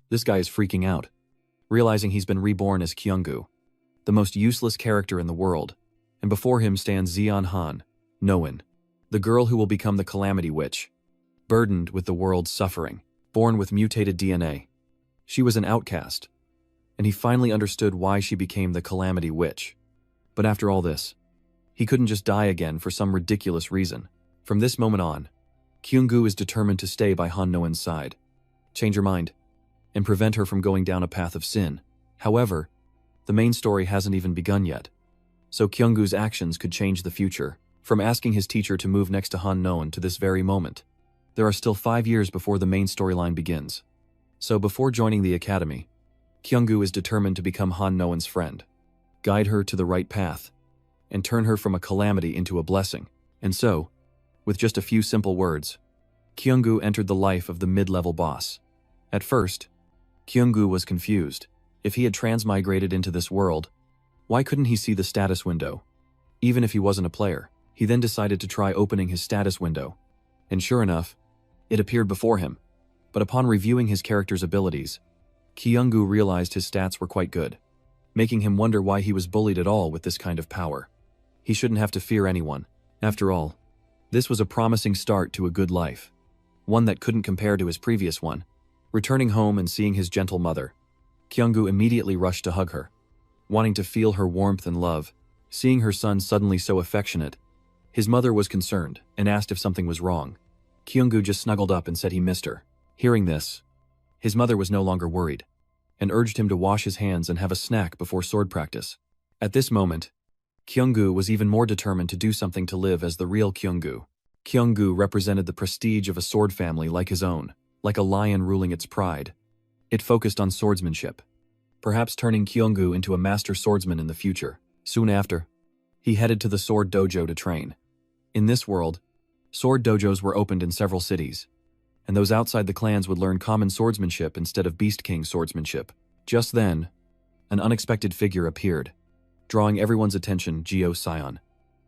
This guy is freaking out, realizing he's been reborn as Kyunggu, the most useless character in the world, and before him stands Zeon Han, Noin, the girl who will become the Calamity Witch, burdened with the world's suffering, born with mutated DNA. She was an outcast, and he finally understood why she became the Calamity Witch. But after all this, he couldn't just die again for some ridiculous reason. From this moment on, Kyunggu is determined to stay by Han Noin's side, change her mind, and prevent her from going down a path of sin. However, the main story hasn't even begun yet, so Kyunggu's actions could change the future. From asking his teacher to move next to Han Noin to this very moment, there are still 5 years before the main storyline begins. So before joining the academy, Kyunggu is determined to become Han Noin's friend, guide her to the right path, and turn her from a calamity into a blessing. And so, with just a few simple words, Kyunggu entered the life of the mid-level boss. At first, Kyunggu was confused. If he had transmigrated into this world, why couldn't he see the status window? Even if he wasn't a player, he then decided to try opening his status window. And sure enough, it appeared before him. But upon reviewing his character's abilities, Kyunggu realized his stats were quite good, making him wonder why he was bullied at all with this kind of power. He shouldn't have to fear anyone. After all, this was a promising start to a good life, one that couldn't compare to his previous one. Returning home and seeing his gentle mother, Kyunggu immediately rushed to hug her, wanting to feel her warmth and love. Seeing her son suddenly so affectionate, his mother was concerned and asked if something was wrong. Kyunggu just snuggled up and said he missed her. Hearing this, his mother was no longer worried, and urged him to wash his hands and have a snack before sword practice. At this moment, Kyunggu was even more determined to do something to live as the real Kyunggu. Kyunggu represented the prestige of a sword family like his own, like a lion ruling its pride. It focused on swordsmanship, perhaps turning Kyunggu into a master swordsman in the future. Soon after, he headed to the sword dojo to train. In this world, sword dojos were opened in several cities, and those outside the clans would learn common swordsmanship instead of Beast King swordsmanship. Just then, an unexpected figure appeared, drawing everyone's attention. Geo Sion,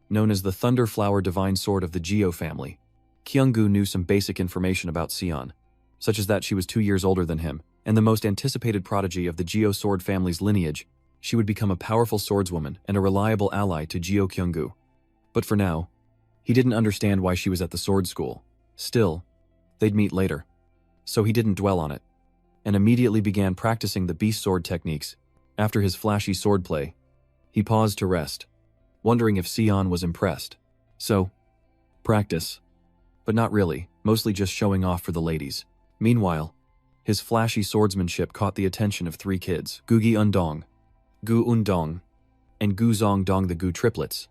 known as the Thunder Flower Divine Sword of the Geo family. Kyunggu knew some basic information about Sion, such as that she was 2 years older than him, and the most anticipated prodigy of the Geo sword family's lineage. She would become a powerful swordswoman and a reliable ally to Geo Kyunggu. But for now, he didn't understand why she was at the sword school. Still, they'd meet later, so he didn't dwell on it, and immediately began practicing the beast sword techniques. After his flashy swordplay, he paused to rest, wondering if Sion was impressed. So, practice. But not really, mostly just showing off for the ladies. Meanwhile, his flashy swordsmanship caught the attention of 3 kids, Gugi Undong, Gu Undong, and Gu Zongdong, the Gu triplets,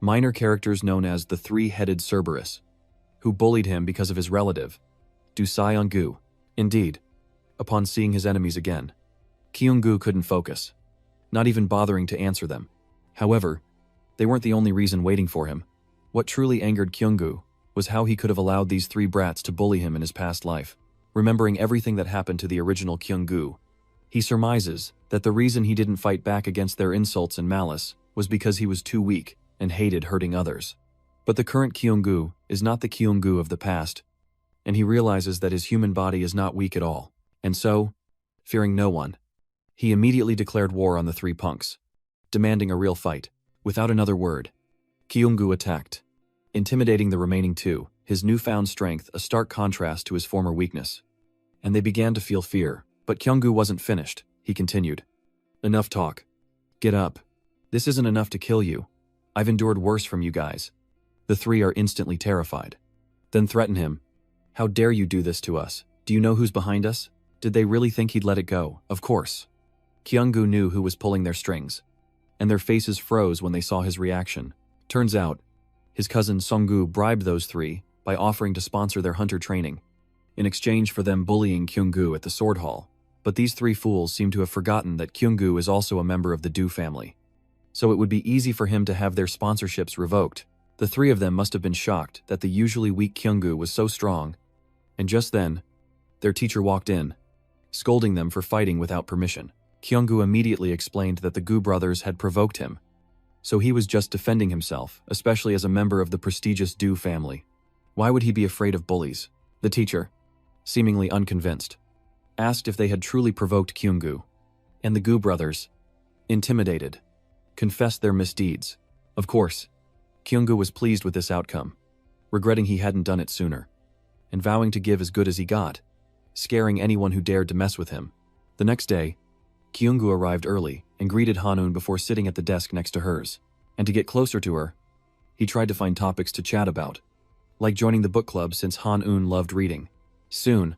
minor characters known as the Three-Headed Cerberus, who bullied him because of his relative, Du Sion Gu. Indeed, upon seeing his enemies again, Kyunggu couldn't focus, not even bothering to answer them. However, they weren't the only reason waiting for him. What truly angered Kyunggu was how he could have allowed these 3 brats to bully him in his past life. Remembering everything that happened to the original Kyunggu, he surmises that the reason he didn't fight back against their insults and malice was because he was too weak and hated hurting others. But the current Kyunggu is not the Kyunggu of the past, and he realizes that his human body is not weak at all. And so, fearing no one, he immediately declared war on the 3 punks, demanding a real fight. Without another word, Kyunggu attacked, intimidating the remaining 2, his newfound strength a stark contrast to his former weakness. And they began to feel fear. But Kyunggu wasn't finished. He continued. Enough talk. Get up. This isn't enough to kill you. I've endured worse from you guys. The 3 are instantly terrified. Then threaten him. How dare you do this to us? Do you know who's behind us? Did they really think he'd let it go? Of course. Kyunggu knew who was pulling their strings, and their faces froze when they saw his reaction. Turns out, his cousin Songgu bribed those 3 by offering to sponsor their hunter training, in exchange for them bullying Kyunggu at the sword hall. But these 3 fools seem to have forgotten that Kyunggu is also a member of the Du family, so it would be easy for him to have their sponsorships revoked. The 3 of them must have been shocked that the usually weak Kyunggu was so strong, and just then, their teacher walked in, scolding them for fighting without permission. Kyunggu immediately explained that the Gu brothers had provoked him, so he was just defending himself, especially as a member of the prestigious Du family. Why would he be afraid of bullies? The teacher, seemingly unconvinced, asked if they had truly provoked Kyunggu, and the Gu brothers, intimidated, confessed their misdeeds. Of course, Kyunggu was pleased with this outcome, regretting he hadn't done it sooner, and vowing to give as good as he got, scaring anyone who dared to mess with him. The next day, Kyunggu arrived early and greeted Hanun before sitting at the desk next to hers. And to get closer to her, he tried to find topics to chat about, like joining the book club since Hanun loved reading. Soon,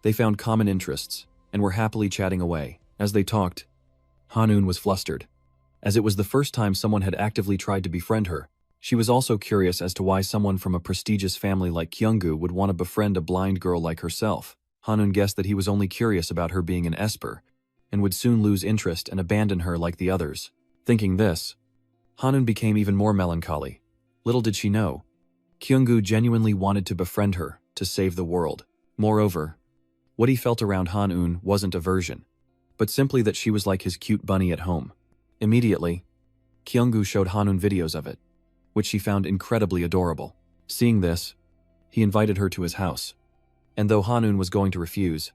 they found common interests and were happily chatting away. As they talked, Hanun was flustered, as it was the first time someone had actively tried to befriend her. She was also curious as to why someone from a prestigious family like Kyunggu would want to befriend a blind girl like herself. Hanun guessed that he was only curious about her being an esper, and would soon lose interest and abandon her like the others. Thinking this, Hanun became even more melancholy. Little did she know, Kyunggu genuinely wanted to befriend her to save the world. Moreover, what he felt around Hanun wasn't aversion, but simply that she was like his cute bunny at home. Immediately, Kyunggu showed Hanun videos of it, which she found incredibly adorable. Seeing this, he invited her to his house. And though Hanun was going to refuse,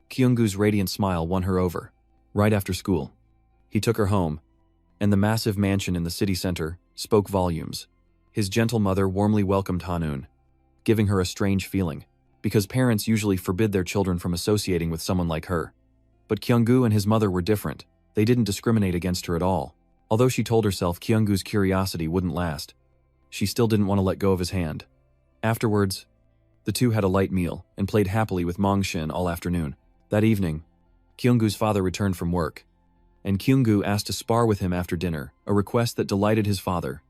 Kyunggu's radiant smile won her over. Right after school, he took her home, and the massive mansion in the city center spoke volumes. His gentle mother warmly welcomed Hanun, giving her a strange feeling, because parents usually forbid their children from associating with someone like her. But Kyunggu and his mother were different. They didn't discriminate against her at all. Although she told herself Kyunggu's curiosity wouldn't last, she still didn't want to let go of his hand. Afterwards, the two had a light meal and played happily with Mongshin all afternoon. That evening, Kyunggu's father returned from work, and Kyunggu asked to spar with him after dinner, a request that delighted his father,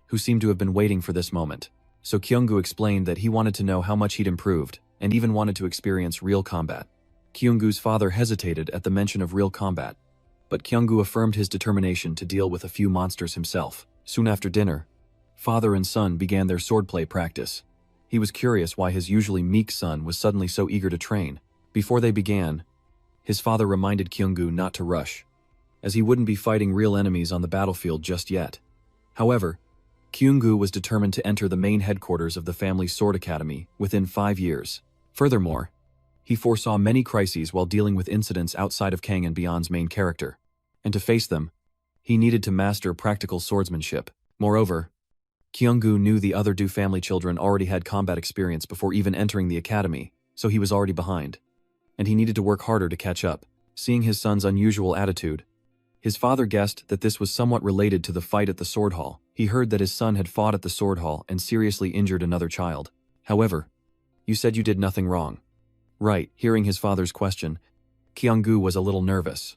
who seemed to have been waiting for this moment. So Kyunggu explained that he wanted to know how much he'd improved, and even wanted to experience real combat. Kyunggu's father hesitated at the mention of real combat, but Kyunggu affirmed his determination to deal with a few monsters himself. Soon after dinner, father and son began their swordplay practice. He was curious why his usually meek son was suddenly so eager to train. Before they began, his father reminded Kyunggu not to rush, as he wouldn't be fighting real enemies on the battlefield just yet. However, Kyunggu was determined to enter the main headquarters of the family's sword academy within 5 years. Furthermore, he foresaw many crises while dealing with incidents outside of Kang and Beyond's main character, and to face them, he needed to master practical swordsmanship. Moreover, Kyunggu knew the other Du family children already had combat experience before even entering the academy, so he was already behind, and he needed to work harder to catch up. Seeing his son's unusual attitude, his father guessed that this was somewhat related to the fight at the sword hall. He heard that his son had fought at the sword hall and seriously injured another child. However, you said you did nothing wrong. Right. Hearing his father's question, Kyunggu was a little nervous,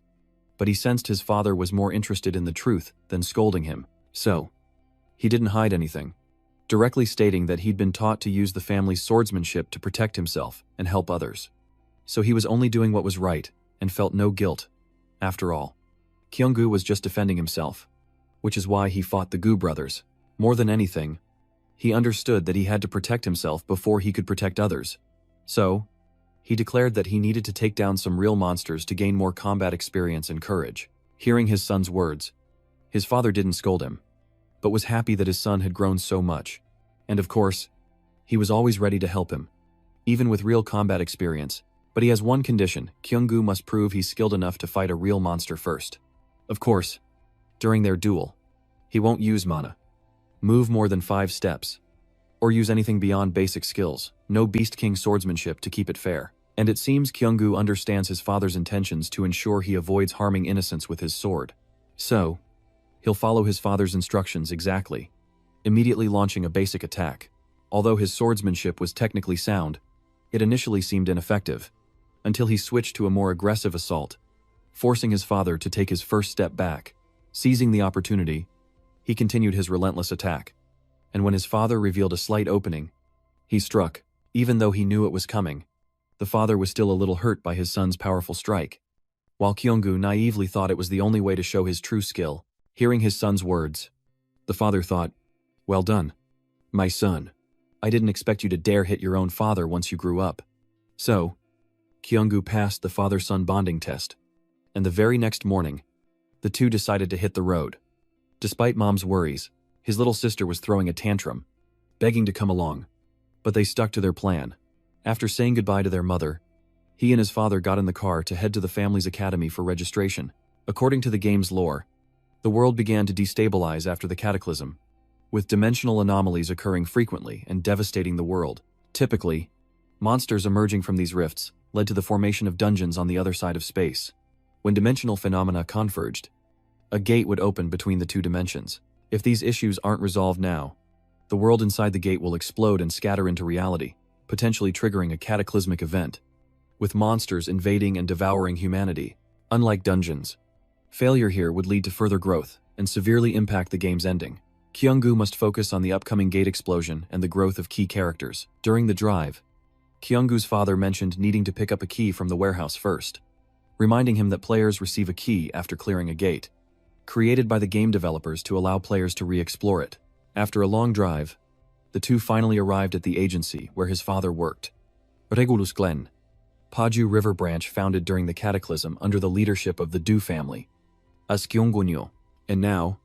but he sensed his father was more interested in the truth than scolding him. So, he didn't hide anything, directly stating that he'd been taught to use the family's swordsmanship to protect himself and help others. So he was only doing what was right and felt no guilt. After all, Kyunggu was just defending himself, which is why he fought the Gu brothers. More than anything, he understood that he had to protect himself before he could protect others. So, he declared that he needed to take down some real monsters to gain more combat experience and courage. Hearing his son's words, his father didn't scold him, but was happy that his son had grown so much. And of course, he was always ready to help him, even with real combat experience. But he has one condition: Kyunggu must prove he's skilled enough to fight a real monster first. Of course, during their duel, he won't use mana, move more than 5 steps, or use anything beyond basic skills. No Beast King swordsmanship to keep it fair. And it seems Kyunggu understands his father's intentions to ensure he avoids harming innocents with his sword. So, he'll follow his father's instructions exactly, immediately launching a basic attack. Although his swordsmanship was technically sound, it initially seemed ineffective, until he switched to a more aggressive assault, forcing his father to take his first step back. Seizing the opportunity, he continued his relentless attack, and when his father revealed a slight opening, he struck. Even though he knew it was coming, the father was still a little hurt by his son's powerful strike, while Kyunggu naively thought it was the only way to show his true skill. Hearing his son's words, the father thought, "Well done, my son. I didn't expect you to dare hit your own father once you grew up." So, Kyunggu passed the father-son bonding test, and the very next morning, the two decided to hit the road. Despite mom's worries, his little sister was throwing a tantrum, begging to come along, but they stuck to their plan. After saying goodbye to their mother, He and his father got in the car to head to the family's academy for registration. According to the game's lore, the world began to destabilize after the cataclysm, with dimensional anomalies occurring frequently and devastating the world. Typically, monsters emerging from these rifts led to the formation of dungeons on the other side of space. When dimensional phenomena converged, a gate would open between the two dimensions. If these issues aren't resolved now, the world inside the gate will explode and scatter into reality, potentially triggering a cataclysmic event, with monsters invading and devouring humanity. Unlike dungeons, failure here would lead to further growth and severely impact the game's ending. Kyunggu must focus on the upcoming gate explosion and the growth of key characters. During the drive, Kyunggu's father mentioned needing to pick up a key from the warehouse first, reminding him that players receive a key after clearing a gate, created by the game developers to allow players to re-explore it. After a long drive, the two finally arrived at the agency where his father worked. Regulus Glen, Paju River branch founded during the cataclysm under the leadership of the Du family, as Kyunggunyo, and now,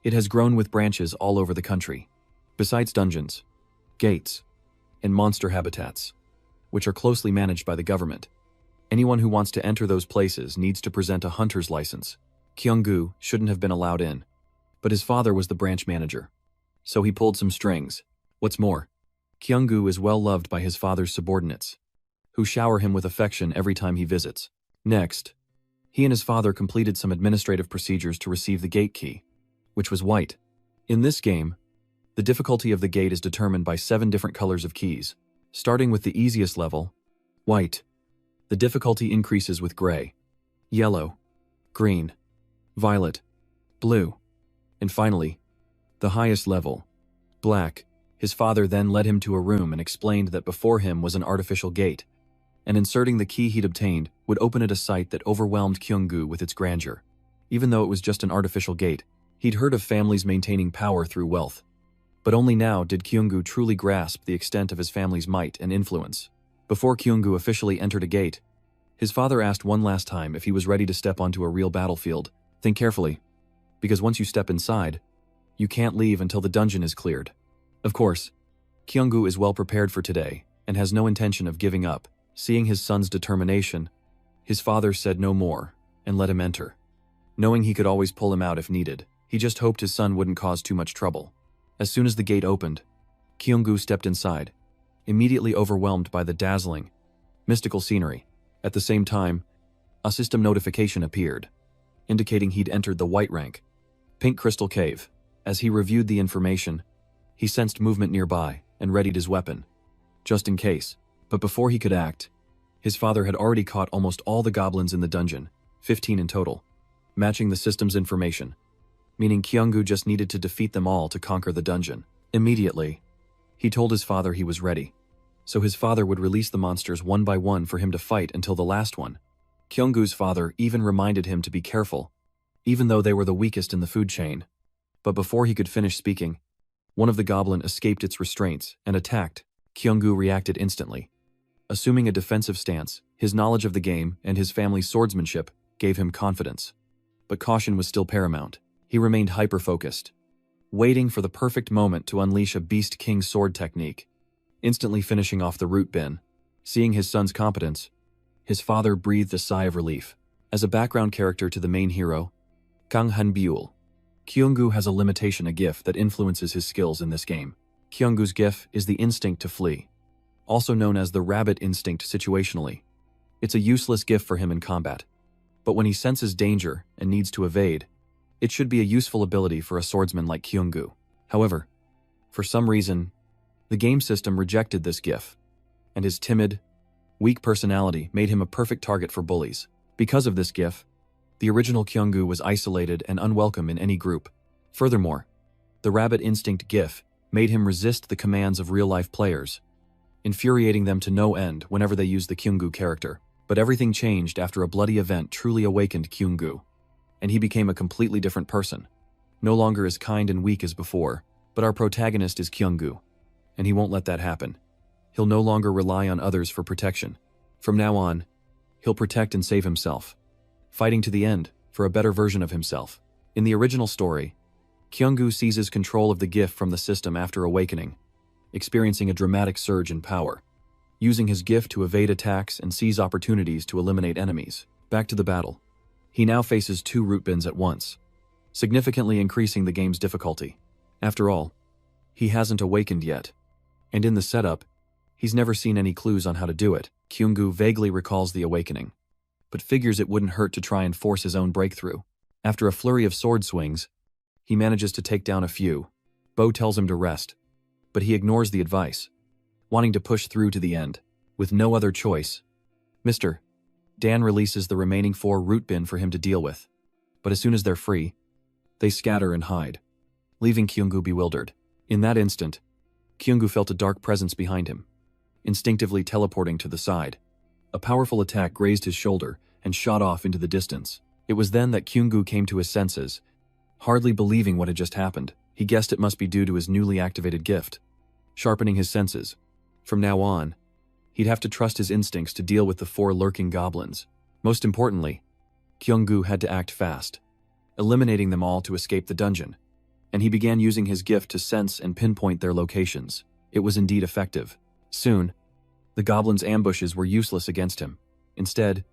it has grown with branches all over the country. Besides dungeons, gates, and monster habitats, which are closely managed by the government, anyone who wants to enter those places needs to present a hunter's license. Kyunggu shouldn't have been allowed in, but his father was the branch manager, so he pulled some strings. What's more, Kyunggu is well loved by his father's subordinates, who shower him with affection every time he visits. Next, he and his father completed some administrative procedures to receive the gate key, which was white. In this game, the difficulty of the gate is determined by 7 different colors of keys. Starting with the easiest level, white, the difficulty increases with gray, yellow, green, violet, blue, and finally, the highest level, black. His father then led him to a room and explained that before him was an artificial gate, and inserting the key he'd obtained would open at a sight that overwhelmed Kyunggu with its grandeur. Even though it was just an artificial gate, he'd heard of families maintaining power through wealth. But only now did Kyunggu truly grasp the extent of his family's might and influence. Before Kyunggu officially entered a gate, his father asked one last time if he was ready to step onto a real battlefield. Think carefully, because once you step inside, you can't leave until the dungeon is cleared. Of course, Kyunggu is well prepared for today and has no intention of giving up. Seeing his son's determination, his father said no more and let him enter. Knowing he could always pull him out if needed, he just hoped his son wouldn't cause too much trouble. As soon as the gate opened, Kyunggu stepped inside, immediately overwhelmed by the dazzling, mystical scenery. At the same time, a system notification appeared, indicating he'd entered the white rank, Pink Crystal Cave. As he reviewed the information, he sensed movement nearby and readied his weapon, just in case. But before he could act, his father had already caught almost all the goblins in the dungeon, 15 in total, matching the system's information, meaning Kyunggu just needed to defeat them all to conquer the dungeon. Immediately, he told his father he was ready, so his father would release the monsters one by one for him to fight until the last one. Kyunggu's father even reminded him to be careful, even though they were the weakest in the food chain. But before he could finish speaking, one of the goblin escaped its restraints and attacked. Kyunggu reacted instantly. Assuming a defensive stance, his knowledge of the game and his family's swordsmanship gave him confidence. But caution was still paramount. He remained hyper-focused, waiting for the perfect moment to unleash a Beast King sword technique, instantly finishing off the root bin. Seeing his son's competence, his father breathed a sigh of relief. As a background character to the main hero, Kang Han-byul, Kyunggu has a limitation, a gift that influences his skills in this game. Kyunggu's gift is the instinct to flee, also known as the rabbit instinct situationally. It's a useless gift for him in combat, but when he senses danger and needs to evade, it should be a useful ability for a swordsman like Kyunggu. However, for some reason, the game system rejected this gift, and his timid, weak personality made him a perfect target for bullies. Because of this gift, the original Kyunggu was isolated and unwelcome in any group. Furthermore, the rabbit instinct gift made him resist the commands of real-life players, infuriating them to no end whenever they used the Kyunggu character. But everything changed after a bloody event truly awakened Kyunggu, and he became a completely different person. No longer as kind and weak as before, but our protagonist is Kyunggu, and he won't let that happen. He'll no longer rely on others for protection. From now on, he'll protect and save himself, fighting to the end for a better version of himself. In the original story, Kyunggu seizes control of the gift from the system after awakening, experiencing a dramatic surge in power. using his gift to evade attacks and seize opportunities to eliminate enemies. Back to the battle. He now faces 2 root bins at once, significantly increasing the game's difficulty. After all, he hasn't awakened yet, and in the setup, he's never seen any clues on how to do it. Kyunggu vaguely recalls the awakening, but figures it wouldn't hurt to try and force his own breakthrough. After a flurry of sword swings, he manages to take down a few. Bo tells him to rest, but he ignores the advice, wanting to push through to the end. With no other choice, Mr. Dan releases the remaining 4 root bin for him to deal with, but as soon as they're free, they scatter and hide, leaving Kyunggu bewildered. In that instant, Kyunggu felt a dark presence behind him, instinctively teleporting to the side. A powerful attack grazed his shoulder and shot off into the distance. It was then that Kyunggu came to his senses, hardly believing what had just happened. He guessed it must be due to his newly activated gift, sharpening his senses. From now on, he'd have to trust his instincts to deal with the 4 lurking goblins. Most importantly, Kyunggu had to act fast, eliminating them all to escape the dungeon, and he began using his gift to sense and pinpoint their locations. It was indeed effective. Soon, the goblins' ambushes were useless against him. Instead,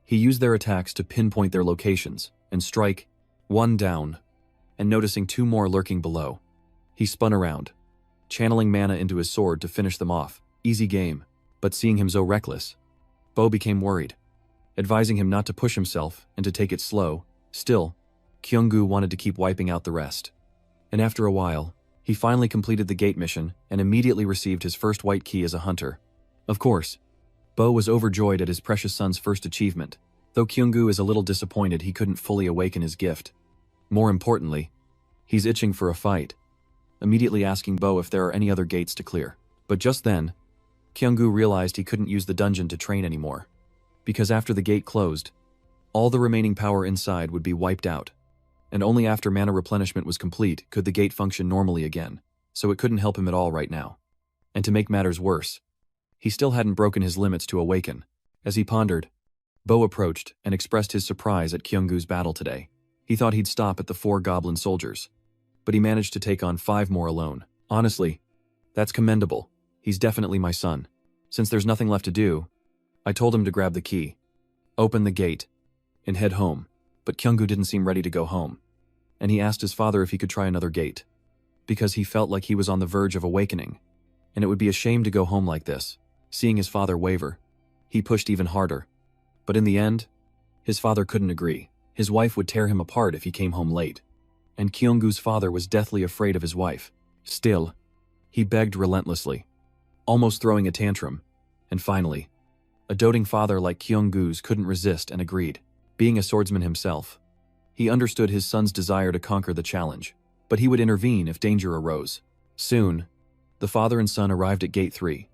he used their attacks to pinpoint their locations and strike 1 down, and noticing 2 more lurking below, he spun around, channeling mana into his sword to finish them off. Easy game. But seeing him so reckless, Bo became worried, advising him not to push himself and to take it slow. Still, Kyunggu wanted to keep wiping out the rest. And after a while, he finally completed the gate mission and immediately received his first white key as a hunter. Of course, Bo was overjoyed at his precious son's first achievement, though Kyunggu is a little disappointed he couldn't fully awaken his gift. More importantly, he's itching for a fight, immediately asking Bo if there are any other gates to clear. But just then, Kyunggu realized he couldn't use the dungeon to train anymore, because after the gate closed, all the remaining power inside would be wiped out, and only after mana replenishment was complete could the gate function normally again, so it couldn't help him at all right now. And to make matters worse, he still hadn't broken his limits to awaken. As he pondered, Bo approached and expressed his surprise at Kyunggu's battle today. He thought he'd stop at the 4 goblin soldiers, but he managed to take on 5 more alone. Honestly, that's commendable. He's definitely my son. Since there's nothing left to do, I told him to grab the key, open the gate, and head home. But Kyunggu didn't seem ready to go home, and he asked his father if he could try another gate, because he felt like he was on the verge of awakening, and it would be a shame to go home like this. Seeing his father waver, he pushed even harder. But in the end, his father couldn't agree. His wife would tear him apart if he came home late, and Kyunggu's father was deathly afraid of his wife. Still, he begged relentlessly, almost throwing a tantrum, and finally, a doting father like Kyunggu's couldn't resist and agreed. Being a swordsman himself, he understood his son's desire to conquer the challenge, but he would intervene if danger arose. Soon, the father and son arrived at Gate 3,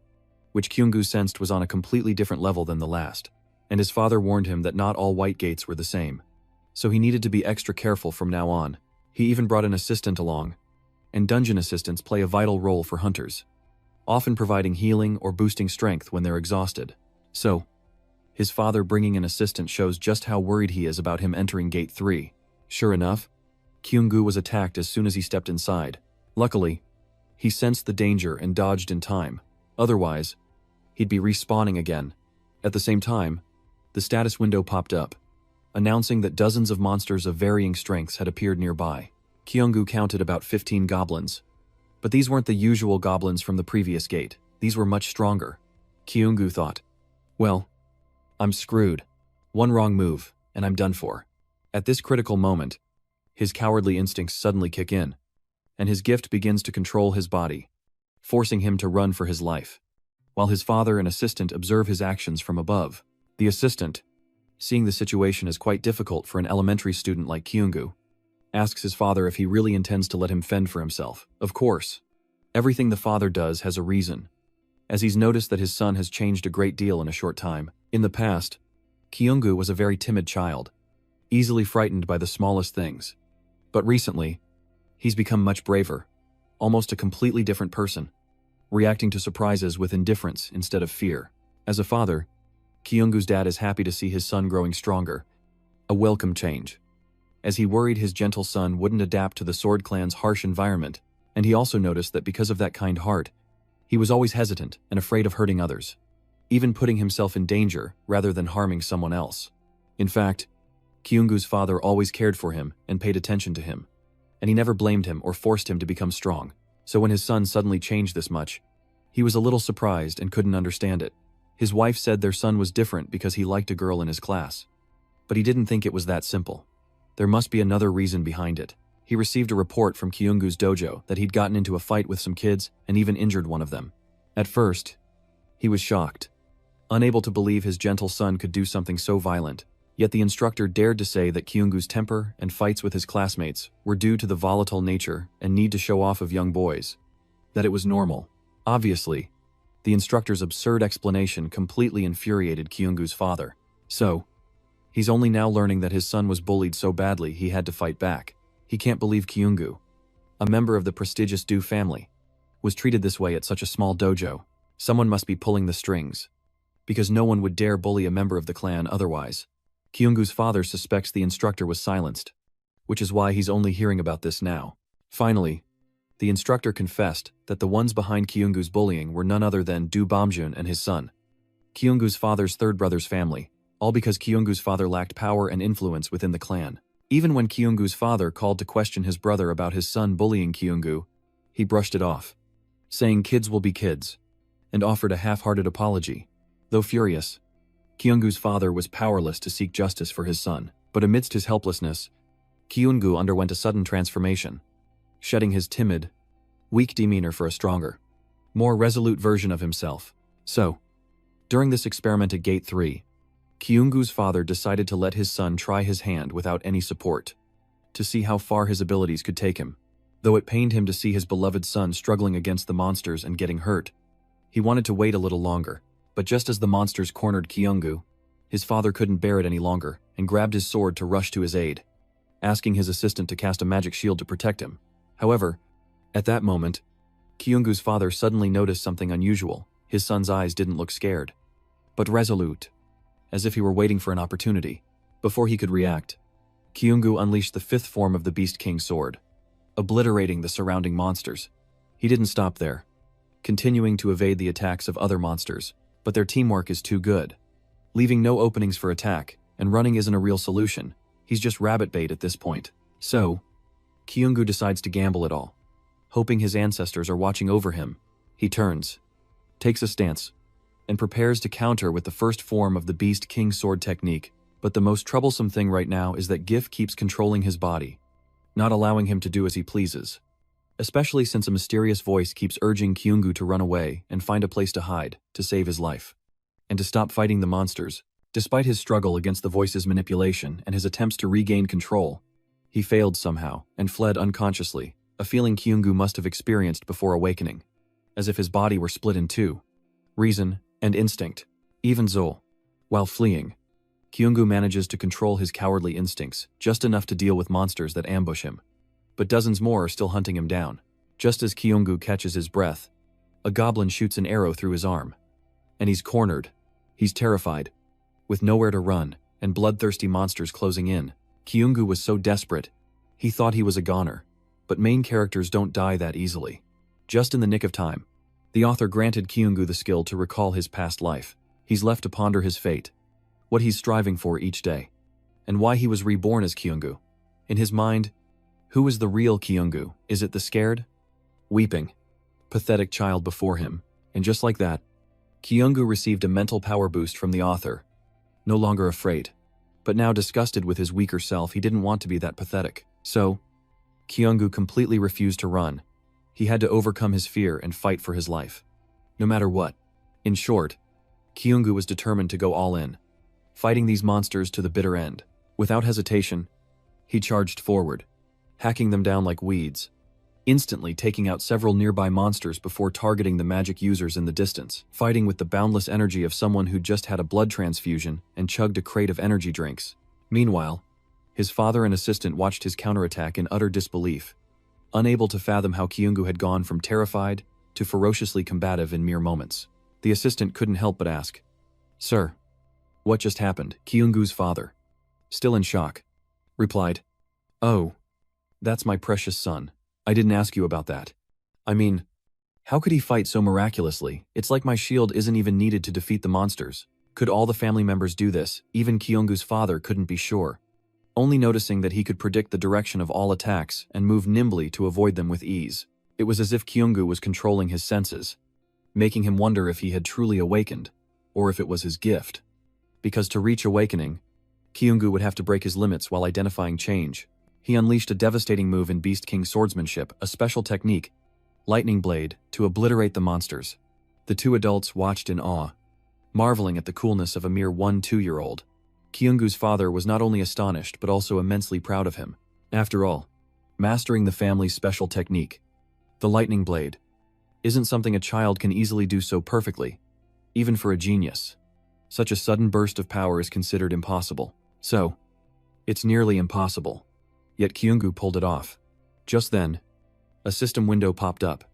which Kyunggu sensed was on a completely different level than the last, and his father warned him that not all white gates were the same, so he needed to be extra careful from now on. He even brought an assistant along, and dungeon assistants play a vital role for hunters, often providing healing or boosting strength when they're exhausted. So, his father bringing an assistant shows just how worried he is about him entering Gate 3. Sure enough, Kyunggu was attacked as soon as he stepped inside. Luckily, he sensed the danger and dodged in time. Otherwise, he'd be respawning again. At the same time, the status window popped up, announcing that dozens of monsters of varying strengths had appeared nearby. Kyunggu counted about 15 goblins, but these weren't the usual goblins from the previous gate. These were much stronger. Kyunggu thought, well, I'm screwed. One wrong move, and I'm done for. At this critical moment, his cowardly instincts suddenly kick in, and his gift begins to control his body, forcing him to run for his life, while his father and assistant observe his actions from above. The assistant, seeing the situation as quite difficult for an elementary student like Kyunggu, asks his father if he really intends to let him fend for himself. Of course, everything the father does has a reason, as he's noticed that his son has changed a great deal in a short time. In the past, Kyunggu was a very timid child, easily frightened by the smallest things. But recently, he's become much braver, almost a completely different person, reacting to surprises with indifference instead of fear. As a father, Kyunggu's dad is happy to see his son growing stronger, a welcome change, as he worried his gentle son wouldn't adapt to the Sword Clan's harsh environment, and he also noticed that because of that kind heart, he was always hesitant and afraid of hurting others. even putting himself in danger rather than harming someone else. In fact, Kyungu's father always cared for him and paid attention to him, and he never blamed him or forced him to become strong. So when his son suddenly changed this much, he was a little surprised and couldn't understand it. His wife said their son was different because he liked a girl in his class. But he didn't think it was that simple. There must be another reason behind it. He received a report from Kyungu's dojo that he'd gotten into a fight with some kids and even injured one of them. At first, he was shocked, unable to believe his gentle son could do something so violent. Yet the instructor dared to say that Kyungu's temper and fights with his classmates were due to the volatile nature and need to show off of young boys. That it was normal. Obviously, the instructor's absurd explanation completely infuriated Kyungu's father. So, he's only now learning that his son was bullied so badly he had to fight back. He can't believe Kyungu, a member of the prestigious Do family, was treated this way at such a small dojo. Someone must be pulling the strings, because no one would dare bully a member of the clan otherwise. Kyungu's father suspects the instructor was silenced, which is why he's only hearing about this now. Finally, the instructor confessed that the ones behind Kyungu's bullying were none other than Do Bamjun and his son, Kyungu's father's third brother's family, all because Kyungu's father lacked power and influence within the clan. Even when Kyungu's father called to question his brother about his son bullying Kyungu, he brushed it off, saying kids will be kids, and offered a half-hearted apology. Though furious, Kyungu's father was powerless to seek justice for his son, but amidst his helplessness, Kyungu underwent a sudden transformation, shedding his timid, weak demeanor for a stronger, more resolute version of himself. So, during this experiment at Gate 3, Kyungu's father decided to let his son try his hand without any support, to see how far his abilities could take him. Though it pained him to see his beloved son struggling against the monsters and getting hurt, he wanted to wait a little longer. But just as the monsters cornered Kyungu, his father couldn't bear it any longer and grabbed his sword to rush to his aid, asking his assistant to cast a magic shield to protect him. However, at that moment, Kyungu's father suddenly noticed something unusual. His son's eyes didn't look scared, but resolute, as if he were waiting for an opportunity. Before he could react, Kyungu unleashed the fifth form of the Beast King's sword, obliterating the surrounding monsters. He didn't stop there, continuing to evade the attacks of other monsters. But their teamwork is too good. Leaving no openings for attack, and running isn't a real solution. He's just rabbit bait at this point. So, Kyungu decides to gamble it all. Hoping his ancestors are watching over him, he turns, takes a stance, and prepares to counter with the first form of the Beast King sword technique. But the most troublesome thing right now is that GIF keeps controlling his body, not allowing him to do as he pleases. Especially since a mysterious voice keeps urging Kyungu to run away and find a place to hide, to save his life, and to stop fighting the monsters. Despite his struggle against the voice's manipulation and his attempts to regain control, he failed somehow and fled unconsciously, a feeling Kyungu must have experienced before awakening, as if his body were split in two, reason and instinct. Even so, while fleeing, Kyungu manages to control his cowardly instincts just enough to deal with monsters that ambush him. But dozens more are still hunting him down. Just as Kyungu catches his breath, a goblin shoots an arrow through his arm. And he's cornered. He's terrified, with nowhere to run, and bloodthirsty monsters closing in. Kyungu was so desperate, he thought he was a goner. But main characters don't die that easily. Just in the nick of time, the author granted Kyungu the skill to recall his past life. He's left to ponder his fate, what he's striving for each day, and why he was reborn as Kyungu. In his mind, who is the real Kyungu? Is it the scared, weeping, pathetic child before him? And just like that, Kyungu received a mental power boost from the author. No longer afraid, but now disgusted with his weaker self, he didn't want to be that pathetic. So, Kyungu completely refused to run. He had to overcome his fear and fight for his life, no matter what. In short, Kyungu was determined to go all in, fighting these monsters to the bitter end. Without hesitation, he charged forward, hacking them down like weeds, instantly taking out several nearby monsters before targeting the magic users in the distance, fighting with the boundless energy of someone who just had a blood transfusion and chugged a crate of energy drinks. Meanwhile, his father and assistant watched his counterattack in utter disbelief, unable to fathom how Kyungu had gone from terrified to ferociously combative in mere moments. The assistant couldn't help but ask, "Sir, what just happened?" Kyungu's father, still in shock, replied, "Oh, that's my precious son. I didn't ask you about that. I mean, How could he fight so miraculously? It's like my shield isn't even needed to defeat the monsters. Could all the family members do this? Even Kyunggu's father couldn't be sure. Only noticing that he could predict the direction of all attacks and move nimbly to avoid them with ease. It was as if Kyunggu was controlling his senses, making him wonder if he had truly awakened, or if it was his gift. Because to reach awakening, Kyunggu would have to break his limits while identifying change. He unleashed a devastating move in Beast King swordsmanship, a special technique, Lightning Blade, to obliterate the monsters. The two adults watched in awe, marveling at the coolness of a mere 1-2-year-old. Kyunggu's father was not only astonished but also immensely proud of him. After all, mastering the family's special technique, the Lightning Blade, isn't something a child can easily do so perfectly, even for a genius. Such a sudden burst of power is considered impossible. So, it's nearly impossible. Yet Kyunggu pulled it off. Just then, a system window popped up,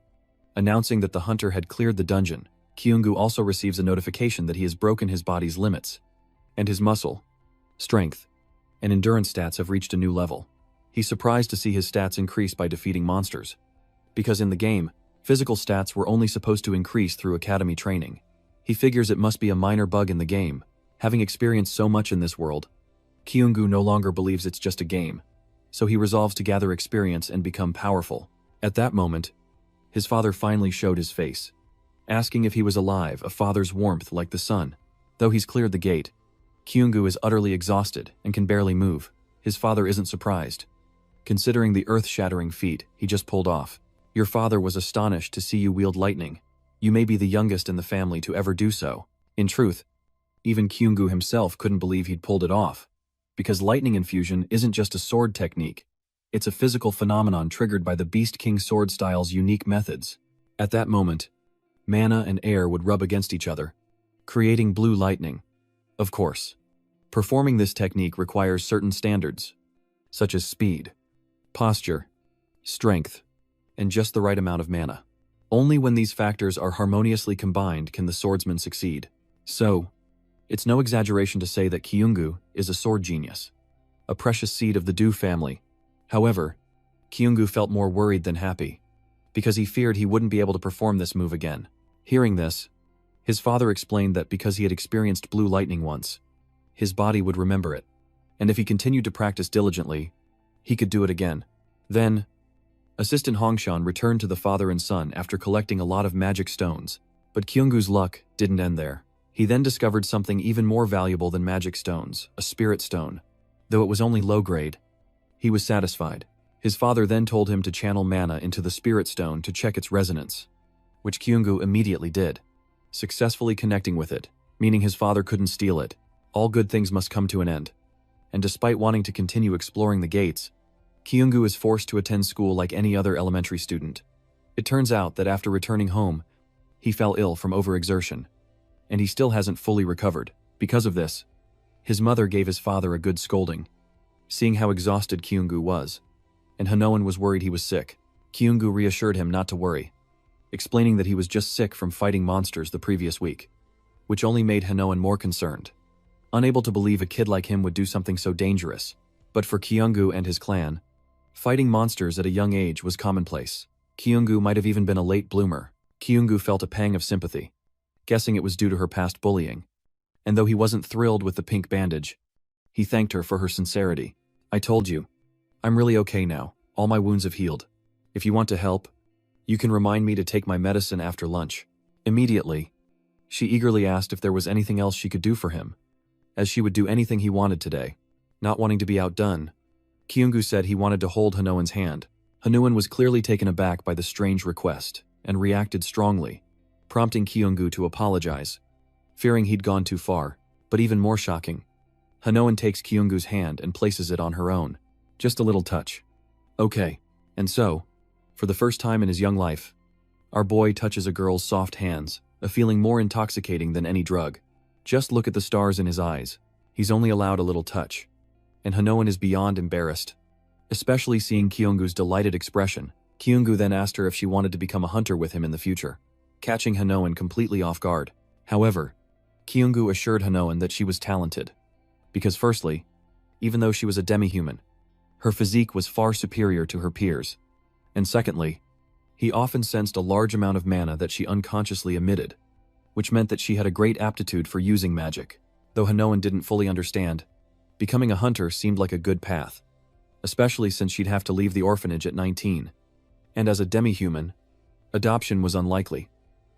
announcing that the hunter had cleared the dungeon. Kyunggu also receives a notification that he has broken his body's limits, and his muscle, strength, and endurance stats have reached a new level. He's surprised to see his stats increase by defeating monsters, because in the game, physical stats were only supposed to increase through academy training. He figures it must be a minor bug in the game. Having experienced so much in this world, Kyunggu no longer believes it's just a game, so he resolves to gather experience and become powerful. At that moment, his father finally showed his face, asking if he was alive, a father's warmth like the sun. Though he's cleared the gate, Kyunggu is utterly exhausted and can barely move. His father isn't surprised, considering the earth-shattering feat he just pulled off. Your father was astonished to see you wield lightning. You may be the youngest in the family to ever do so. In truth, even Kyunggu himself couldn't believe he'd pulled it off, because lightning infusion isn't just a sword technique. It's a physical phenomenon triggered by the Beast King sword style's unique methods. At that moment, mana and air would rub against each other, creating blue lightning. Of course, performing this technique requires certain standards, such as speed, posture, strength, and just the right amount of mana. Only when these factors are harmoniously combined can the swordsman succeed. So, it's no exaggeration to say that Kyunggu is a sword genius, a precious seed of the Du family. However, Kyunggu felt more worried than happy, because he feared he wouldn't be able to perform this move again. Hearing this, his father explained that because he had experienced blue lightning once, his body would remember it, and if he continued to practice diligently, he could do it again. Then, Assistant Hongshan returned to the father and son after collecting a lot of magic stones, but Kyunggu's luck didn't end there. He then discovered something even more valuable than magic stones, a spirit stone. Though it was only low grade, he was satisfied. His father then told him to channel mana into the spirit stone to check its resonance, which Kyunggu immediately did, successfully connecting with it, meaning his father couldn't steal it. All good things must come to an end. And despite wanting to continue exploring the gates, Kyunggu is forced to attend school like any other elementary student. It turns out that after returning home, he fell ill from overexertion, and he still hasn't fully recovered. Because of this, his mother gave his father a good scolding, seeing how exhausted Kyunggu was, and Hanoan was worried he was sick. Kyunggu reassured him not to worry, explaining that he was just sick from fighting monsters the previous week, which only made Hanoan more concerned, unable to believe a kid like him would do something so dangerous. But for Kyunggu and his clan, fighting monsters at a young age was commonplace. Kyunggu might have even been a late bloomer. Kyunggu felt a pang of sympathy, guessing it was due to her past bullying. And though he wasn't thrilled with the pink bandage, he thanked her for her sincerity. I told you, I'm really okay now. All my wounds have healed. If you want to help, you can remind me to take my medicine after lunch. Immediately, she eagerly asked if there was anything else she could do for him, as she would do anything he wanted today. Not wanting to be outdone, Kyunggu said he wanted to hold Hanoan's hand. Hanoan was clearly taken aback by the strange request and reacted strongly, prompting Kyunggu to apologize, fearing he'd gone too far. But even more shocking, Hanoan takes Kyunggu's hand and places it on her own. Just a little touch. Okay. And so, for the first time in his young life, our boy touches a girl's soft hands, a feeling more intoxicating than any drug. Just look at the stars in his eyes. He's only allowed a little touch. And Hanoan is beyond embarrassed, especially seeing Kyunggu's delighted expression. Kyunggu then asked her if she wanted to become a hunter with him in the future, catching Hanoan completely off guard. However, Kyunggu assured Hanoan that she was talented, because firstly, even though she was a demi-human, her physique was far superior to her peers, and secondly, He often sensed a large amount of mana that she unconsciously emitted, which meant that she had a great aptitude for using magic. Though Hanoan didn't fully understand, becoming a hunter seemed like a good path, especially since she'd have to leave the orphanage at 19. And as a demi-human, adoption was unlikely,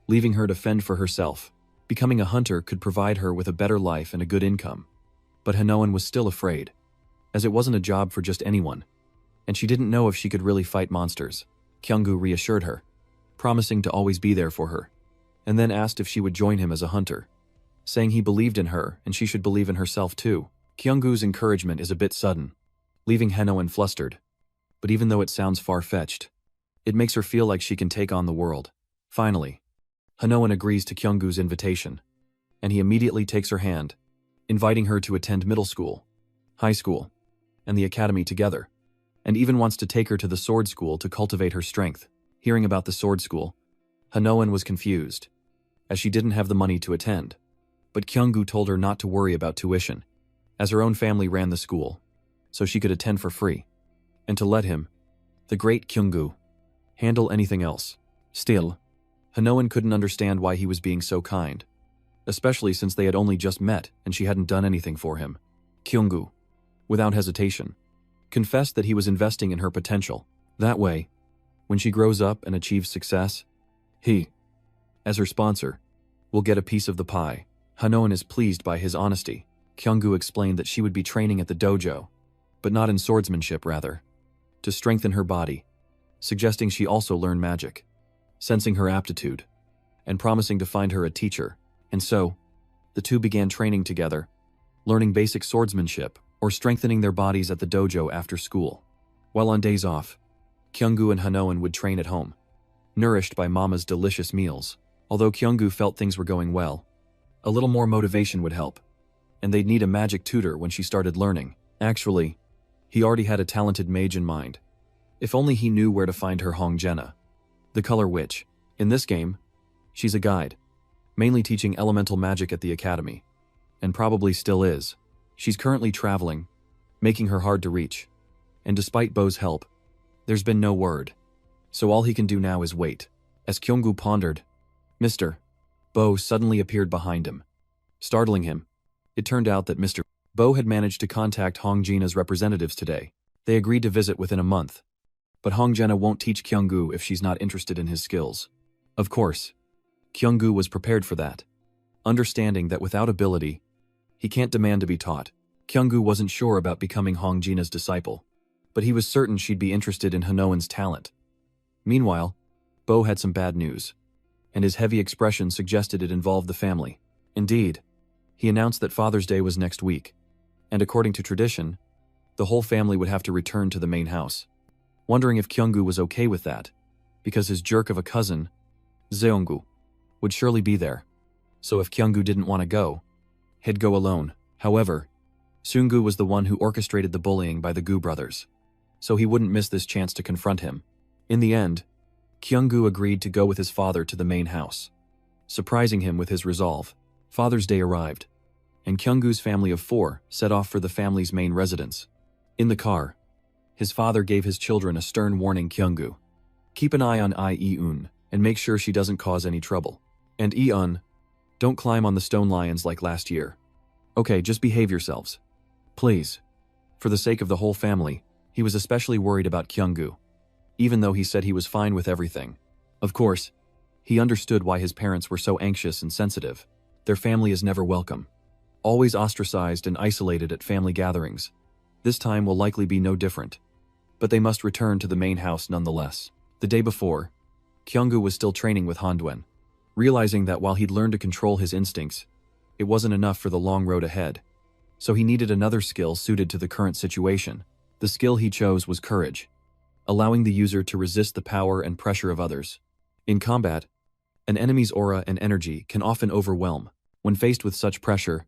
leaving her to fend for herself. Becoming a hunter could provide her with a better life and a good income. But Hanoan was still afraid, as it wasn't a job for just anyone, and she didn't know if she could really fight monsters. Kyunggu reassured her, promising to always be there for her, and then asked if she would join him as a hunter, saying he believed in her and she should believe in herself too. Kyunggu's encouragement is a bit sudden, leaving Hanoan flustered, but even though it sounds far-fetched, it makes her feel like she can take on the world. Finally, Hanoan agrees to Kyunggu's invitation, and he immediately takes her hand, inviting her to attend middle school, high school, and the academy together, and even wants to take her to the sword school to cultivate her strength. Hearing about the sword school, Hanoan was confused, as she didn't have the money to attend. But Kyunggu told her not to worry about tuition, as her own family ran the school, so she could attend for free, and to let him, the great Kyunggu, handle anything else. Still, Hanoan couldn't understand why he was being so kind, especially since they had only just met and she hadn't done anything for him. Kyunggu, without hesitation, confessed that he was investing in her potential. That way, when she grows up and achieves success, he, as her sponsor, will get a piece of the pie. Hanoan is pleased by his honesty. Kyunggu explained that she would be training at the dojo, but not in swordsmanship rather, to strengthen her body, suggesting she also learn magic, sensing her aptitude, and promising to find her a teacher. And so, the two began training together, learning basic swordsmanship or strengthening their bodies at the dojo after school. While on days off, Kyunggu and Hanoan would train at home, nourished by Mama's delicious meals. Although Kyunggu felt things were going well, a little more motivation would help, and they'd need a magic tutor when she started learning. Actually, he already had a talented mage in mind. If only he knew where to find her Hongjena, the color witch. In this game, she's a guide, mainly teaching elemental magic at the academy, and probably still is. She's currently traveling, making her hard to reach, and despite Bo's help, there's been no word. So all he can do now is wait. As Kyunggu pondered, Mr. Bo suddenly appeared behind him, startling him. It turned out that Mr. Bo had managed to contact Hongjena's representatives today. They agreed to visit within a month, but Hongjena won't teach Kyunggu if she's not interested in his skills. Of course, Kyunggu was prepared for that, understanding that without ability, he can't demand to be taught. Kyunggu wasn't sure about becoming Hongjena's disciple, but he was certain she'd be interested in Hanoan's talent. Meanwhile, Bo had some bad news, and his heavy expression suggested it involved the family. Indeed, he announced that Father's Day was next week, and according to tradition, the whole family would have to return to the main house. Wondering if Kyunggu was okay with that, because his jerk of a cousin, Zeonggu, would surely be there. So if Kyunggu didn't want to go, he'd go alone. However, Seunggu was the one who orchestrated the bullying by the Gu brothers, so he wouldn't miss this chance to confront him. In the end, Kyunggu agreed to go with his father to the main house, surprising him with his resolve. Father's Day arrived, and Kyunggu's family of 4 set off for the family's main residence. In the car, his father gave his children a stern warning. Kyunggu, keep an eye on Ie-un, and make sure she doesn't cause any trouble. And Ie-un, don't climb on the stone lions like last year. Okay, just behave yourselves. Please. For the sake of the whole family, he was especially worried about Kyunggu, even though he said he was fine with everything. Of course, he understood why his parents were so anxious and sensitive. Their family is never welcome, always ostracized and isolated at family gatherings. This time will likely be no different, but they must return to the main house nonetheless. The day before, Kyunggu was still training with Handwen, realizing that while he'd learned to control his instincts, it wasn't enough for the long road ahead. So he needed another skill suited to the current situation. The skill he chose was courage, allowing the user to resist the power and pressure of others. In combat, an enemy's aura and energy can often overwhelm. When faced with such pressure,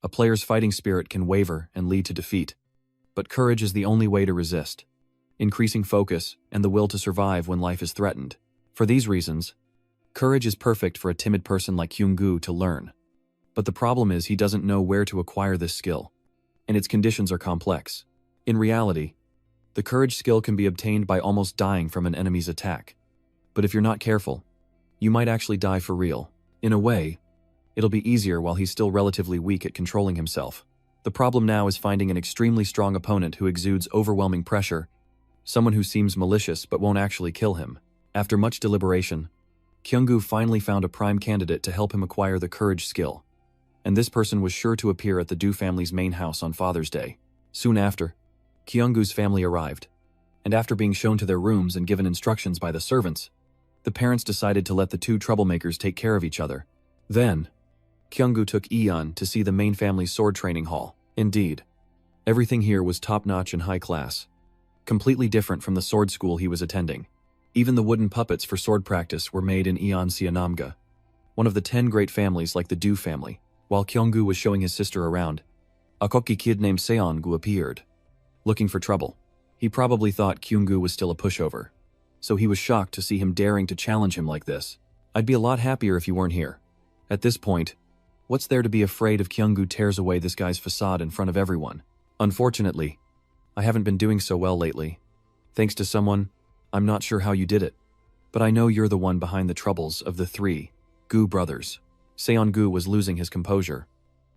a player's fighting spirit can waver and lead to defeat. But courage is the only way to resist, increasing focus and the will to survive when life is threatened. For these reasons, courage is perfect for a timid person like Kyunggu to learn. But the problem is he doesn't know where to acquire this skill, and its conditions are complex. In reality, the courage skill can be obtained by almost dying from an enemy's attack. But if you're not careful, you might actually die for real. In a way, it'll be easier while he's still relatively weak at controlling himself. The problem now is finding an extremely strong opponent who exudes overwhelming pressure, someone who seems malicious but won't actually kill him. After much deliberation, Kyunggu finally found a prime candidate to help him acquire the courage skill. And this person was sure to appear at the Du family's main house on Father's Day. Soon after, Kyunggu's family arrived, and after being shown to their rooms and given instructions by the servants, the parents decided to let the two troublemakers take care of each other. Then, Kyunggu took Eon to see the main family's sword training hall. Indeed, everything here was top-notch and high class, completely different from the sword school he was attending. Even the wooden puppets for sword practice were made in Eon Seonamga, one of the 10 great families like the Du family. While Kyunggu was showing his sister around, a cocky kid named Seongu appeared, looking for trouble. He probably thought Kyunggu was still a pushover, so he was shocked to see him daring to challenge him like this. I'd be a lot happier if you weren't here. At this point, what's there to be afraid if Kyunggu tears away this guy's facade in front of everyone? Unfortunately, I haven't been doing so well lately. Thanks to someone, I'm not sure how you did it, but I know you're the one behind the troubles of the 3 Gu brothers. Seongu was losing his composure,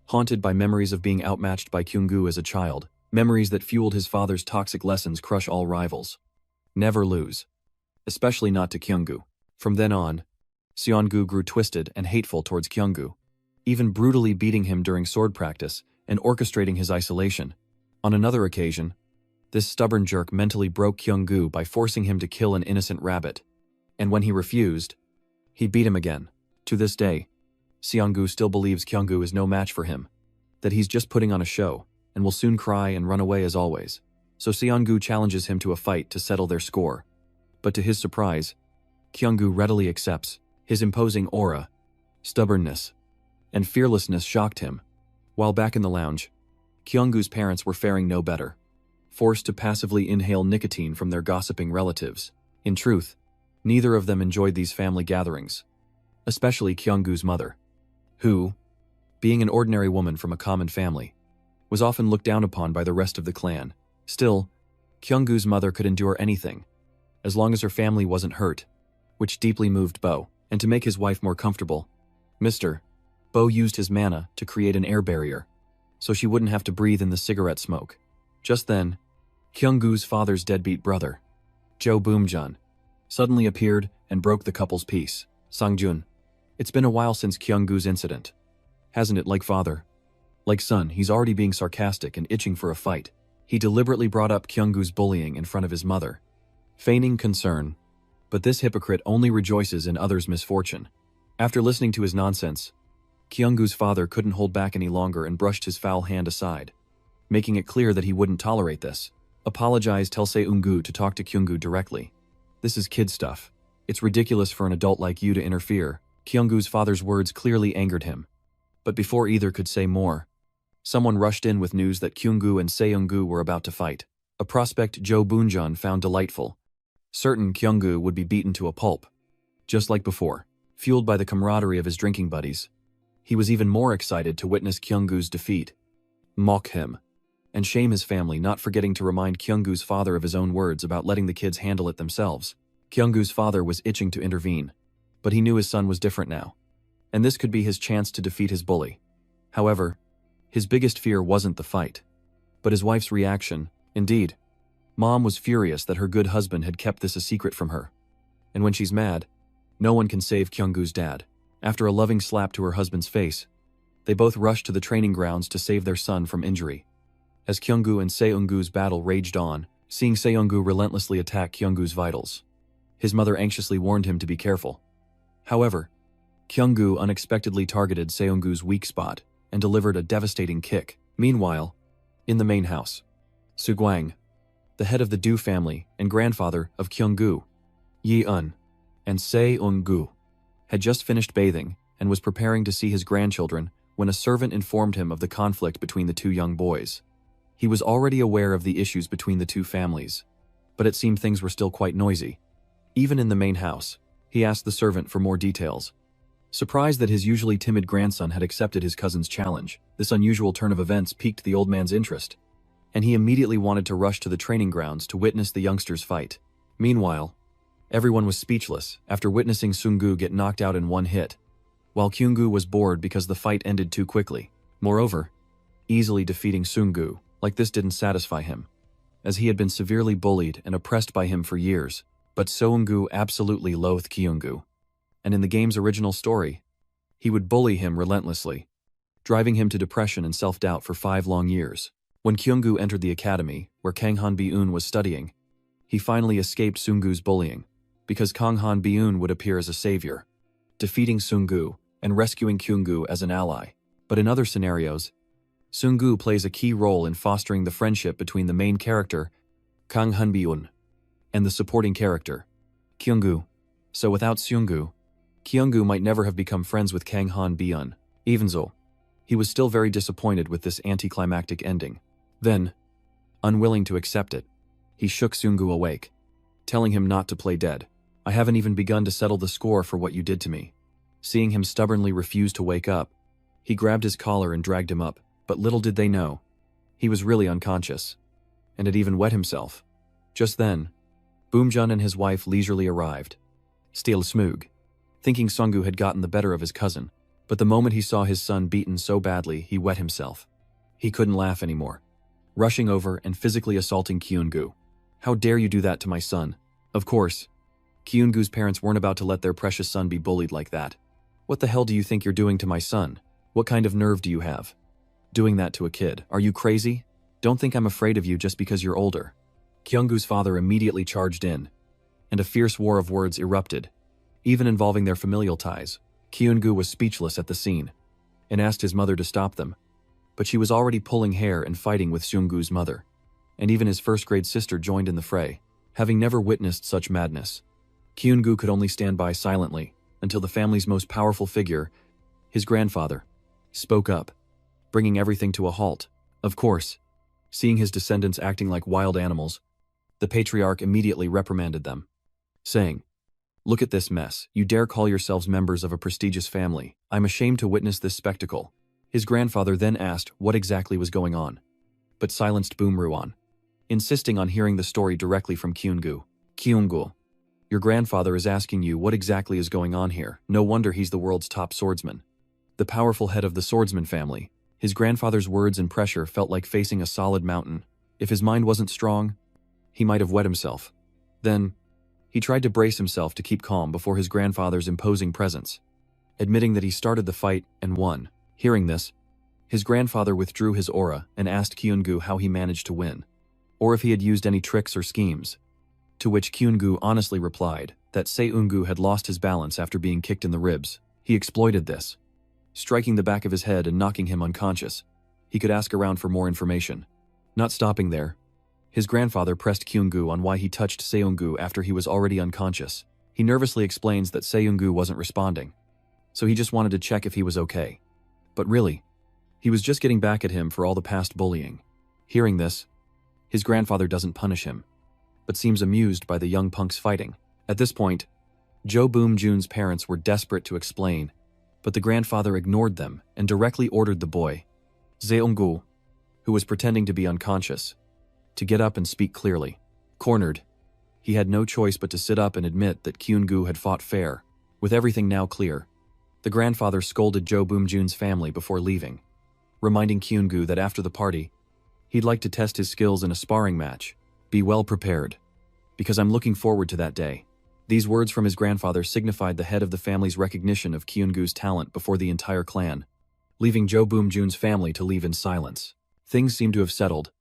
haunted by memories of being outmatched by Kyunggu as a child, memories that fueled his father's toxic lessons: crush all rivals, never lose, especially not to Kyunggu. From then on, Seongu grew twisted and hateful towards Kyunggu, even brutally beating him during sword practice and orchestrating his isolation. On another occasion, this stubborn jerk mentally broke Kyunggu by forcing him to kill an innocent rabbit, and when he refused, he beat him again. To this day, Seongu still believes Kyunggu is no match for him, that he's just putting on a show and will soon cry and run away as always. So Seongu challenges him to a fight to settle their score. But to his surprise, Kyunggu readily accepts. His imposing aura, stubbornness, and fearlessness shocked him. While back in the lounge, Kyunggu's parents were faring no better, forced to passively inhale nicotine from their gossiping relatives. In truth, neither of them enjoyed these family gatherings, especially Kyunggu's mother, who, being an ordinary woman from a common family, was often looked down upon by the rest of the clan. Still, Kyunggu's mother could endure anything, as long as her family wasn't hurt, which deeply moved Bo. And to make his wife more comfortable, Mr. Bo used his mana to create an air barrier, so she wouldn't have to breathe in the cigarette smoke. Just then, Kyunggu's father's deadbeat brother, Jo Boomjun, suddenly appeared and broke the couple's peace. Sangjun, it's been a while since Kyunggu's incident. Hasn't it, like father? Like son, he's already being sarcastic and itching for a fight. He deliberately brought up Kyunggu's bullying in front of his mother, feigning concern, but this hypocrite only rejoices in others' misfortune. After listening to his nonsense, Kyunggu's father couldn't hold back any longer and brushed his foul hand aside, making it clear that he wouldn't tolerate this. Apologize, tell Seongu to talk to Kyunggu directly. This is kid stuff. It's ridiculous for an adult like you to interfere. Kyunggu's father's words clearly angered him. But before either could say more, someone rushed in with news that Kyunggu and Seongu were about to fight. A prospect Jo Boonjun found delightful, certain Kyunggu would be beaten to a pulp, just like before. Fueled by the camaraderie of his drinking buddies, he was even more excited to witness Kyunggu's defeat, mock him, and shame his family, not forgetting to remind Kyunggu's father of his own words about letting the kids handle it themselves. Kyunggu's father was itching to intervene, but he knew his son was different now, and this could be his chance to defeat his bully. However, his biggest fear wasn't the fight, but his wife's reaction. Indeed, Mom was furious that her good husband had kept this a secret from her. And when she's mad, no one can save Kyunggu's dad. After a loving slap to her husband's face, they both rushed to the training grounds to save their son from injury. As Kyunggu and Seongu's battle raged on, seeing Seongu relentlessly attack Kyunggu's vitals, his mother anxiously warned him to be careful. However, Kyunggu unexpectedly targeted Seongu's weak spot and delivered a devastating kick. Meanwhile, in the main house, Sugwang, the head of the Du family and grandfather of Kyunggu, Yi-eun, and Seongu, had just finished bathing and was preparing to see his grandchildren when a servant informed him of the conflict between the two young boys. He was already aware of the issues between the two families, but it seemed things were still quite noisy. Even in the main house, he asked the servant for more details. Surprised that his usually timid grandson had accepted his cousin's challenge, this unusual turn of events piqued the old man's interest, and he immediately wanted to rush to the training grounds to witness the youngsters fight. Meanwhile, Everyone was speechless after witnessing Sungu get knocked out in one hit, while Kyunggu was bored because the fight ended too quickly. Moreover, easily defeating Sungu like this didn't satisfy him, as he had been severely bullied and oppressed by him for years. But Seungu absolutely loathed Kyunggu, and in the game's original story, he would bully him relentlessly, driving him to depression and self-doubt for 5 long years. When Kyunggu entered the academy, where Kanghan Bi-eun was studying, he finally escaped Sungu's bullying, because Kanghan Bi-eun would appear as a savior, defeating Sungu and rescuing Kyunggu as an ally. But in other scenarios, Sungu plays a key role in fostering the friendship between the main character, Kanghan Bi-eun, and the supporting character, Kyunggu. So without Sungu, Kyunggu might never have become friends with Kanghan Bi-eun. Even so, he was still very disappointed with this anticlimactic ending. Then, unwilling to accept it, he shook Sungu awake, telling him not to play dead. "I haven't even begun to settle the score for what you did to me." Seeing him stubbornly refuse to wake up, he grabbed his collar and dragged him up, but little did they know, he was really unconscious, and had even wet himself. Just then, Boomjun and his wife leisurely arrived. Still Smoog, thinking Sungu had gotten the better of his cousin, but the moment he saw his son beaten so badly, he wet himself. He couldn't laugh anymore, rushing over and physically assaulting Kyunggu. "How dare you do that to my son?" Of course, Kyunggu's parents weren't about to let their precious son be bullied like that. "What the hell do you think you're doing to my son? What kind of nerve do you have? Doing that to a kid? Are you crazy? Don't think I'm afraid of you just because you're older." Kyunggu's father immediately charged in, and a fierce war of words erupted, even involving their familial ties. Kyunggu was speechless at the scene, and asked his mother to stop them, but she was already pulling hair and fighting with Sungu's mother, and even his first-grade sister joined in the fray. Having never witnessed such madness, Kyunggu could only stand by silently until the family's most powerful figure, his grandfather, spoke up, bringing everything to a halt. Of course, seeing his descendants acting like wild animals, the patriarch immediately reprimanded them, saying, "Look at this mess. You dare call yourselves members of a prestigious family. I'm ashamed to witness this spectacle." His grandfather then asked what exactly was going on, but silenced Boomruan, insisting on hearing the story directly from Kyunggu. "Kyunggu, your grandfather is asking you what exactly is going on here. No wonder he's the world's top swordsman, the powerful head of the swordsman family." His grandfather's words and pressure felt like facing a solid mountain. If his mind wasn't strong, he might have wet himself. Then, he tried to brace himself to keep calm before his grandfather's imposing presence, admitting that he started the fight and won. Hearing this, his grandfather withdrew his aura and asked Kyunggu how he managed to win, or if he had used any tricks or schemes, to which Kyunggu honestly replied that Seungu had lost his balance after being kicked in the ribs. He exploited this, striking the back of his head and knocking him unconscious. He could ask around for more information. Not stopping there, his grandfather pressed Kyunggu on why he touched Seungu after he was already unconscious. He nervously explains that Seungu wasn't responding, so he just wanted to check if he was okay. But really, he was just getting back at him for all the past bullying. Hearing this, his grandfather doesn't punish him, but seems amused by the young punk's fighting. At this point, Jo Boom-jun's parents were desperate to explain, but the grandfather ignored them and directly ordered the boy, Seungu, who was pretending to be unconscious, to get up and speak clearly. Cornered, he had no choice but to sit up and admit that Kyunggu had fought fair. With everything now clear, the grandfather scolded Jo Boom-jun's family before leaving, reminding Kyunggu that after the party, he'd like to test his skills in a sparring match. "Be well prepared, because I'm looking forward to that day." These words from his grandfather signified the head of the family's recognition of Kyunggu's talent before the entire clan, leaving Jo Boom-jun's family to leave in silence. Things seemed to have settled,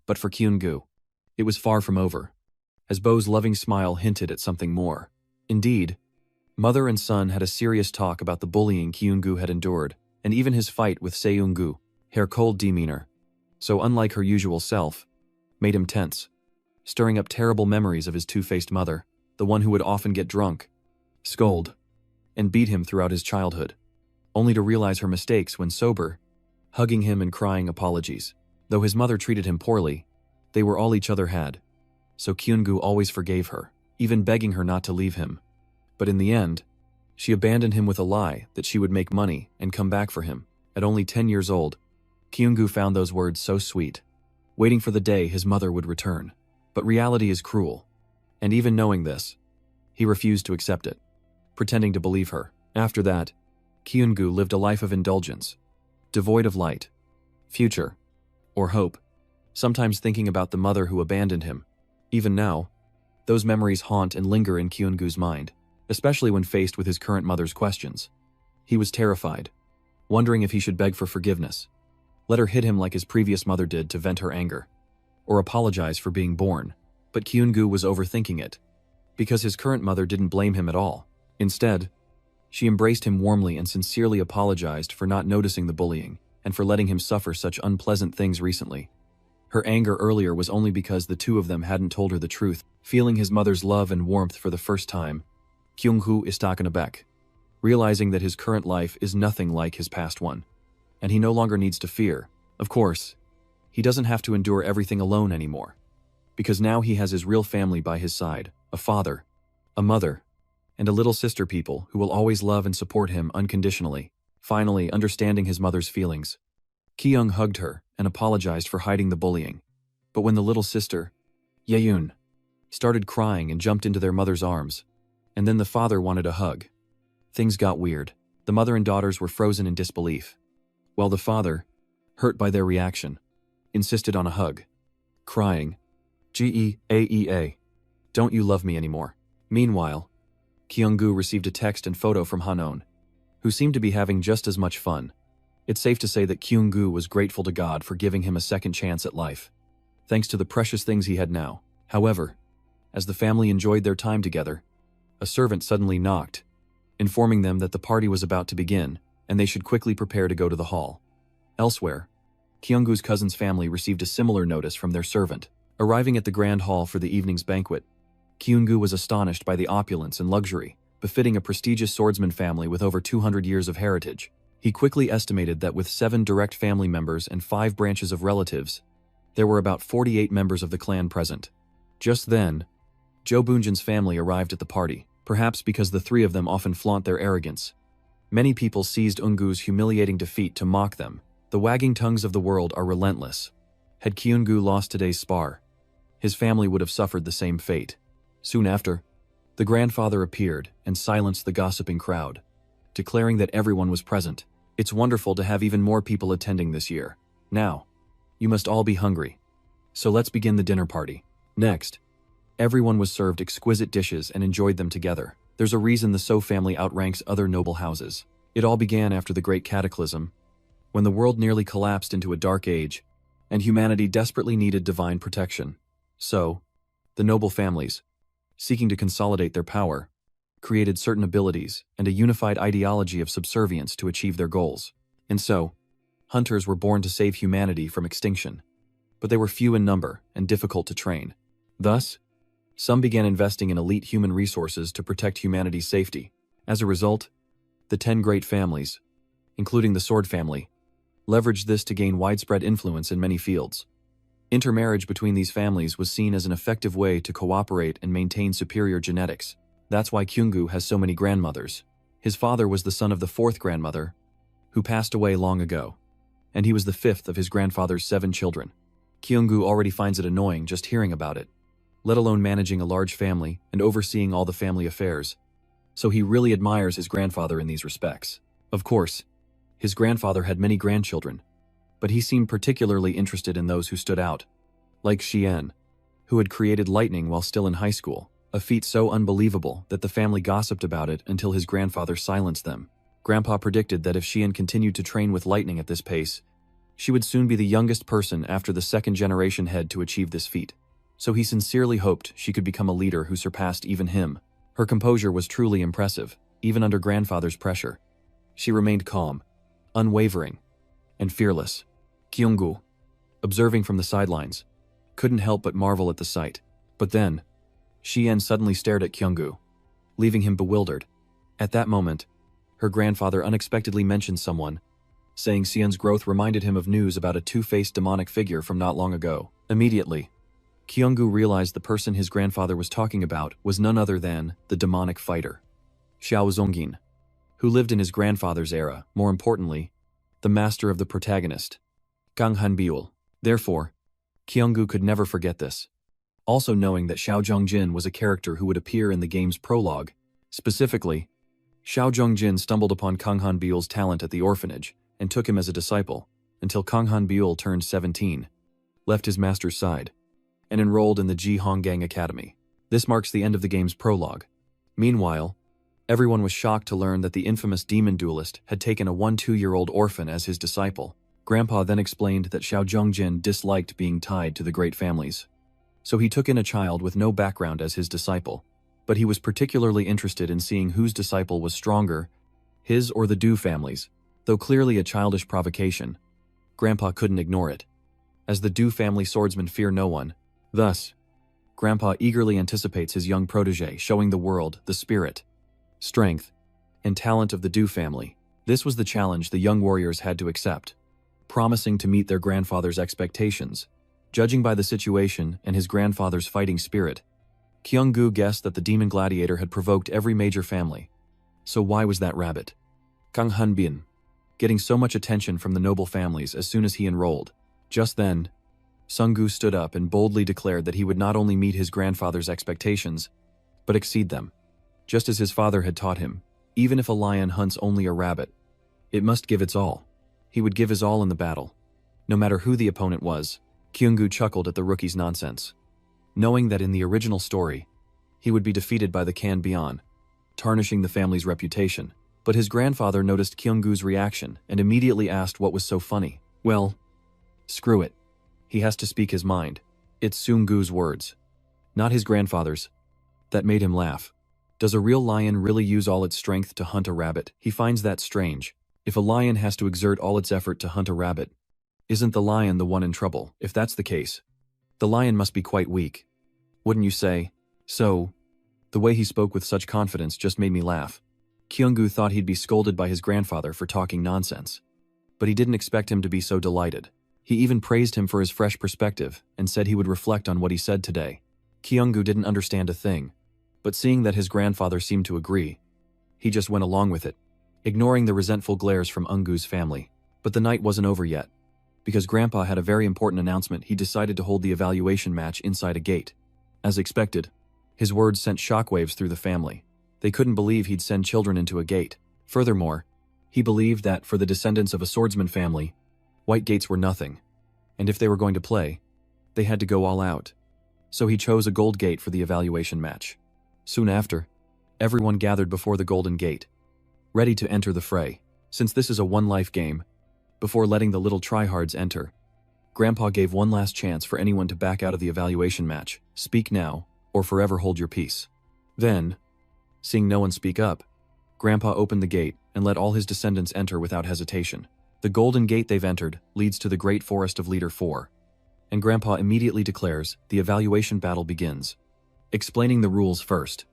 but for Kyunggu, it was far from over, as Bo's loving smile hinted at something more. Indeed, mother and son had a serious talk about the bullying Kyunggu had endured, and even his fight with Seungu. Her cold demeanor, so unlike her usual self, made him tense, stirring up terrible memories of his two-faced mother, the one who would often get drunk, scold, and beat him throughout his childhood, only to realize her mistakes when sober, hugging him and crying apologies. Though his mother treated him poorly, they were all each other had, so Kyunggu always forgave her, even begging her not to leave him. But in the end, she abandoned him with a lie that she would make money and come back for him. At only 10 years old, Kyunggu found those words so sweet, waiting for the day his mother would return. But reality is cruel, and even knowing this, He refused to accept it, pretending to believe her. After that, Kyung-gu lived a life of indulgence, devoid of light, future, or hope, sometimes thinking about the mother who abandoned him. Even now, those memories haunt and linger in Kyung-gu's mind, especially when faced with his current mother's questions. He was terrified, wondering if he should beg for forgiveness, let her hit him like his previous mother did to vent her anger, or apologize for being born. But Kyung-gu was overthinking it, because his current mother didn't blame him at all. Instead, she embraced him warmly and sincerely apologized for not noticing the bullying and for letting him suffer such unpleasant things recently. Her anger earlier was only because the two of them hadn't told her the truth. Feeling his mother's love and warmth for the first time, Kyung-gu is taken aback, realizing that his current life is nothing like his past one, and he no longer needs to fear. Of course, he doesn't have to endure everything alone anymore, because now he has his real family by his side, a father, a mother, and a little sister people who will always love and support him unconditionally. Finally, understanding his mother's feelings, Kyung hugged her and apologized for hiding the bullying. But when the little sister, Yeun, started crying and jumped into their mother's arms, and then the father wanted a hug, things got weird. The mother and daughters were frozen in disbelief, while the father, hurt by their reaction, insisted on a hug, crying, "Geaea, don't you love me anymore?" Meanwhile, Kyung-gu received a text and photo from Hanon, who seemed to be having just as much fun. It's safe to say that Kyung-gu was grateful to God for giving him a second chance at life, thanks to the precious things he had now. However, as the family enjoyed their time together, a servant suddenly knocked, informing them that the party was about to begin and they should quickly prepare to go to the hall. Elsewhere, Kyung-gu's cousin's family received a similar notice from their servant. Arriving at the grand hall for the evening's banquet, Kyung-gu was astonished by the opulence and luxury befitting a prestigious swordsman family with over 200 years of heritage. He quickly estimated that with 7 direct family members and 5 branches of relatives, there were about 48 members of the clan present. Just then, Jo Boonjan's family arrived at the party, perhaps because the three of them often flaunt their arrogance. Many people seized Eungu's humiliating defeat to mock them. The wagging tongues of the world are relentless. Had Kyung-gu lost today's spar, his family would have suffered the same fate. Soon after, the grandfather appeared and silenced the gossiping crowd, declaring that everyone was present. It's wonderful to have even more people attending this year. Now, you must all be hungry. So let's begin the dinner party. Next, everyone was served exquisite dishes and enjoyed them together. There's a reason the So family outranks other noble houses. It all began after the Great Cataclysm, when the world nearly collapsed into a dark age, and humanity desperately needed divine protection. So, the noble families, seeking to consolidate their power, created certain abilities and a unified ideology of subservience to achieve their goals. And so, hunters were born to save humanity from extinction. But they were few in number and difficult to train. Thus, some began investing in elite human resources to protect humanity's safety. As a result, the 10 great families, including the Sword family, leveraged this to gain widespread influence in many fields. Intermarriage between these families was seen as an effective way to cooperate and maintain superior genetics. That's why Kyung-gu has so many grandmothers. His father was the son of the 4th grandmother, who passed away long ago, and he was the 5th of his grandfather's 7 children. Kyung-gu already finds it annoying just hearing about it, let alone managing a large family and overseeing all the family affairs. So he really admires his grandfather in these respects. Of course, his grandfather had many grandchildren, but he seemed particularly interested in those who stood out, like Xian, who had created lightning while still in high school, a feat so unbelievable that the family gossiped about it until his grandfather silenced them. Grandpa predicted that if Xian continued to train with lightning at this pace, she would soon be the youngest person after the 2nd-generation head to achieve this feat. So he sincerely hoped she could become a leader who surpassed even him. Her composure was truly impressive, even under grandfather's pressure. She remained calm, unwavering, and fearless. Kyung-gu, observing from the sidelines, couldn't help but marvel at the sight. But then, Xian suddenly stared at Kyung-gu, leaving him bewildered. At that moment, her grandfather unexpectedly mentioned someone, saying Xian's growth reminded him of news about a two-faced demonic figure from not long ago. Immediately, Kyung-gu realized the person his grandfather was talking about was none other than the demonic fighter, Xiao Zongjin, who lived in his grandfather's era, more importantly, the master of the protagonist, Gang Hanbiul. Therefore, Kyung-gu could never forget this. also knowing that Xiao Zhongjin was a character who would appear in the game's prologue. Specifically, Xiao Zhongjin stumbled upon Kang Hanbiul's talent at the orphanage and took him as a disciple, until Kang Hanbiul turned 17, left his master's side, and enrolled in the Ji Honggang Academy. This marks the end of the game's prologue. Meanwhile, everyone was shocked to learn that the infamous demon duelist had taken a 1-2-year-old orphan as his disciple. Grandpa then explained that Xiao Zhongjin disliked being tied to the great families. So he took in a child with no background as his disciple, but he was particularly interested in seeing whose disciple was stronger, his or the Du family's. Though clearly a childish provocation, Grandpa couldn't ignore it, as the Du family swordsmen fear no one. Thus, Grandpa eagerly anticipates his young protege showing the world the spirit, strength, and talent of the Du family. This was the challenge the young warriors had to accept, promising to meet their grandfather's expectations. Judging by the situation and his grandfather's fighting spirit, Kyung-gu guessed that the demon gladiator had provoked every major family. So why was that rabbit, Kang Hanbin, getting so much attention from the noble families as soon as he enrolled? Just then, Sung-gu stood up and boldly declared that he would not only meet his grandfather's expectations, but exceed them. Just as his father had taught him, even if a lion hunts only a rabbit, it must give its all. He would give his all in the battle, no matter who the opponent was. Kyung-gu chuckled at the rookie's nonsense, knowing that in the original story, he would be defeated by the Kan Bian, tarnishing the family's reputation. But his grandfather noticed Kyung-gu's reaction and immediately asked what was so funny. Well, screw it. He has to speak his mind. It's Sung-gu's words, not his grandfather's, that made him laugh. Does a real lion really use all its strength to hunt a rabbit? He finds that strange. If a lion has to exert all its effort to hunt a rabbit, isn't the lion the one in trouble? If that's the case, the lion must be quite weak, wouldn't you say? So, the way he spoke with such confidence just made me laugh. Kyung-gu thought he'd be scolded by his grandfather for talking nonsense, but he didn't expect him to be so delighted. He even praised him for his fresh perspective and said he would reflect on what he said today. Kyung-gu didn't understand a thing, but seeing that his grandfather seemed to agree, he just went along with it, ignoring the resentful glares from Eung-gu's family. But the night wasn't over yet. Because Grandpa had a very important announcement, he decided to hold the evaluation match inside a gate. As expected, his words sent shockwaves through the family. They couldn't believe he'd send children into a gate. Furthermore, he believed that for the descendants of a swordsman family, white gates were nothing, and if they were going to play, they had to go all out. So he chose a gold gate for the evaluation match. Soon after, everyone gathered before the golden gate, ready to enter the fray. Since this is a one-life game, before letting the little tryhards enter, Grandpa gave one last chance for anyone to back out of the evaluation match. Speak now, or forever hold your peace. Then, seeing no one speak up, Grandpa opened the gate and let all his descendants enter without hesitation. The golden gate they've entered leads to the Great Forest of Leader 4, and Grandpa immediately declares the evaluation battle begins. Explaining the rules first.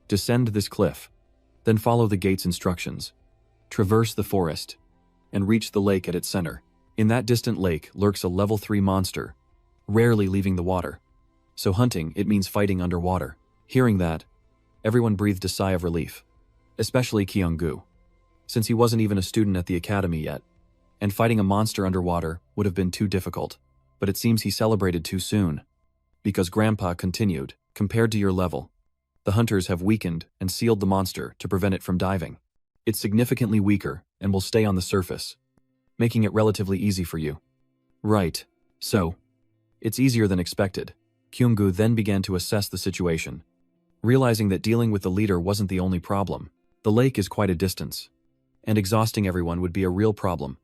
Descend this cliff, then follow the gate's instructions. Traverse the forest, and reach the lake at its center. In that distant lake lurks a level 3 monster, rarely leaving the water. So hunting, it means fighting underwater. Hearing that, everyone breathed a sigh of relief, especially Kyung-gu, since he wasn't even a student at the academy yet, and fighting a monster underwater would have been too difficult. But it seems he celebrated too soon, because Grandpa continued, compared to your level, the hunters have weakened and sealed the monster to prevent it from diving. It's significantly weaker and will stay on the surface, making it relatively easy for you. Right. So, it's easier than expected. Kyung-gu then began to assess the situation, realizing that dealing with the leader wasn't the only problem. The lake is quite a distance, and exhausting everyone would be a real problem.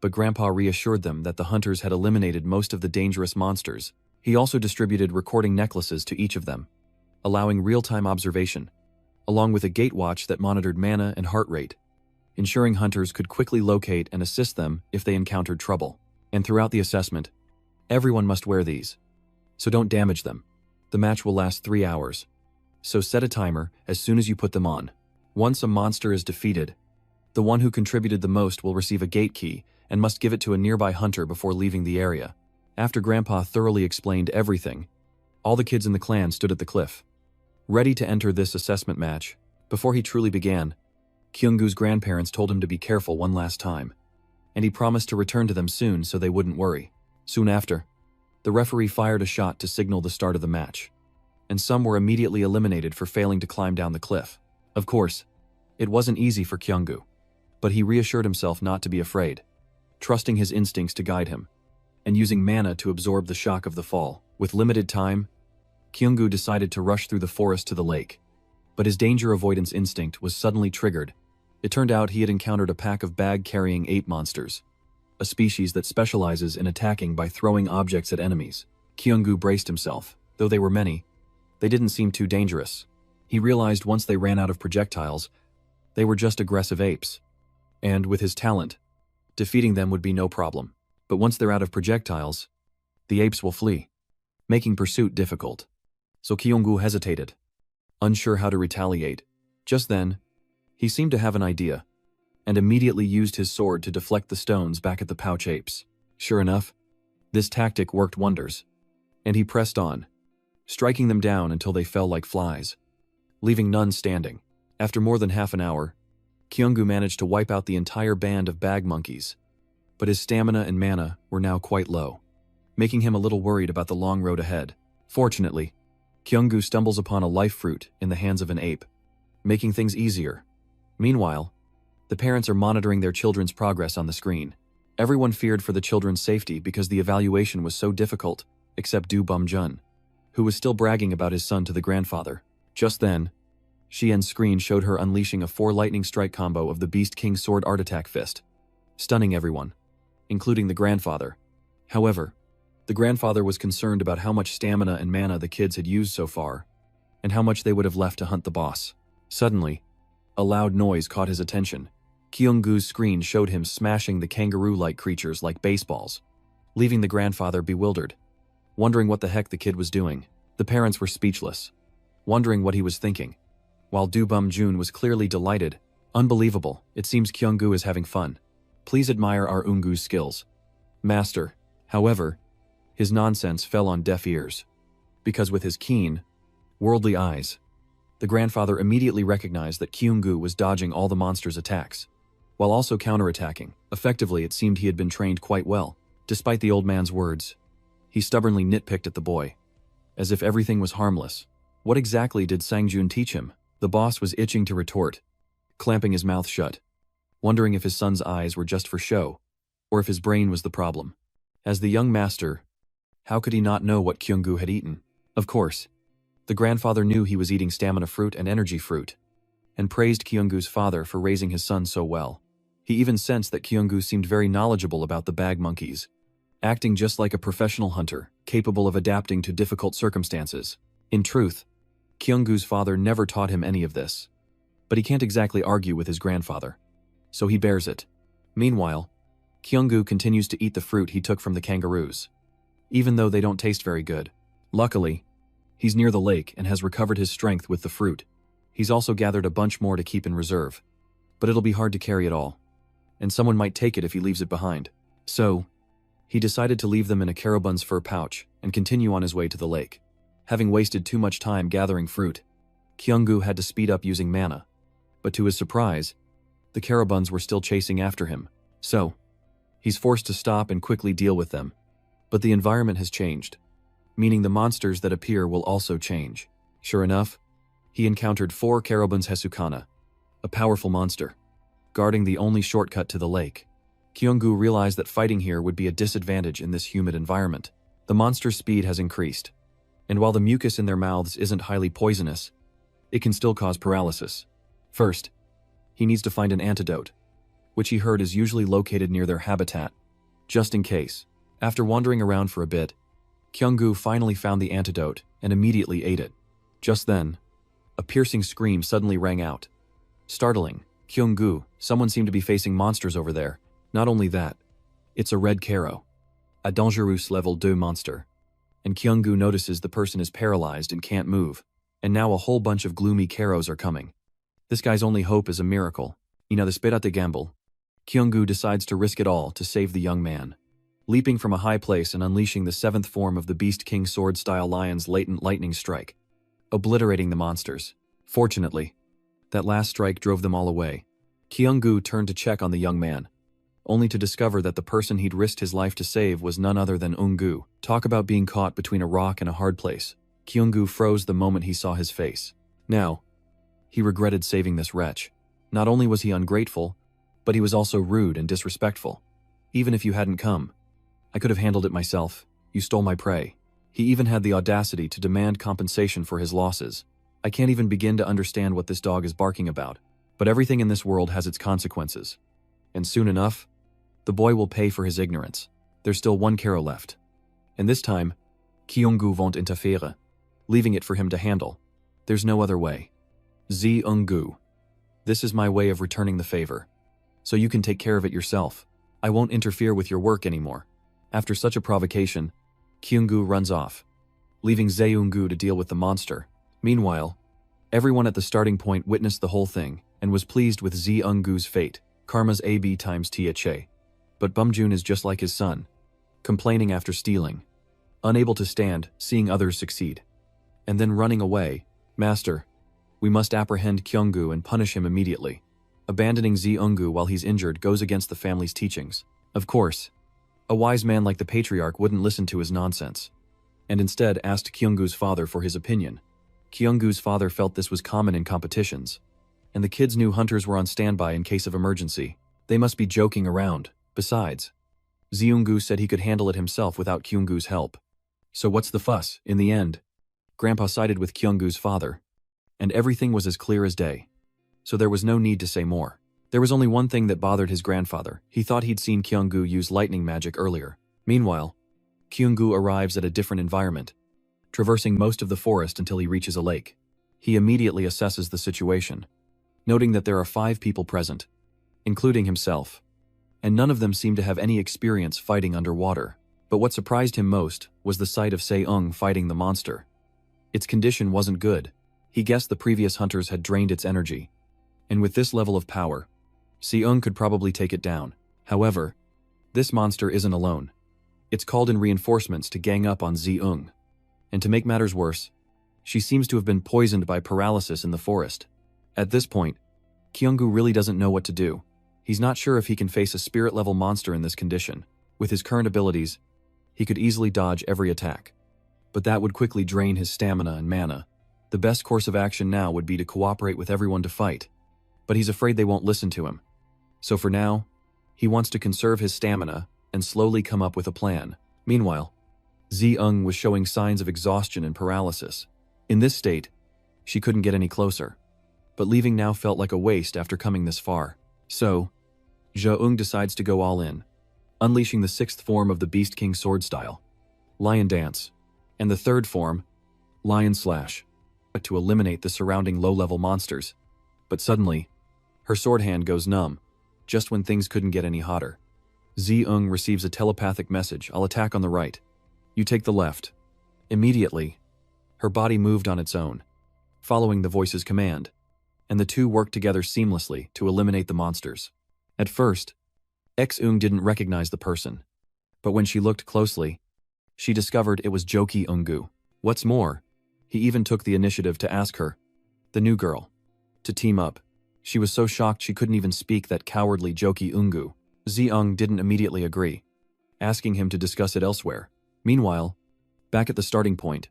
But Grandpa reassured them that the hunters had eliminated most of the dangerous monsters. He also distributed recording necklaces to each of them, allowing real-time observation, along with a gate watch that monitored mana and heart rate, ensuring hunters could quickly locate and assist them if they encountered trouble. And throughout the assessment, everyone must wear these, so don't damage them. The match will last 3 hours, so set a timer as soon as you put them on. Once a monster is defeated, the one who contributed the most will receive a gate key and must give it to a nearby hunter before leaving the area. After Grandpa thoroughly explained everything, all the kids in the clan stood at the cliff, ready to enter this assessment match. Before he truly began, Kyung-gu's grandparents told him to be careful one last time, and he promised to return to them soon so they wouldn't worry. Soon after, The referee fired a shot to signal the start of the match, and some were immediately eliminated for failing to climb down the cliff. Of course, it wasn't easy for Kyunggu, but he reassured himself not to be afraid, trusting his instincts to guide him, and using mana to absorb the shock of the fall. With limited time, Kyunggu decided to rush through the forest to the lake, but his danger avoidance instinct was suddenly triggered. It turned out he had encountered a pack of bag-carrying ape monsters, a species that specializes in attacking by throwing objects at enemies. Kyunggu braced himself. Though they were many, they didn't seem too dangerous. He realized once they ran out of projectiles, they were just aggressive apes, and with his talent, defeating them would be no problem. But once they're out of projectiles, the apes will flee, making pursuit difficult. So Kyunggu hesitated, unsure how to retaliate. Just then, he seemed to have an idea, and immediately used his sword to deflect the stones back at the pouch apes. Sure enough, this tactic worked wonders, and he pressed on, striking them down until they fell like flies, leaving none standing. After more than half an hour, Kyunggu managed to wipe out the entire band of bag monkeys, but his stamina and mana were now quite low, making him a little worried about the long road ahead. Fortunately, Kyunggu stumbles upon a life fruit in the hands of an ape, making things easier. Meanwhile, the parents are monitoring their children's progress on the screen. Everyone feared for the children's safety because the evaluation was so difficult, except Do Bum-jun, who was still bragging about his son to the grandfather. Just then, Xian's screen showed her unleashing a 4 lightning strike combo of the Beast King's sword art attack fist, stunning everyone, including the grandfather. However, the grandfather was concerned about how much stamina and mana the kids had used so far, and how much they would have left to hunt the boss. Suddenly, a loud noise caught his attention. Kyunggu's screen showed him smashing the kangaroo-like creatures like baseballs, leaving the grandfather bewildered, wondering what the heck the kid was doing. The parents were speechless, wondering what he was thinking, while Do Bum-jun was clearly delighted. Unbelievable, it seems Kyunggu is having fun. Please admire our Ungu's skills, master. However, his nonsense fell on deaf ears, because with his keen, worldly eyes, the grandfather immediately recognized that Kyunggu was dodging all the monster's attacks, while also counterattacking. Effectively, it seemed he had been trained quite well. Despite the old man's words, he stubbornly nitpicked at the boy, as if everything was harmless. What exactly did Sangjun teach him? The boss was itching to retort, clamping his mouth shut, wondering if his son's eyes were just for show, or if his brain was the problem. As the young master, how could he not know what Kyunggu had eaten? Of course, the grandfather knew he was eating stamina fruit and energy fruit, and praised Kyunggu's father for raising his son so well. He even sensed that Kyunggu seemed very knowledgeable about the bag monkeys, acting just like a professional hunter, capable of adapting to difficult circumstances. In truth, Kyunggu's father never taught him any of this, but he can't exactly argue with his grandfather, so he bears it. Meanwhile, Kyunggu continues to eat the fruit he took from the kangaroos, even though they don't taste very good. Luckily, he's near the lake and has recovered his strength with the fruit. He's also gathered a bunch more to keep in reserve, but it'll be hard to carry it all, and someone might take it if he leaves it behind. So, he decided to leave them in a carabun's fur pouch and continue on his way to the lake. Having wasted too much time gathering fruit, Kyunggu had to speed up using mana, but to his surprise, the carabuns were still chasing after him. So, he's forced to stop and quickly deal with them. But the environment has changed, meaning the monsters that appear will also change. Sure enough, he encountered 4 carabuns Hesukana, a powerful monster, guarding the only shortcut to the lake. Kyunggu realized that fighting here would be a disadvantage in this humid environment. The monster's speed has increased, and while the mucus in their mouths isn't highly poisonous, it can still cause paralysis. First, he needs to find an antidote, which he heard is usually located near their habitat, just in case. After wandering around for a bit, Kyunggu finally found the antidote and immediately ate it. Just then, a piercing scream suddenly rang out. Startling, Kyunggu, someone seemed to be facing monsters over there. Not only that, it's a red Karo, a dangerous level 2 monster. And Kyunggu notices the person is paralyzed and can't move, and now a whole bunch of gloomy Karos are coming. This guy's only hope is a miracle. Desperate gamble. Kyunggu decides to risk it all to save the young man, leaping from a high place and unleashing the 7th form of the Beast King sword-style lion's latent lightning strike, obliterating the monsters. Fortunately, that last strike drove them all away. Kyunggu turned to check on the young man, only to discover that the person he'd risked his life to save was none other than Eun-gu. Talk about being caught between a rock and a hard place. Kyung-gu froze the moment he saw his face. Now, he regretted saving this wretch. Not only was he ungrateful, but he was also rude and disrespectful. Even if you hadn't come, I could have handled it myself. You stole my prey. He even had the audacity to demand compensation for his losses. I can't even begin to understand what this dog is barking about. But everything in this world has its consequences. And soon enough, the boy will pay for his ignorance. There's still one Karo left. And this time, Kyung-gu won't interfere, leaving it for him to handle. There's no other way. Eun-gu, this is my way of returning the favor. So you can take care of it yourself. I won't interfere with your work anymore. After such a provocation, Kyung-gu runs off, leaving Eun-gu to deal with the monster. Meanwhile, everyone at the starting point witnessed the whole thing and was pleased with Eun-gu's fate. Karma's AB times THA. But Bumjun is just like his son, complaining after stealing, unable to stand seeing others succeed, and then running away. Master, we must apprehend Kyung-gu and punish him immediately. Abandoning Eun-gu while he's injured goes against the family's teachings. Of course, a wise man like the patriarch wouldn't listen to his nonsense, and instead asked Kyung-gu's father for his opinion. Kyung-gu's father felt this was common in competitions, and the kids knew hunters were on standby in case of emergency. They must be joking around. Besides, Eun-gu said he could handle it himself without Kyung-gu's help. So what's the fuss? In the end, Grandpa sided with Kyung-gu's father, and everything was as clear as day. So there was no need to say more. There was only one thing that bothered his grandfather. He thought he'd seen Kyung-gu use lightning magic earlier. Meanwhile, Kyung-gu arrives at a different environment, traversing most of the forest until he reaches a lake. He immediately assesses the situation, noting that there are 5 people present, including himself, and none of them seemed to have any experience fighting underwater. But what surprised him most was the sight of Se-ung fighting the monster. Its condition wasn't good. He guessed the previous hunters had drained its energy, and with this level of power, Se-ung could probably take it down. However, this monster isn't alone. It's called in reinforcements to gang up on Se-ung. And to make matters worse, she seems to have been poisoned by paralysis in the forest. At this point, Kyung-gu really doesn't know what to do. He's not sure if he can face a spirit-level monster in this condition. With his current abilities, he could easily dodge every attack. But that would quickly drain his stamina and mana. The best course of action now would be to cooperate with everyone to fight. But he's afraid they won't listen to him. So for now, he wants to conserve his stamina and slowly come up with a plan. Meanwhile, Se-ung was showing signs of exhaustion and paralysis. In this state, she couldn't get any closer. But leaving now felt like a waste after coming this far. So, Se-ung decides to go all in, unleashing the 6th form of the Beast King sword style, Lion Dance, and the 3rd form, Lion Slash, to eliminate the surrounding low-level monsters. But suddenly, her sword hand goes numb, just when things couldn't get any hotter. Se-ung receives a telepathic message, "I'll attack on the right. You take the left." Immediately, her body moved on its own, following the voice's command, and the two worked together seamlessly to eliminate the monsters. At first, Eung didn't recognize the person, but when she looked closely, she discovered it was Joki Eun-gu. What's more, he even took the initiative to ask her, the new girl, to team up. She was so shocked she couldn't even speak that cowardly Joki Eun-gu. Se-ung didn't immediately agree, asking him to discuss it elsewhere. Meanwhile, back at the starting point,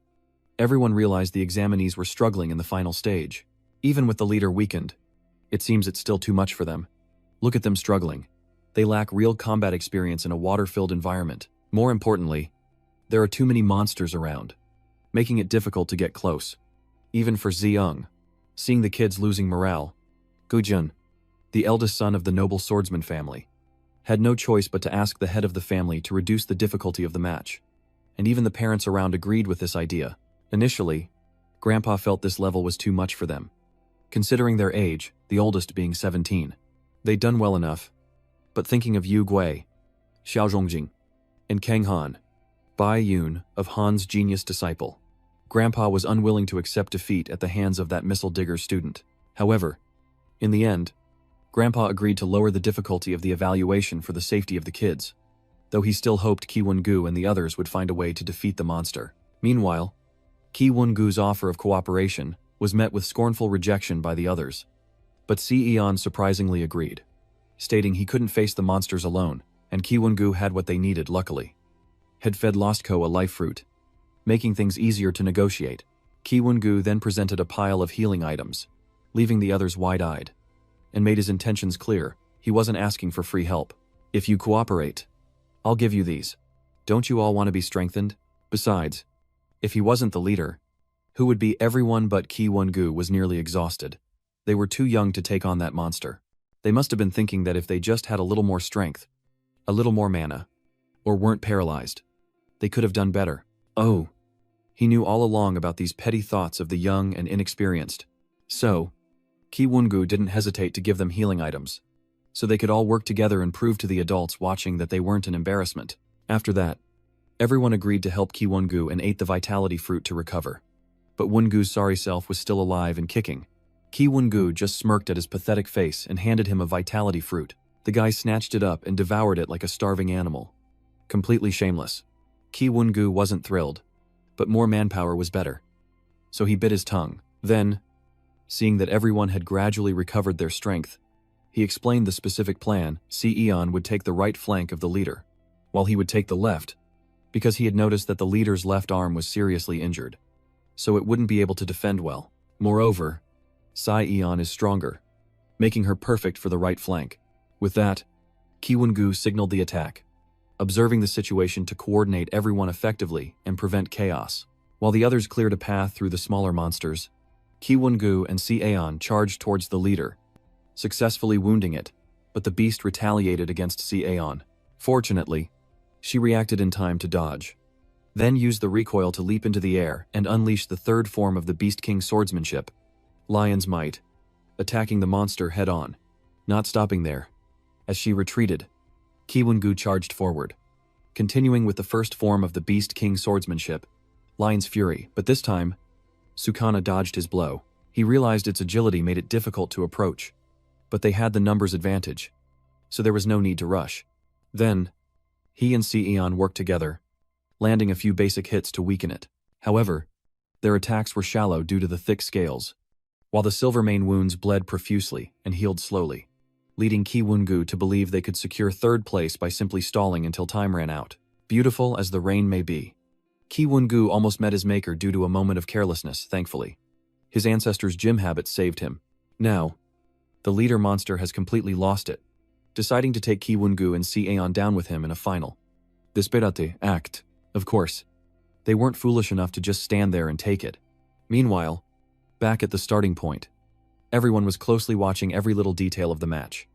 everyone realized the examinees were struggling in the final stage. Even with the leader weakened, it seems it's still too much for them. Look at them struggling. They lack real combat experience in a water-filled environment. More importantly, there are too many monsters around, making it difficult to get close. Even for Se-ung, seeing the kids losing morale, Gu-jun, the eldest son of the noble swordsman family, had no choice but to ask the head of the family to reduce the difficulty of the match. And even the parents around agreed with this idea. Initially, Grandpa felt this level was too much for them, considering their age, the oldest being 17. They'd done well enough, but thinking of Yu Gui, Xiao Zhongjing, and Kang Han, Bai Yun of Han's genius disciple, Grandpa was unwilling to accept defeat at the hands of that missile digger student. However, in the end, Grandpa agreed to lower the difficulty of the evaluation for the safety of the kids, though he still hoped Ki Won-gu and the others would find a way to defeat the monster. Meanwhile, Ki Won-gu's offer of cooperation was met with scornful rejection by the others, but Se-eon surprisingly agreed. stating he couldn't face the monsters alone, and Ki Won-gu had what they needed, luckily. Had fed Lost Ko a life fruit, making things easier to negotiate. Ki Won-gu then presented a pile of healing items, leaving the others wide-eyed, and made his intentions clear. He wasn't asking for free help. If you cooperate, I'll give you these. Don't you all want to be strengthened? Besides, if he wasn't the leader, who would be? Everyone but Ki Won-gu was nearly exhausted. They were too young to take on that monster. They must have been thinking that if they just had a little more strength, a little more mana, or weren't paralyzed, they could have done better. Oh, he knew all along about these petty thoughts of the young and inexperienced. So, Ki Won-gu didn't hesitate to give them healing items, so they could all work together and prove to the adults watching that they weren't an embarrassment. After that, everyone agreed to help Ki Won-gu and ate the vitality fruit to recover. But Won-gu's sorry self was still alive and kicking. Ki Won-gu just smirked at his pathetic face and handed him a vitality fruit. The guy snatched it up and devoured it like a starving animal. Completely shameless. Ki Won-gu wasn't thrilled, but more manpower was better. So he bit his tongue. Then, seeing that everyone had gradually recovered their strength, he explained the specific plan. Seon would take the right flank of the leader, while he would take the left, because he had noticed that the leader's left arm was seriously injured, so it wouldn't be able to defend well. Moreover, Seon is stronger, making her perfect for the right flank. With that, Ki Won-gu signaled the attack, observing the situation to coordinate everyone effectively and prevent chaos. While the others cleared a path through the smaller monsters, Ki Won-gu and Seon charged towards the leader, successfully wounding it, but the beast retaliated against Seon. Fortunately, she reacted in time to dodge, then used the recoil to leap into the air and unleash the third form of the Beast King swordsmanship, Lion's Might, attacking the monster head-on. Not stopping there, as she retreated, Ki Won-gu charged forward, continuing with the first form of the Beast King swordsmanship, Lion's Fury. But this time, Sukuna dodged his blow. He realized its agility made it difficult to approach, but they had the numbers advantage, so there was no need to rush. Then, he and Seon worked together, landing a few basic hits to weaken it. However, their attacks were shallow due to the thick scales, while the Silvermane wounds bled profusely and healed slowly, leading Ki Won-gu to believe they could secure third place by simply stalling until time ran out. Beautiful as the rain may be, Ki Won-gu almost met his maker due to a moment of carelessness, thankfully. His ancestors' gym habits saved him. Now, the leader monster has completely lost it, deciding to take Ki Won-gu and Seon down with him in a final. Desperate act. Of course, they weren't foolish enough to just stand there and take it. Meanwhile, back at the starting point, everyone was closely watching every little detail of the match,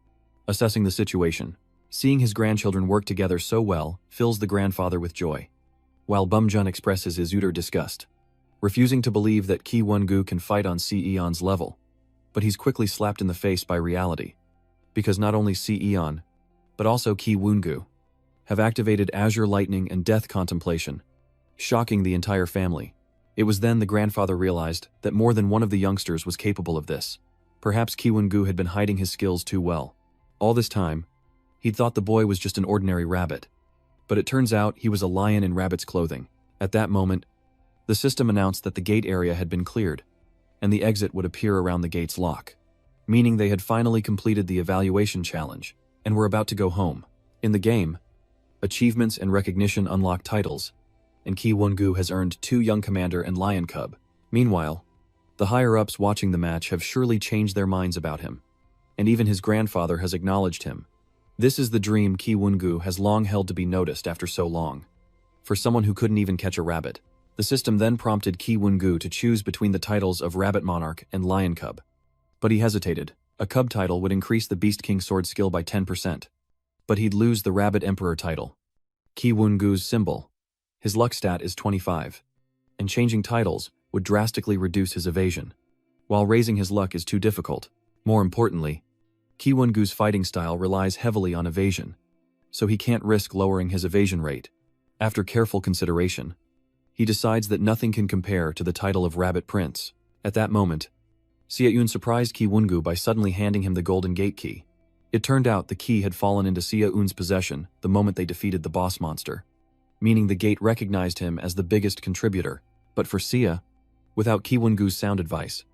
assessing the situation. Seeing his grandchildren work together so well fills the grandfather with joy, while Bumjun expresses his utter disgust, refusing to believe that Ki Won-gu can fight on Seon's level. But he's quickly slapped in the face by reality, because not only Seon, but also Ki Won-gu, have activated Azure Lightning and Death Contemplation, shocking the entire family. It was then the grandfather realized that more than one of the youngsters was capable of this. Perhaps Ki Won-gu had been hiding his skills too well. All this time, he'd thought the boy was just an ordinary rabbit, but it turns out he was a lion in rabbit's clothing. At that moment, the system announced that the gate area had been cleared, and the exit would appear around the gate's lock, meaning they had finally completed the evaluation challenge and were about to go home. In the game, achievements and recognition unlock titles, and Ki Won-gu has earned 2 Young Commander and Lion Cub. Meanwhile, the higher-ups watching the match have surely changed their minds about him, and even his grandfather has acknowledged him. This is the dream Ki Won-gu has long held to be noticed after so long, for someone who couldn't even catch a rabbit. The system then prompted Ki Won-gu to choose between the titles of Rabbit Monarch and Lion Cub, but he hesitated. A Cub title would increase the Beast King sword skill by 10%, but he'd lose the Rabbit Emperor title. Ki Won-gu's symbol, his luck stat is 25, and changing titles would drastically reduce his evasion, while raising his luck is too difficult. More importantly, Ki Won-gu's fighting style relies heavily on evasion, so he can't risk lowering his evasion rate. After careful consideration, he decides that nothing can compare to the title of Rabbit Prince. At that moment, Seon surprised Ki Won-gu by suddenly handing him the Golden Gate key. It turned out the key had fallen into Seon's possession the moment they defeated the boss monster, meaning the gate recognized him as the biggest contributor. But for Sia, without Ki Won-gu's sound advice,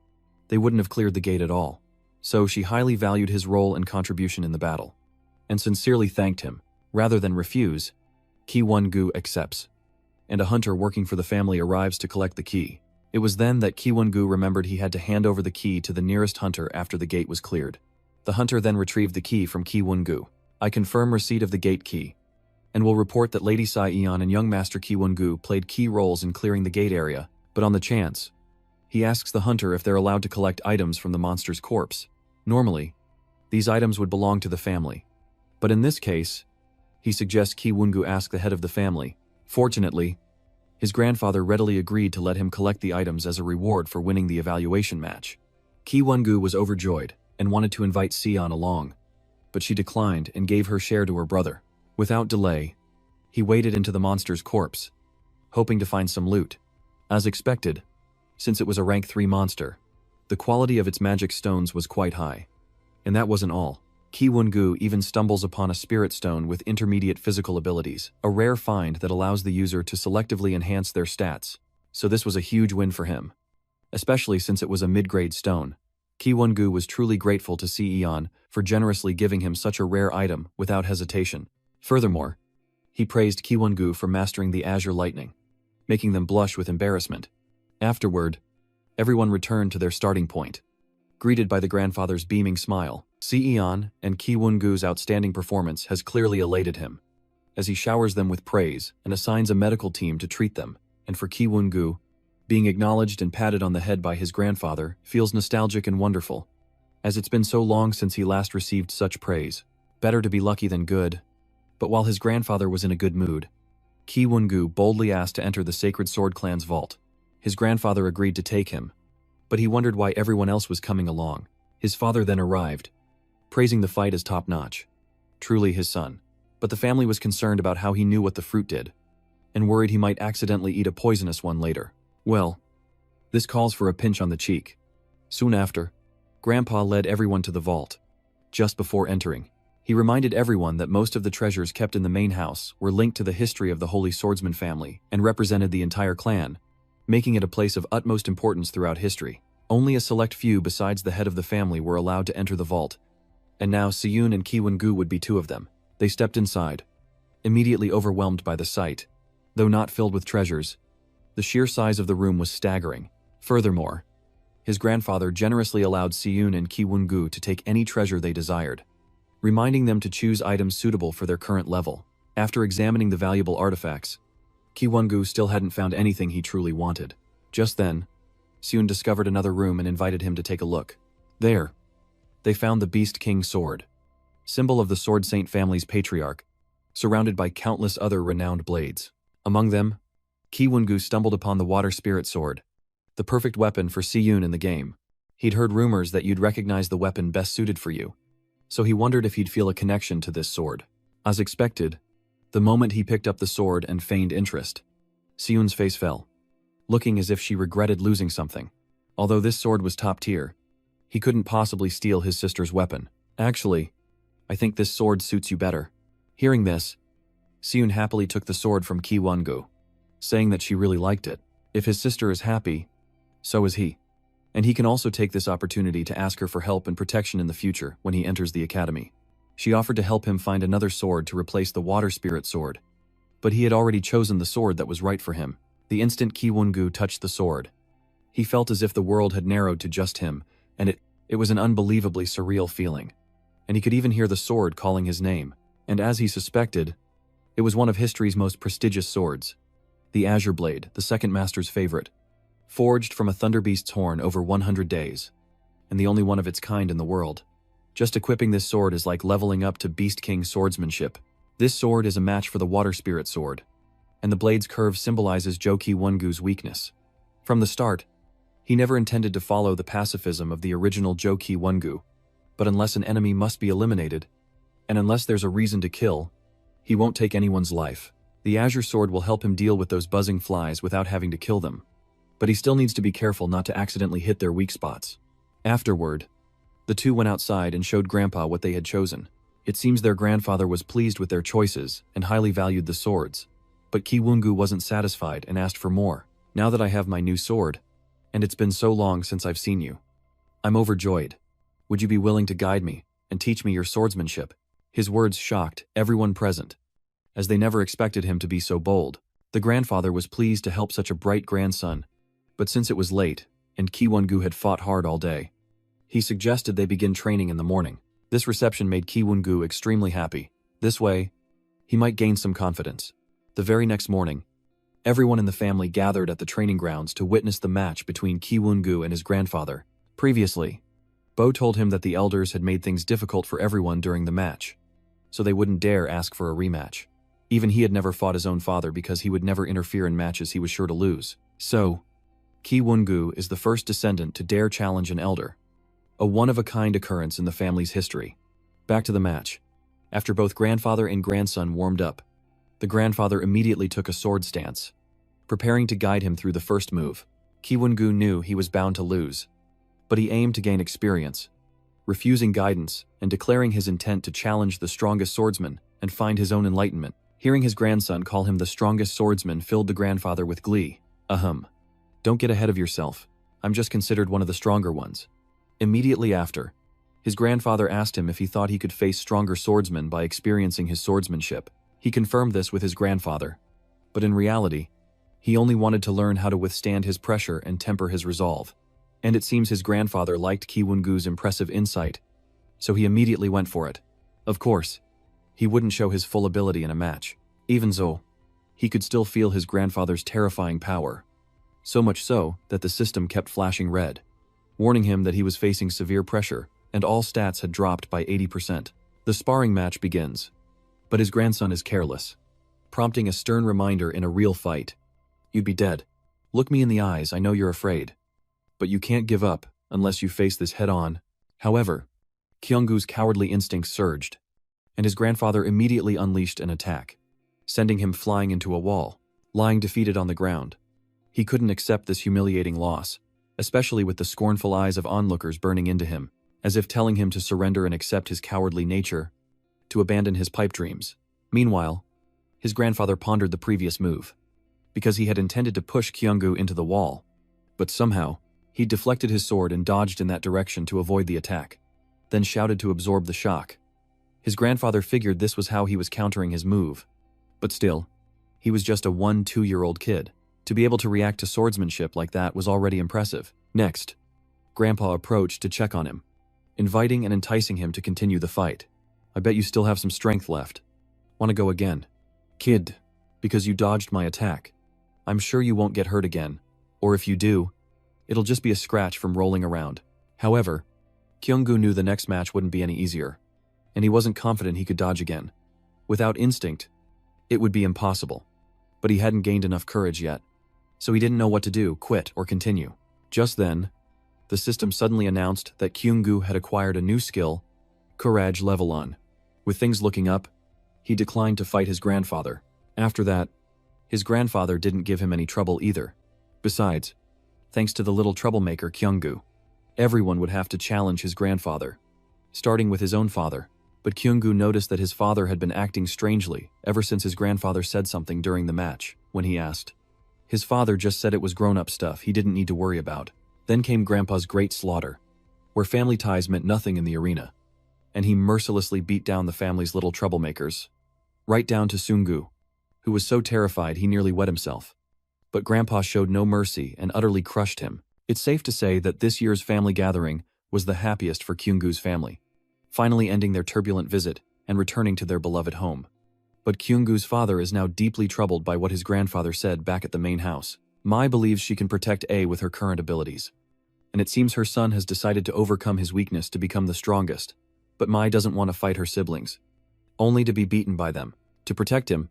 they wouldn't have cleared the gate at all. So she highly valued his role and contribution in the battle. and sincerely thanked him. Rather than refuse, Ki-Won-gu accepts, and a hunter working for the family arrives to collect the key. It was then that Ki-Won-gu remembered he had to hand over the key to the nearest hunter after the gate was cleared. The hunter then retrieved the key from Ki-Won-gu. I confirm receipt of the gate key, and will report that Lady Sai-eon and young Master Ki-Won-gu played key roles in clearing the gate area, but on the chance, he asks the hunter if they're allowed to collect items from the monster's corpse. Normally, these items would belong to the family, but in this case, he suggests Ki-Won-gu ask the head of the family. Fortunately, his grandfather readily agreed to let him collect the items as a reward for winning the evaluation match. Ki-Won-gu was overjoyed and wanted to invite Sion along, but she declined and gave her share to her brother. Without delay, he waded into the monster's corpse, hoping to find some loot. As expected, since it was a rank 3 monster, the quality of its magic stones was quite high. And that wasn't all. Ki-Won-gu even stumbles upon a spirit stone with intermediate physical abilities, a rare find that allows the user to selectively enhance their stats, so this was a huge win for him. Especially since it was a mid-grade stone. Ki-Won-gu was truly grateful to Eon for generously giving him such a rare item without hesitation. Furthermore, he praised Ki-Won-gu for mastering the Azure Lightning, making them blush with embarrassment. Afterward, everyone returned to their starting point, greeted by the grandfather's beaming smile. Eon and Ki-Won-gu's outstanding performance has clearly elated him, as he showers them with praise and assigns a medical team to treat them. And for Ki-Won-gu, being acknowledged and patted on the head by his grandfather feels nostalgic and wonderful, as it's been so long since he last received such praise. Better to be lucky than good. But while his grandfather was in a good mood, Ki-Won-gu boldly asked to enter the Sacred Sword Clan's vault. His grandfather agreed to take him, but he wondered why everyone else was coming along. His father then arrived, praising the fight as top-notch. Truly his son. But the family was concerned about how he knew what the fruit did, and worried he might accidentally eat a poisonous one later. Well, this calls for a pinch on the cheek. Soon after, Grandpa led everyone to the vault. Just before entering, he reminded everyone that most of the treasures kept in the main house were linked to the history of the Holy Swordsman family and represented the entire clan, making it a place of utmost importance throughout history. Only a select few besides the head of the family were allowed to enter the vault, and now Siyun and Ki-Won-gu would be two of them. They stepped inside, immediately overwhelmed by the sight. Though not filled with treasures, the sheer size of the room was staggering. Furthermore, his grandfather generously allowed Siyun and Ki-Won-gu to take any treasure they desired, reminding them to choose items suitable for their current level. After examining the valuable artifacts, Ki-Won-gu still hadn't found anything he truly wanted. Just then, Siyun discovered another room and invited him to take a look. There, they found the Beast King sword, symbol of the Sword Saint family's patriarch, surrounded by countless other renowned blades. Among them, Ki-Won-gu stumbled upon the Water Spirit sword, the perfect weapon for Siyun in the game. He'd heard rumors that you'd recognize the weapon best suited for you, so he wondered if he'd feel a connection to this sword. As expected, the moment he picked up the sword and feigned interest, Siyun's face fell, looking as if she regretted losing something. Although this sword was top tier, he couldn't possibly steal his sister's weapon. Actually, I think this sword suits you better. Hearing this, Siyun happily took the sword from Ki-Won-gu, saying that she really liked it. If his sister is happy, so is he. And he can also take this opportunity to ask her for help and protection in the future when he enters the academy. She offered to help him find another sword to replace the Water Spirit sword, but he had already chosen the sword that was right for him. The instant Ki-Won-gu touched the sword, he felt as if the world had narrowed to just him, and it was an unbelievably surreal feeling. And he could even hear the sword calling his name. And as he suspected, it was one of history's most prestigious swords, the Azure Blade, the second master's favorite, forged from a Thunderbeast's horn over 100 days, and the only one of its kind in the world. Just equipping this sword is like leveling up to Beast King swordsmanship. This sword is a match for the Water Spirit sword, and the blade's curve symbolizes Ki-Won-gu's weakness. From the start, he never intended to follow the pacifism of the original Ki-Won-gu, but unless an enemy must be eliminated, and unless there's a reason to kill, he won't take anyone's life. The Azure Sword will help him deal with those buzzing flies without having to kill them, but he still needs to be careful not to accidentally hit their weak spots. Afterward, the two went outside and showed Grandpa what they had chosen. It seems their grandfather was pleased with their choices and highly valued the swords, but Ki-Won-gu wasn't satisfied and asked for more. Now that I have my new sword, and it's been so long since I've seen you, I'm overjoyed. Would you be willing to guide me and teach me your swordsmanship? His words shocked everyone present, as they never expected him to be so bold. The grandfather was pleased to help such a bright grandson, but since it was late, and Ki-Won-gu had fought hard all day, he suggested they begin training in the morning. This reception made Ki-Won-gu extremely happy. This way, he might gain some confidence. The very next morning, everyone in the family gathered at the training grounds to witness the match between Ki-Won-gu and his grandfather. Previously, Bo told him that the elders had made things difficult for everyone during the match, so they wouldn't dare ask for a rematch. Even he had never fought his own father because he would never interfere in matches he was sure to lose. So, Ki-Won-gu is the first descendant to dare challenge an elder, a one-of-a-kind occurrence in the family's history. Back to the match. After both grandfather and grandson warmed up, the grandfather immediately took a sword stance, preparing to guide him through the first move. Ki-Won-gu knew he was bound to lose, but he aimed to gain experience, refusing guidance and declaring his intent to challenge the strongest swordsman and find his own enlightenment. Hearing his grandson call him the strongest swordsman filled the grandfather with glee. Ahem. Don't get ahead of yourself. I'm just considered one of the stronger ones. Immediately after, his grandfather asked him if he thought he could face stronger swordsmen by experiencing his swordsmanship. He confirmed this with his grandfather, but in reality, he only wanted to learn how to withstand his pressure and temper his resolve. And it seems his grandfather liked Ki-Won-gu's impressive insight, so he immediately went for it. Of course, he wouldn't show his full ability in a match. Even so, he could still feel his grandfather's terrifying power, so much so that the system kept flashing red, warning him that he was facing severe pressure, and all stats had dropped by 80%. The sparring match begins, but his grandson is careless, prompting a stern reminder in a real fight. You'd be dead. Look me in the eyes, I know you're afraid. But you can't give up unless you face this head-on. However, Kyung-gu's cowardly instincts surged, and his grandfather immediately unleashed an attack, sending him flying into a wall, lying defeated on the ground. He couldn't accept this humiliating loss, especially with the scornful eyes of onlookers burning into him, as if telling him to surrender and accept his cowardly nature, to abandon his pipe dreams. Meanwhile, his grandfather pondered the previous move, because he had intended to push Kyung-gu into the wall, but somehow, he deflected his sword and dodged in that direction to avoid the attack, then shouted to absorb the shock. His grandfather figured this was how he was countering his move, but still, he was just a 1-2-year-old kid. To be able to react to swordsmanship like that was already impressive. Next, Grandpa approached to check on him, inviting and enticing him to continue the fight. I bet you still have some strength left. Want to go again? Kid, because you dodged my attack. I'm sure you won't get hurt again, or if you do, it'll just be a scratch from rolling around. However, Kyung-gu knew the next match wouldn't be any easier, and he wasn't confident he could dodge again. Without instinct, it would be impossible. But he hadn't gained enough courage yet, so he didn't know what to do, quit or continue. Just then, the system suddenly announced that Kyung-gu had acquired a new skill, Courage Level On. With things looking up, he declined to fight his grandfather. After that, his grandfather didn't give him any trouble either. Besides, thanks to the little troublemaker Kyung-gu, everyone would have to challenge his grandfather, starting with his own father. But Kyung-gu noticed that his father had been acting strangely ever since his grandfather said something during the match. When he asked, his father just said it was grown-up stuff he didn't need to worry about. Then came Grandpa's great slaughter, where family ties meant nothing in the arena, and he mercilessly beat down the family's little troublemakers, right down to Seung-gu, who was so terrified he nearly wet himself. But Grandpa showed no mercy and utterly crushed him. It's safe to say that this year's family gathering was the happiest for Kyung-gu's family, finally ending their turbulent visit and returning to their beloved home. But Kyung-gu's father is now deeply troubled by what his grandfather said back at the main house. Mai believes she can protect A with her current abilities, and it seems her son has decided to overcome his weakness to become the strongest. But Mai doesn't want to fight her siblings, only to be beaten by them. To protect him,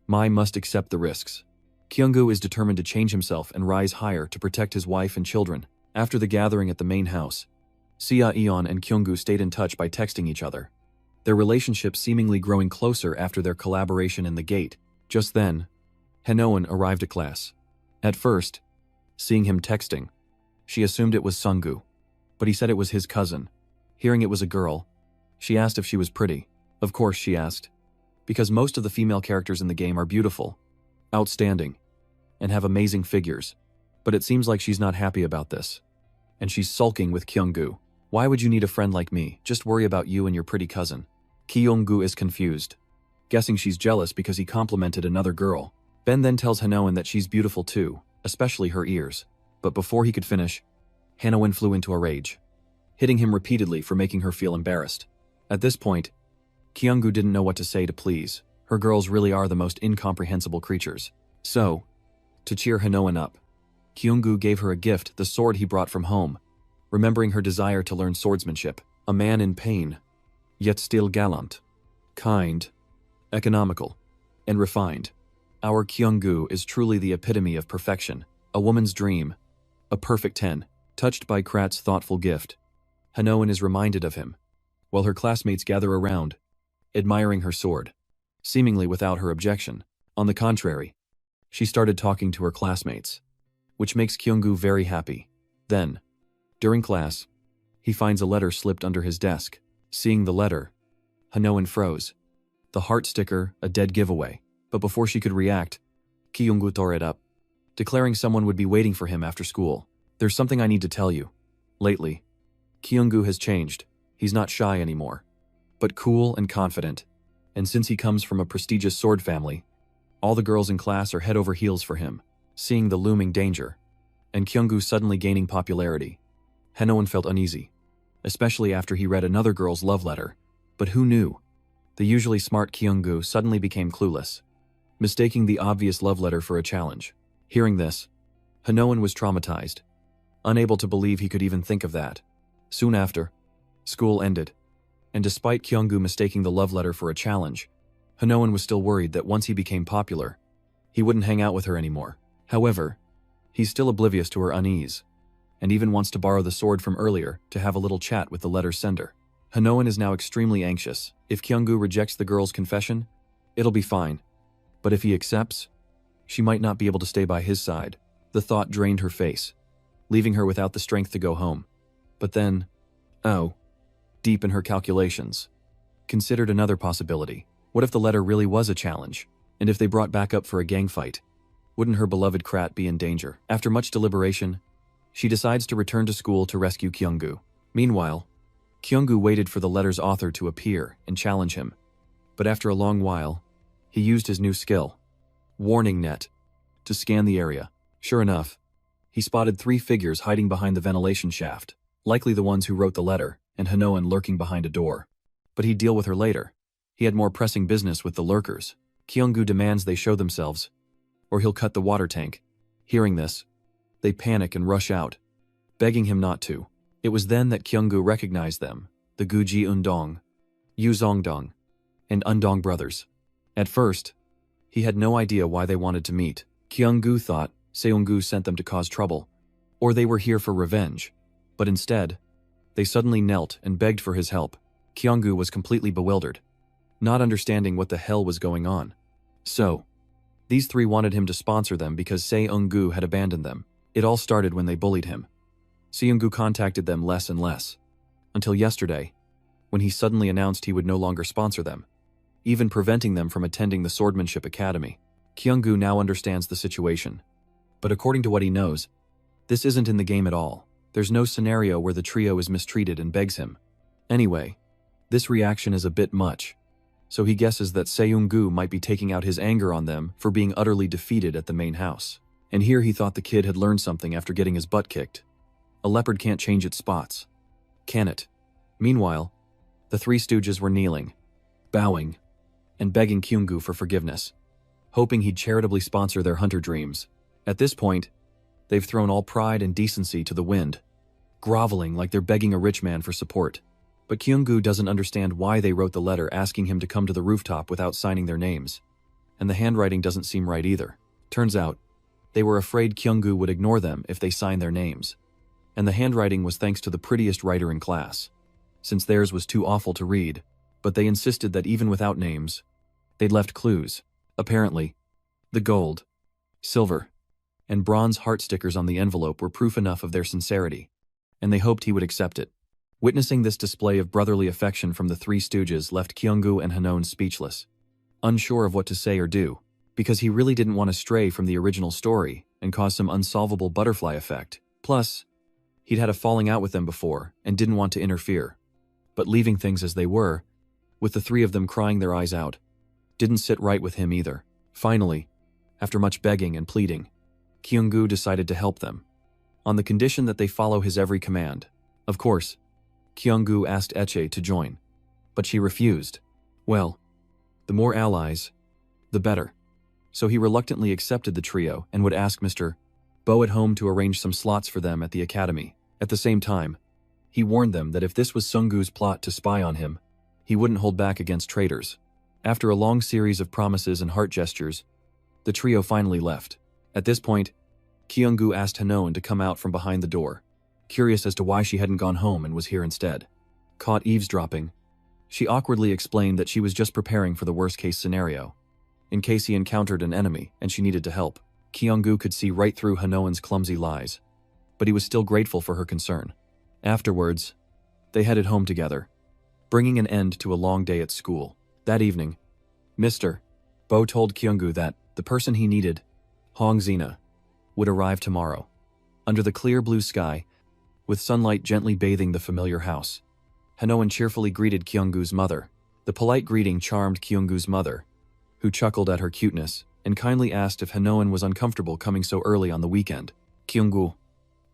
Mai must accept the risks. Kyung-gu is determined to change himself and rise higher to protect his wife and children. After the gathering at the main house, Sia-eon and Kyung-gu stayed in touch by texting each other, their relationship seemingly growing closer after their collaboration in the gate. Just then, Hanoan arrived at class. At first, seeing him texting, she assumed it was Seung-gu, but he said it was his cousin. Hearing it was a girl, she asked if she was pretty. Of course she asked, because most of the female characters in the game are beautiful, outstanding, and have amazing figures. But it seems like she's not happy about this, and she's sulking with Kyung-gu. Why would you need a friend like me? Just worry about you and your pretty cousin. Kyung-gu is confused, guessing she's jealous because he complimented another girl. Ben then tells Hanoan that she's beautiful too, especially her ears. But before he could finish, Hanoan flew into a rage, hitting him repeatedly for making her feel embarrassed. At this point, Kyung-gu didn't know what to say to please. Her girls really are the most incomprehensible creatures. So, to cheer Hanoan up, Kyung-gu gave her a gift, the sword he brought from home, remembering her desire to learn swordsmanship. A man in pain, yet still gallant, kind, economical, and refined. Our Kyung-gu is truly the epitome of perfection, a woman's dream, a perfect 10. Touched by Krat's thoughtful gift, Hanoan is reminded of him, while her classmates gather around, admiring her sword, seemingly without her objection. On the contrary, she started talking to her classmates, which makes Kyung-gu very happy. Then, during class, he finds a letter slipped under his desk. Seeing the letter, Hanoan froze. The heart sticker, a dead giveaway. But before she could react, Kyung-gu tore it up, declaring someone would be waiting for him after school. There's something I need to tell you. Lately, Kyung-gu has changed. He's not shy anymore, but cool and confident. And since he comes from a prestigious sword family, all the girls in class are head over heels for him. Seeing the looming danger, and Kyung-gu suddenly gaining popularity, Hanoan felt uneasy, especially after he read another girl's love letter. But who knew? The usually smart Kyung-gu suddenly became clueless, mistaking the obvious love letter for a challenge. Hearing this, Hanoan was traumatized, unable to believe he could even think of that. Soon after, school ended, and despite Kyung-gu mistaking the love letter for a challenge, Hanoan was still worried that once he became popular, he wouldn't hang out with her anymore. However, he's still oblivious to her unease, and even wants to borrow the sword from earlier to have a little chat with the letter's sender. Hanoan is now extremely anxious. If Kyung-gu rejects the girl's confession, it'll be fine. But if he accepts, she might not be able to stay by his side. The thought drained her face, leaving her without the strength to go home. But then, deep in her calculations, considered another possibility. What if the letter really was a challenge? And if they brought back up for a gang fight, wouldn't her beloved Krat be in danger? After much deliberation, she decides to return to school to rescue Kyung-gu. Meanwhile, Kyung-gu waited for the letter's author to appear and challenge him. But after a long while, he used his new skill, Warning Net, to scan the area. Sure enough, he spotted 3 figures hiding behind the ventilation shaft, likely the ones who wrote the letter, and Hanoan lurking behind a door. But he'd deal with her later. He had more pressing business with the lurkers. Kyung-gu demands they show themselves, or he'll cut the water tank. Hearing this, they panic and rush out, begging him not to. It was then that Kyung-gu recognized them, the Guji Undong, Yu Zongdong, and Undong brothers. At first, he had no idea why they wanted to meet. Kyung-gu thought Seung-gu sent them to cause trouble, or they were here for revenge. But instead, they suddenly knelt and begged for his help. Kyung-gu was completely bewildered, not understanding what the hell was going on. So, these 3 wanted him to sponsor them because Seung-gu had abandoned them. It all started when they bullied him. Seung-gu contacted them less and less, until yesterday, when he suddenly announced he would no longer sponsor them, even preventing them from attending the Swordsmanship Academy. Kyung-gu now understands the situation. But according to what he knows, this isn't in the game at all. There's no scenario where the trio is mistreated and begs him. Anyway, this reaction is a bit much, so he guesses that Seung-gu might be taking out his anger on them for being utterly defeated at the main house. And here he thought the kid had learned something after getting his butt kicked. A leopard can't change its spots, can it? Meanwhile, the 3 stooges were kneeling, bowing, and begging Kyung-gu for forgiveness, hoping he'd charitably sponsor their hunter dreams. At this point, they've thrown all pride and decency to the wind, groveling like they're begging a rich man for support. But Kyung-gu doesn't understand why they wrote the letter asking him to come to the rooftop without signing their names. And the handwriting doesn't seem right either. Turns out, they were afraid Kyung-gu would ignore them if they signed their names. And the handwriting was thanks to the prettiest writer in class, since theirs was too awful to read. But they insisted that even without names, they'd left clues. Apparently, the gold, silver, and bronze heart stickers on the envelope were proof enough of their sincerity, and they hoped he would accept it. Witnessing this display of brotherly affection from the 3 stooges left Kyung-gu and Hanoan speechless, unsure of what to say or do, because he really didn't want to stray from the original story and cause some unsolvable butterfly effect. Plus, he'd had a falling out with them before and didn't want to interfere. But leaving things as they were with the three of them crying their eyes out. Didn't sit right with him either. Finally, after much begging and pleading, Kyung-gu decided to help them, on the condition that they follow his every command. Of course, Kyung-gu asked Eche to join, but she refused. Well, the more allies, the better. So he reluctantly accepted the trio and would ask Mr. Bo at home to arrange some slots for them at the academy. At the same time, he warned them that if this was Sung-gu's plot to spy on him, he wouldn't hold back against traitors. After a long series of promises and heart gestures, the trio finally left. At this point, Kyung-gu asked Hanoan to come out from behind the door, curious as to why she hadn't gone home and was here instead. Caught eavesdropping, she awkwardly explained that she was just preparing for the worst-case scenario, in case he encountered an enemy and she needed to help. Kyung-gu could see right through Hanoan's clumsy lies, but he was still grateful for her concern. Afterwards, they headed home together, bringing an end to a long day at school. That evening, Mr. Bo told Kyung-gu that the person he needed, Hong Zina, would arrive tomorrow, under the clear blue sky, with sunlight gently bathing the familiar house. Hanoan cheerfully greeted Kyung-gu's mother. The polite greeting charmed Kyung-gu's mother, who chuckled at her cuteness and kindly asked if Hanoan was uncomfortable coming so early on the weekend. Kyung-gu,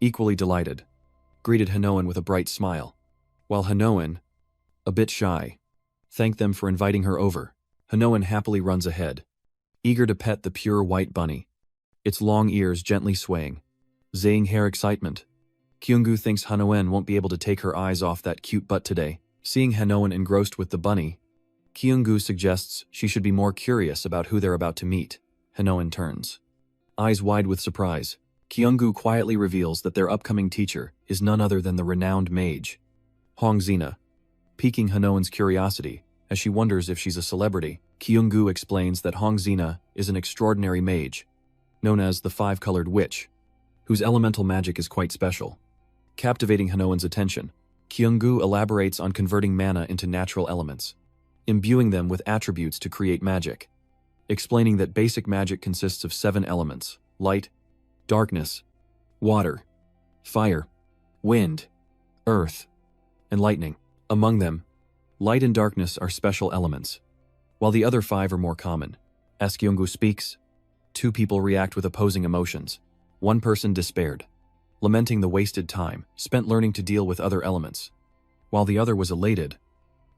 equally delighted, greeted Hanoan with a bright smile, while Hanoan, a bit shy, thanked them for inviting her over. Hanoan happily runs ahead, eager to pet the pure white bunny, its long ears gently swaying, zaying her excitement. Kyung-gu thinks Hanoan won't be able to take her eyes off that cute butt today. Seeing Hanoan engrossed with the bunny, Kyung-gu suggests she should be more curious about who they're about to meet. Hanoan turns, eyes wide with surprise. Kyung-gu quietly reveals that their upcoming teacher is none other than the renowned mage, Hong Zina, piquing Hanoan's curiosity as she wonders if she's a celebrity. Kyung-gu explains that Hong Zina is an extraordinary mage, known as the Five-Colored Witch, whose elemental magic is quite special. Captivating Hanoan's attention, Kyung-gu elaborates on converting mana into natural elements, imbuing them with attributes to create magic, explaining that basic magic consists of 7 elements: light, darkness, water, fire, wind, earth, and lightning. Among them, light and darkness are special elements, while the other 5 are more common. As Kyung-gu speaks, 2 people react with opposing emotions. One person despaired, lamenting the wasted time spent learning to deal with other elements, while the other was elated,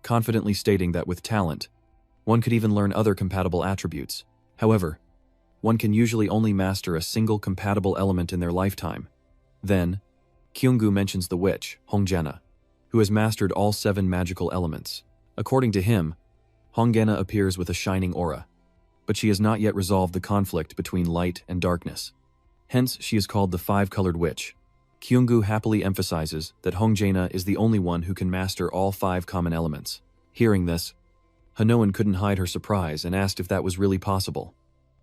confidently stating that with talent, one could even learn other compatible attributes. However, one can usually only master a single compatible element in their lifetime. Then, Kyung-gu mentions the witch, Hongjana, who has mastered all 7 magical elements. According to him, Hongjana appears with a shining aura, but she has not yet resolved the conflict between light and darkness. Hence, she is called the Five-Colored Witch. Kyung-gu happily emphasizes that Hongjana is the only one who can master all 5 common elements. Hearing this, Hanoan couldn't hide her surprise and asked if that was really possible,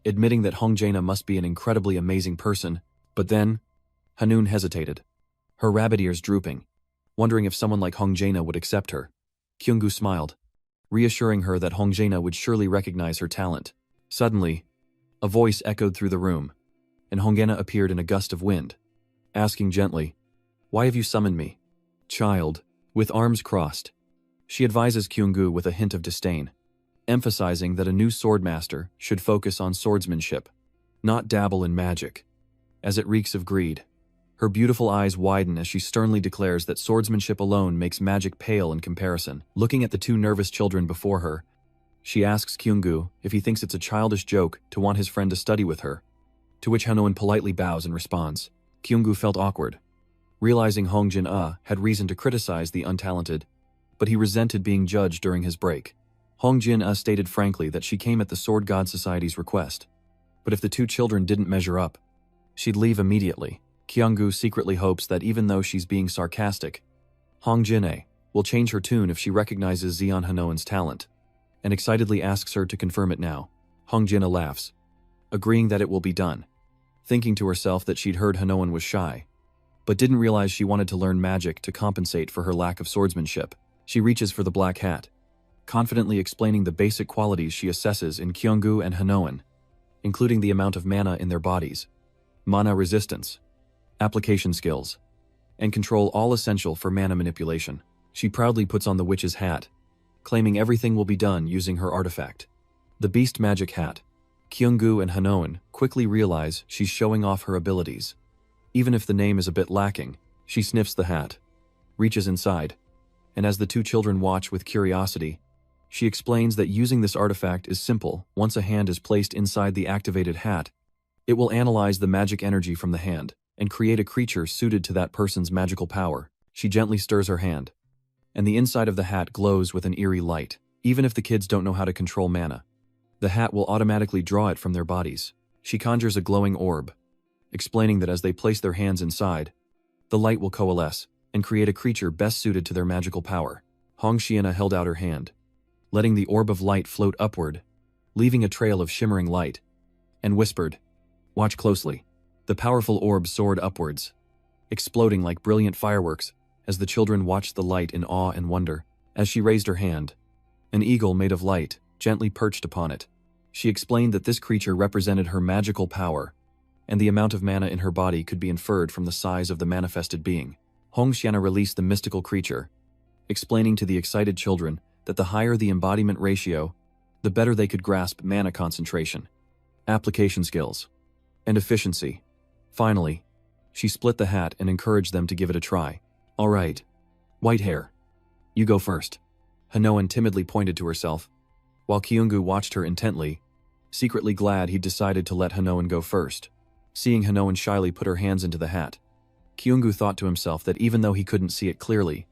admitting that Hongjana must be an incredibly amazing person. But then, Hanoan hesitated, her rabbit ears drooping, wondering if someone like Hongjana would accept her. Kyung-gu smiled, reassuring her that Hongjana would surely recognize her talent. Suddenly, a voice echoed through the room, and Hongjana appeared in a gust of wind, asking gently, "Why have you summoned me, child?" With arms crossed, she advises Kyung-gu with a hint of disdain, emphasizing that a new swordmaster should focus on swordsmanship, not dabble in magic, as it reeks of greed. Her beautiful eyes widen as she sternly declares that swordsmanship alone makes magic pale in comparison. Looking at the 2 nervous children before her, she asks Kyung-gu if he thinks it's a childish joke to want his friend to study with her, to which Hanoan politely bows and responds. Kyung-gu felt awkward, realizing Hong Jin-ah had reason to criticize the untalented, but he resented being judged during his break. Hong Jin-ah stated frankly that she came at the Sword God Society's request, but if the 2 children didn't measure up, she'd leave immediately. Kyung-gu secretly hopes that even though she's being sarcastic, Hong Jin-ah will change her tune if she recognizes Zeon Hanoan's talent, and excitedly asks her to confirm it now. Hong Jin-ah laughs, agreeing that it will be done, thinking to herself that she'd heard Hanoan was shy, but didn't realize she wanted to learn magic to compensate for her lack of swordsmanship. She reaches for the black hat, confidently explaining the basic qualities she assesses in Kyung-gu and Hanoan, including the amount of mana in their bodies, mana resistance, application skills, and control, all essential for mana manipulation. She proudly puts on the witch's hat, claiming everything will be done using her artifact. The Beast Magic Hat. Kyunggu and Hanoan quickly realize she's showing off her abilities. Even if the name is a bit lacking, she sniffs the hat, reaches inside, and as the two children watch with curiosity, she explains that using this artifact is simple. Once a hand is placed inside the activated hat, it will analyze the magic energy from the hand and create a creature suited to that person's magical power. She gently stirs her hand, and the inside of the hat glows with an eerie light. Even if the kids don't know how to control mana, the hat will automatically draw it from their bodies. She conjures a glowing orb, explaining that as they place their hands inside, the light will coalesce and create a creature best suited to their magical power. Hong Xiana held out her hand, letting the orb of light float upward, leaving a trail of shimmering light, and whispered, "Watch closely." The powerful orb soared upwards, exploding like brilliant fireworks as the children watched the light in awe and wonder. As she raised her hand, an eagle made of light gently perched upon it. She explained that this creature represented her magical power, and the amount of mana in her body could be inferred from the size of the manifested being. Hong Xiana released the mystical creature, explaining to the excited children that the higher the embodiment ratio, the better they could grasp mana concentration, application skills, and efficiency. Finally, she split the hat and encouraged them to give it a try. "All right, white hair, you go first." Hanoan timidly pointed to herself, while Kyunggu watched her intently, secretly glad he'd decided to let Hanoan go first. Seeing Hanoan shyly put her hands into the hat, Kyunggu thought to himself that even though he couldn't see it clearly,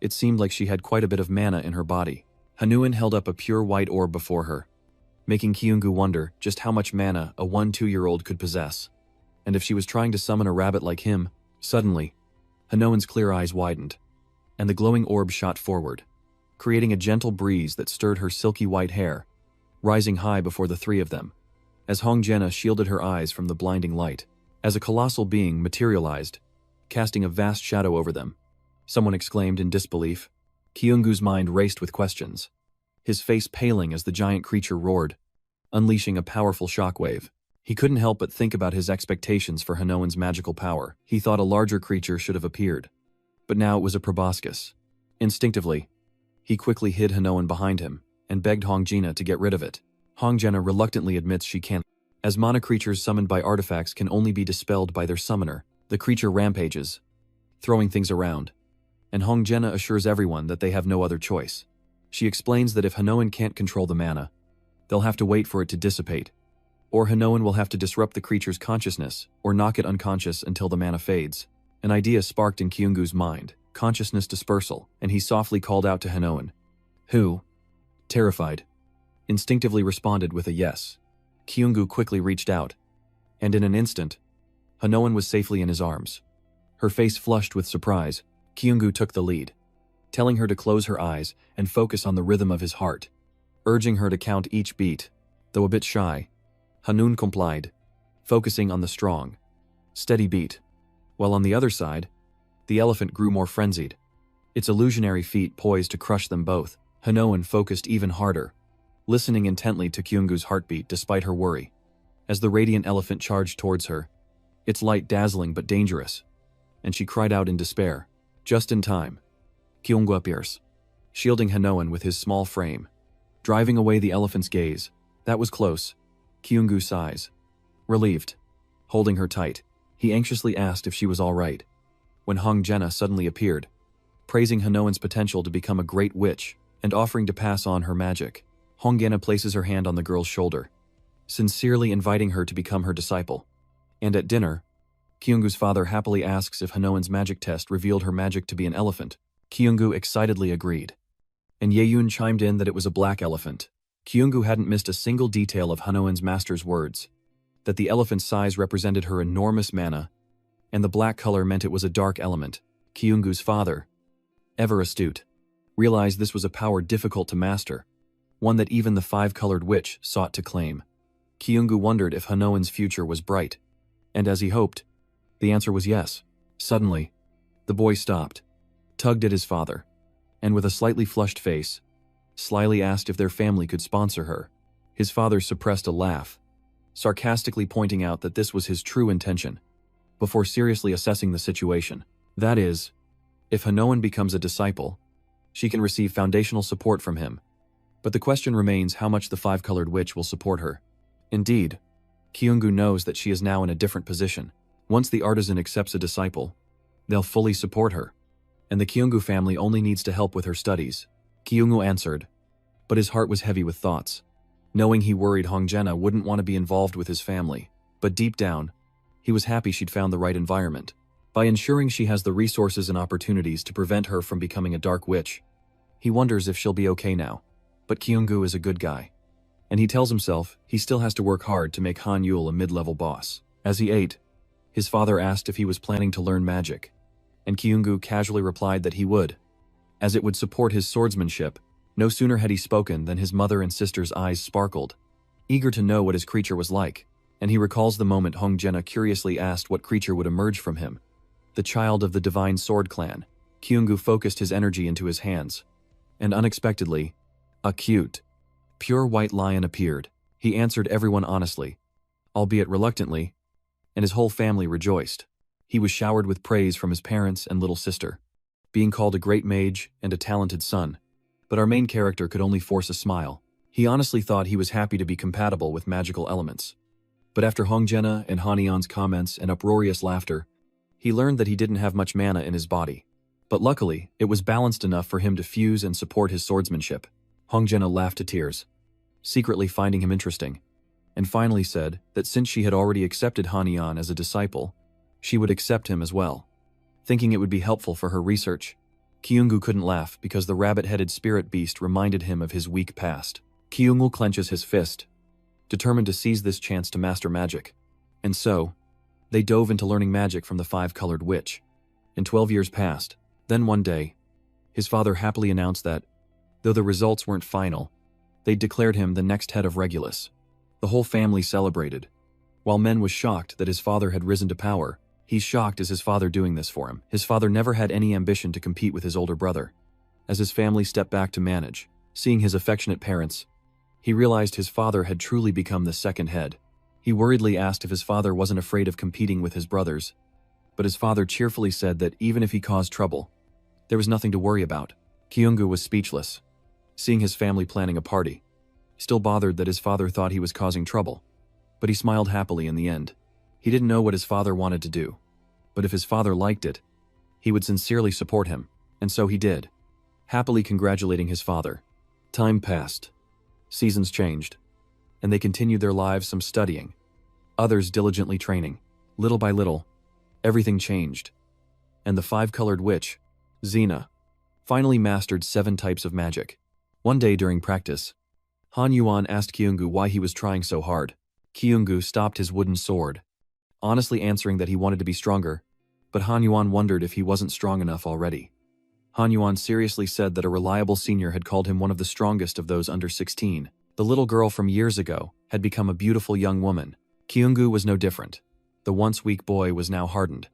it seemed like she had quite a bit of mana in her body. Hanoan held up a pure white orb before her, making Kyunggu wonder just how much mana a 1-2-year-old could possess. And if she was trying to summon a rabbit like him, suddenly, Hanoan's clear eyes widened, and the glowing orb shot forward, creating a gentle breeze that stirred her silky white hair, rising high before the three of them, as Hong Xiana shielded her eyes from the blinding light. As a colossal being materialized, casting a vast shadow over them, someone exclaimed in disbelief. Kyunggu's mind raced with questions, his face paling as the giant creature roared, unleashing a powerful shockwave. He couldn't help but think about his expectations for Hanoan's magical power. He thought a larger creature should have appeared, but now it was a proboscis. Instinctively, he quickly hid Hanoan behind him and begged Hong Xiana to get rid of it. Hong Xiana reluctantly admits she can't, as mana creatures summoned by artifacts can only be dispelled by their summoner. The creature rampages, throwing things around, and Hong Xiana assures everyone that they have no other choice. She explains that if Hanoan can't control the mana, they'll have to wait for it to dissipate, or Hanoan will have to disrupt the creature's consciousness or knock it unconscious until the mana fades. An idea sparked in Kyunggu's mind, consciousness dispersal, and he softly called out to Hanoan, who, terrified, instinctively responded with a yes. Kyunggu quickly reached out, and in an instant, Hanoan was safely in his arms. Her face flushed with surprise, Kyunggu took the lead, telling her to close her eyes and focus on the rhythm of his heart, urging her to count each beat. Though a bit shy, Hanoan complied, focusing on the strong, steady beat, while on the other side, the elephant grew more frenzied, its illusionary feet poised to crush them both. Hanoan focused even harder, listening intently to Kyunggu's heartbeat despite her worry. As the radiant elephant charged towards her, its light dazzling but dangerous, and she cried out in despair. Just in time, Kyunggu appears, shielding Hanoan with his small frame, driving away the elephant's gaze. That was close. Kyunggu sighs. Relieved, holding her tight, he anxiously asked if she was all right, when Hong Xiana suddenly appeared, praising Hanoan's potential to become a great witch and offering to pass on her magic. Hong Xiana places her hand on the girl's shoulder, sincerely inviting her to become her disciple. And at dinner, Kyunggu's father happily asks if Hanoan's magic test revealed her magic to be an elephant. Kyunggu excitedly agreed, and Yeyun chimed in that it was a black elephant. Kyunggu hadn't missed a single detail of Hanoan's master's words, that the elephant's size represented her enormous mana, and the black color meant it was a dark element. Kyunggu's father, ever astute, realized this was a power difficult to master, one that even the five-colored witch sought to claim. Kyunggu wondered if Hanoan's future was bright, and as he hoped, the answer was yes. Suddenly, the boy stopped, tugged at his father, and with a slightly flushed face, slyly asked if their family could sponsor her. His father suppressed a laugh, sarcastically pointing out that this was his true intention, before seriously assessing the situation. That is, if Hanoan becomes a disciple, She can receive foundational support from him. But the question remains how much the five-colored witch will support her. Indeed, Kyungu knows that she is now in a different position. Once the artisan accepts a disciple, they'll fully support her. And the Kyungu family only needs to help with her studies. Kyungu answered, but his heart was heavy with thoughts, knowing he worried Hongjena wouldn't want to be involved with his family. But deep down, he was happy she'd found the right environment. By ensuring she has the resources and opportunities to prevent her from becoming a dark witch, he wonders if she'll be okay now. But Kyungu is a good guy. And he tells himself he still has to work hard to make Han Yul a mid-level boss. As he ate, his father asked if he was planning to learn magic, and Kyungu casually replied that he would, as it would support his swordsmanship. No sooner had he spoken than his mother and sister's eyes sparkled, eager to know what his creature was like, and he recalls the moment Hongjena curiously asked what creature would emerge from him. The child of the Divine Sword Clan. Kyungu focused his energy into his hands, and unexpectedly, a cute, pure white lion appeared. He answered everyone honestly, albeit reluctantly, and his whole family rejoiced. He was showered with praise from his parents and little sister, being called a great mage and a talented son. But our main character could only force a smile. He honestly thought he was happy to be compatible with magical elements. But after Hongjena and Hanyeon's comments and uproarious laughter, he learned that he didn't have much mana in his body. But luckily, it was balanced enough for him to fuse and support his swordsmanship. Hongjena laughed to tears, secretly finding him interesting, and finally said that since she had already accepted Hanyeon as a disciple, she would accept him as well. Thinking it would be helpful for her research, Kyungu couldn't laugh because the rabbit-headed spirit beast reminded him of his weak past. Kyungu clenches his fist, determined to seize this chance to master magic. And so, they dove into learning magic from the five-colored witch. And 12 years passed. Then one day, his father happily announced that, though the results weren't final, they'd declared him the next head of Regulus. The whole family celebrated. While Men was shocked that his father had risen to power, he's shocked as his father doing this for him. His father never had any ambition to compete with his older brother. As his family stepped back to manage, seeing his affectionate parents, he realized his father had truly become the second head. He worriedly asked if his father wasn't afraid of competing with his brothers, but his father cheerfully said that even if he caused trouble, there was nothing to worry about. Kyungu was speechless, seeing his family planning a party, still bothered that his father thought he was causing trouble. But he smiled happily in the end. He didn't know what his father wanted to do, but if his father liked it, he would sincerely support him, and so he did, happily congratulating his father. Time passed. Seasons changed, and they continued their lives, some studying, others diligently training. Little by little, everything changed, and the five-colored witch, Xena, finally mastered 7 types of magic. One day during practice, Han Yuan asked Kyungu why he was trying so hard. Kyungu stopped his wooden sword, honestly answering that he wanted to be stronger, but Han Yuan wondered if he wasn't strong enough already. Han Yuan seriously said that a reliable senior had called him one of the strongest of those under 16. The little girl from years ago had become a beautiful young woman. Kyungu was no different. The once weak boy was now hardened,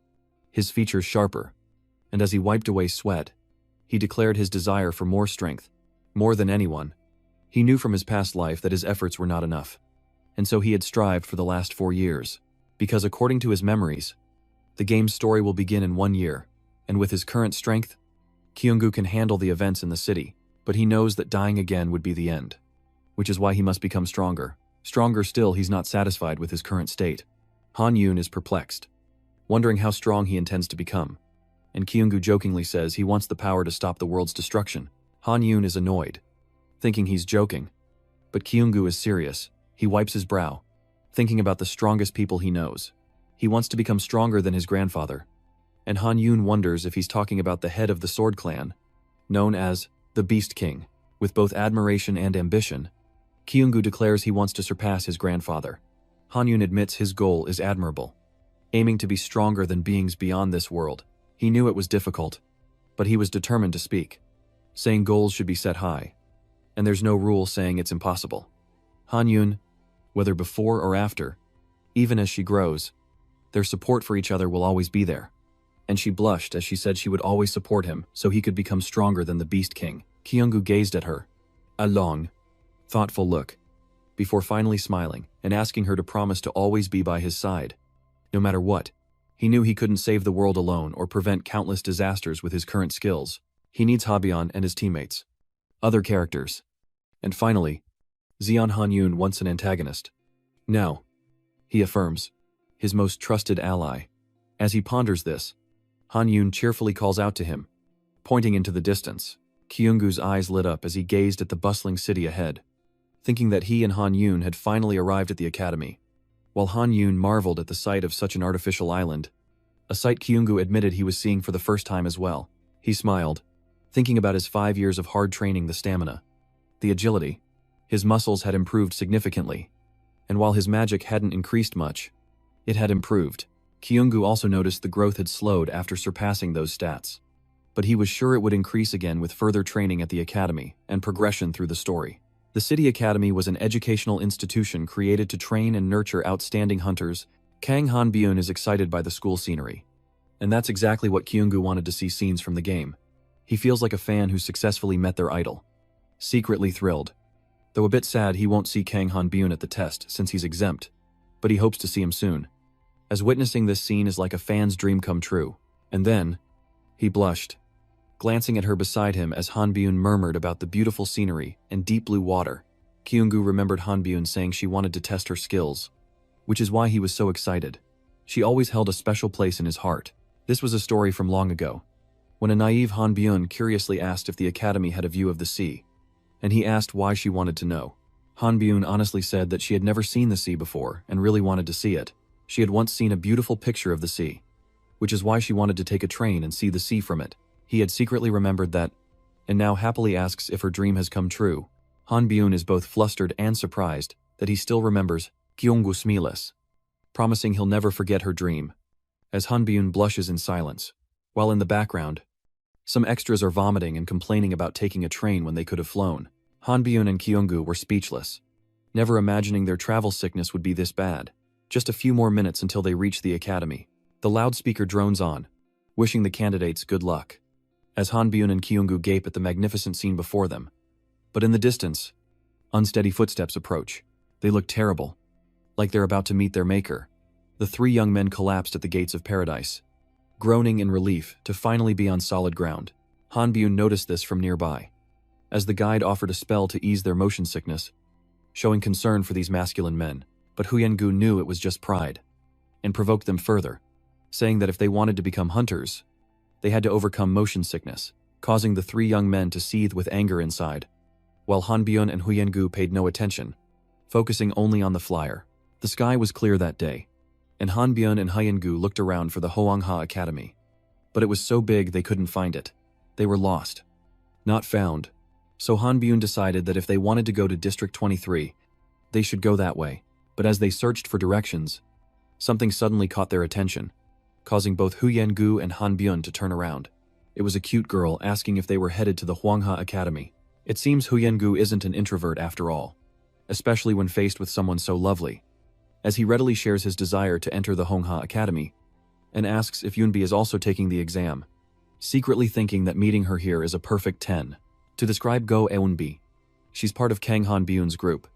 his features sharper, and as he wiped away sweat, he declared his desire for more strength. More than anyone, he knew from his past life that his efforts were not enough, and so he had strived for the last 4 years, because according to his memories, the game's story will begin in 1 year, and with his current strength, Kyungu can handle the events in the city, but he knows that dying again would be the end, which is why he must become stronger. Stronger still, he's not satisfied with his current state. Han Yun is perplexed, wondering how strong he intends to become, and Kyungu jokingly says he wants the power to stop the world's destruction. Han Yun is annoyed, thinking he's joking, but Kyungu is serious. He wipes his brow, thinking about the strongest people he knows. He wants to become stronger than his grandfather, and Han Yun wonders if he's talking about the head of the Sword Clan, known as the Beast King. With both admiration and ambition, Kyungu declares he wants to surpass his grandfather. Han Yun admits his goal is admirable, aiming to be stronger than beings beyond this world. He knew it was difficult, but he was determined to speak, saying goals should be set high, and there's no rule saying it's impossible. Han Yun, whether before or after, even as she grows, their support for each other will always be there. And she blushed as she said she would always support him so he could become stronger than the Beast King. Kyungu gazed at her, a long, thoughtful look, before finally smiling and asking her to promise to always be by his side, no matter what. He knew he couldn't save the world alone or prevent countless disasters with his current skills. He needs Habyeon and his teammates. Other characters. And finally, Zeon Han-yoon once an antagonist. Now, he affirms, his most trusted ally. As he ponders this, Han-yoon cheerfully calls out to him, pointing into the distance. Kyungu's eyes lit up as he gazed at the bustling city ahead, thinking that he and Han-yoon had finally arrived at the academy. While Han-yoon marveled at the sight of such an artificial island, a sight Kyungu admitted he was seeing for the first time as well. He smiled, thinking about his 5 years of hard training, the stamina, the agility. His muscles had improved significantly, and while his magic hadn't increased much, it had improved. Kyungu also noticed the growth had slowed after surpassing those stats, but he was sure it would increase again with further training at the academy and progression through the story. The City Academy was an educational institution created to train and nurture outstanding hunters. Kang Han-byun is excited by the school scenery, and that's exactly what Kyungu wanted to see scenes from the game. He feels like a fan who successfully met their idol. Secretly thrilled, though a bit sad he won't see Kang Han-byun at the test since he's exempt, but he hopes to see him soon, as witnessing this scene is like a fan's dream come true. And then, he blushed, glancing at her beside him as Han-byun murmured about the beautiful scenery and deep blue water. Kyungu remembered Han-byun saying she wanted to test her skills, which is why he was so excited. She always held a special place in his heart. This was a story from long ago, when a naive Han-byun curiously asked if the academy had a view of the sea, and he asked why she wanted to know. Han-byun honestly said that she had never seen the sea before and really wanted to see it. She had once seen a beautiful picture of the sea, which is why she wanted to take a train and see the sea from it. He had secretly remembered that, and now happily asks if her dream has come true. Han-byun is both flustered and surprised that he still remembers Kyungu smiles, promising he'll never forget her dream, as Han-byun blushes in silence, while in the background, some extras are vomiting and complaining about taking a train when they could have flown. Han-byun and Kyungu were speechless, never imagining their travel sickness would be this bad. Just a few more minutes until they reach the academy. The loudspeaker drones on, wishing the candidates good luck, as Han-byun and Kyungu gape at the magnificent scene before them. But in the distance, unsteady footsteps approach. They look terrible, like they're about to meet their maker. The three young men collapsed at the gates of paradise, groaning in relief to finally be on solid ground. Han-byun noticed this from nearby, as the guide offered a spell to ease their motion sickness, showing concern for these masculine men. But Huyen-gu knew it was just pride, and provoked them further, saying that if they wanted to become hunters, they had to overcome motion sickness, causing the three young men to seethe with anger inside, while Han-byun and Huyen-gu paid no attention, focusing only on the flyer. The sky was clear that day, and Han-byun and Huyen-gu looked around for the Hoangha Academy, but it was so big they couldn't find it. They were lost, not found. So Han-byun decided that if they wanted to go to District 23, they should go that way. But as they searched for directions, something suddenly caught their attention, causing both Huyen-gu and Han-byun to turn around. It was a cute girl asking if they were headed to the Hoangha Academy. It seems Huyen-gu isn't an introvert after all, especially when faced with someone so lovely, as he readily shares his desire to enter the Hoangha Academy, and asks if Yoonbi is also taking the exam, secretly thinking that meeting her here is a perfect 10. To describe Go Eunbi, she's part of Kang Han-byun's group,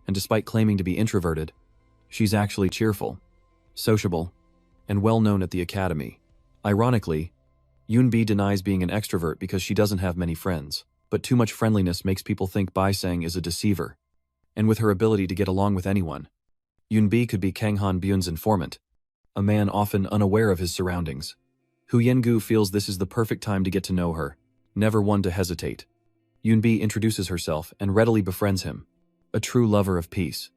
and despite claiming to be introverted, she's actually cheerful, sociable, and well-known at the academy. Ironically, Yoonbi denies being an extrovert because she doesn't have many friends, but too much friendliness makes people think Baisang is a deceiver, and with her ability to get along with anyone, Yoonbi could be Kang Han-byun's informant, a man often unaware of his surroundings. Huyen-gu feels this is the perfect time to get to know her, never one to hesitate. Yoonbi introduces herself and readily befriends him. A true lover of peace.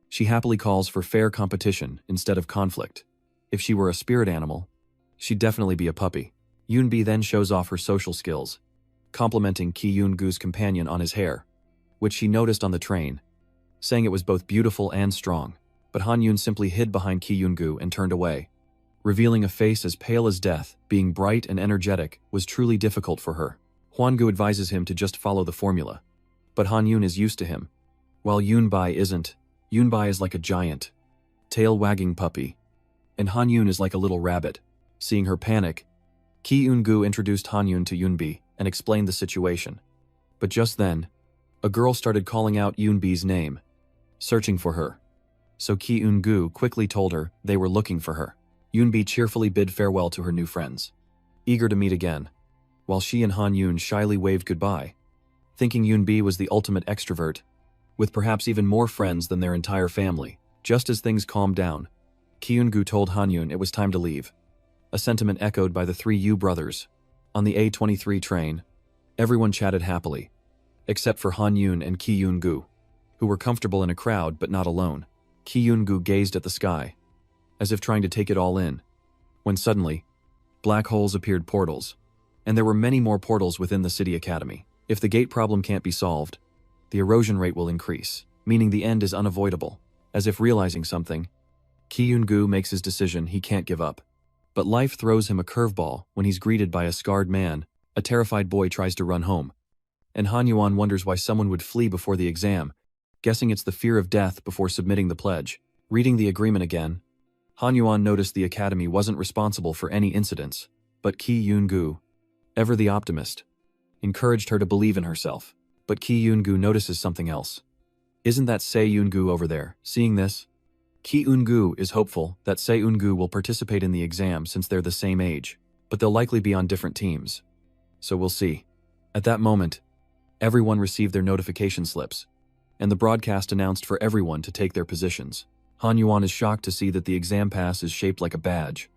She happily calls for fair competition instead of conflict. If she were a spirit animal, she'd definitely be a puppy. Yoonbi then shows off her social skills, complimenting Ki Yoon-gu's companion on his hair, which she noticed on the train, saying it was both beautiful and strong. But Han-yoon simply hid behind Ki Yoon-gu and turned away, revealing a face as pale as death. Being bright and energetic was truly difficult for her. Hwan-gu advises him to just follow the formula, but Han-yoon is used to him, while Yoonbi isn't. Yoonbi is like a giant, tail-wagging puppy, and Han-yoon is like a little rabbit. Seeing her panic, Ki Yoon-gu introduced Han-yoon to Yoonbi and explained the situation. But just then, a girl started calling out Yoonbi's name, searching for her. So Ki Yoon-gu quickly told her they were looking for her. Yoonbi cheerfully bid farewell to her new friends, eager to meet again. while she and Han Yun shyly waved goodbye, thinking Yunbi was the ultimate extrovert, with perhaps even more friends than their entire family. Just as things calmed down, Kyungu told Han Yun it was time to leave, a sentiment echoed by the three Yu brothers. On the A23 train, everyone chatted happily, except for Han Yun and Kyungu, who were comfortable in a crowd but not alone. Kyungu gazed at the sky, as if trying to take it all in, when suddenly, black holes appeared portals, and there were many more portals within the city academy. If the gate problem can't be solved, the erosion rate will increase, meaning the end is unavoidable. As if realizing something, Kyungu makes his decision he can't give up. But life throws him a curveball when he's greeted by a scarred man. A terrified boy tries to run home, and Han Yuan wonders why someone would flee before the exam, guessing it's the fear of death before submitting the pledge. Reading the agreement again, Han Yuan noticed the academy wasn't responsible for any incidents, but Kyungu, ever the optimist, encouraged her to believe in herself. But Kyungu notices something else. Isn't that Se-Eungu over there? Seeing this, Kyungu is hopeful that Se-Eungu will participate in the exam since they're the same age, but they'll likely be on different teams. So we'll see. At that moment, everyone received their notification slips, and the broadcast announced for everyone to take their positions. Han Yuan is shocked to see that the exam pass is shaped like a badge,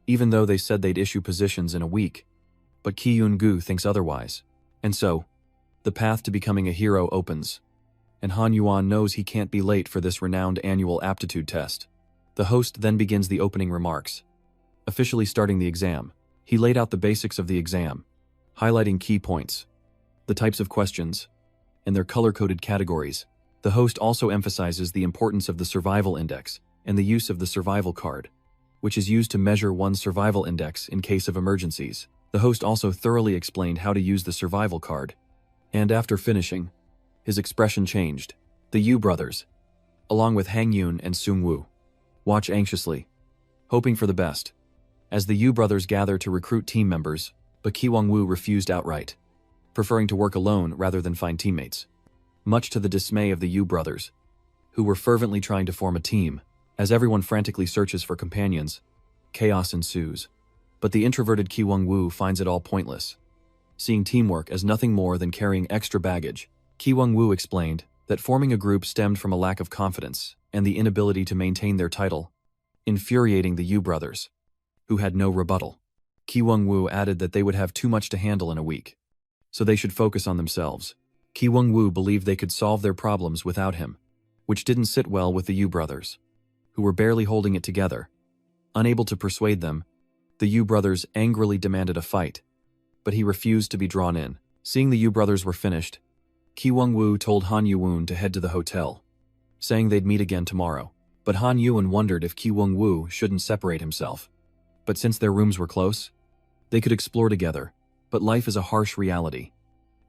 even though they said they'd issue positions in a week. But Kyungu thinks otherwise. And so, the path to becoming a hero opens, and Han Yuan knows he can't be late for this renowned annual aptitude test. The host then begins the opening remarks, officially starting the exam. He laid out the basics of the exam, highlighting key points, the types of questions, and their color-coded categories. The host also emphasizes the importance of the survival index and the use of the survival card, which is used to measure one's survival index in case of emergencies. The host also thoroughly explained how to use the survival card, and after finishing, his expression changed. The Yu brothers, along with Hang Yun and Sung Woo, watch anxiously, hoping for the best, as the Yu brothers gather to recruit team members, but Ki Woo refused outright, preferring to work alone rather than find teammates, much to the dismay of the Yu brothers, who were fervently trying to form a team. As everyone frantically searches for companions, chaos ensues. But the introverted Ki Woo finds it all pointless, seeing teamwork as nothing more than carrying extra baggage. Ki Woo explained that forming a group stemmed from a lack of confidence and the inability to maintain their title, infuriating the Yu brothers, who had no rebuttal. Ki Woo added that they would have too much to handle in a week, so they should focus on themselves. Ki Woo believed they could solve their problems without him, which didn't sit well with the Yu brothers, who were barely holding it together. Unable to persuade them, the Yu brothers angrily demanded a fight, but he refused to be drawn in. Seeing the Yu brothers were finished, Ki Woo told Han Yuan to head to the hotel, saying they'd meet again tomorrow. But Han Yuan wondered if Ki Woo shouldn't separate himself. But since their rooms were close, they could explore together. But life is a harsh reality,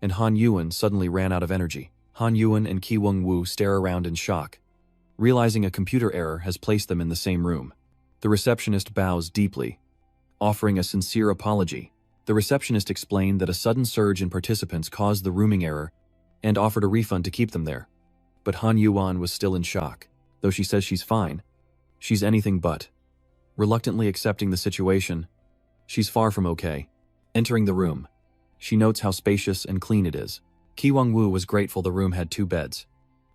and Han Yuan suddenly ran out of energy. Han Yuan and Ki Woo stare around in shock, realizing a computer error has placed them in the same room. The receptionist bows deeply, offering a sincere apology. The receptionist explained that a sudden surge in participants caused the rooming error and offered a refund to keep them there. But Han Yuan was still in shock. Though she says she's fine, she's anything but. Reluctantly accepting the situation, she's far from okay. Entering the room, she notes how spacious and clean it is. Ki Woo was grateful the room had 2 beds,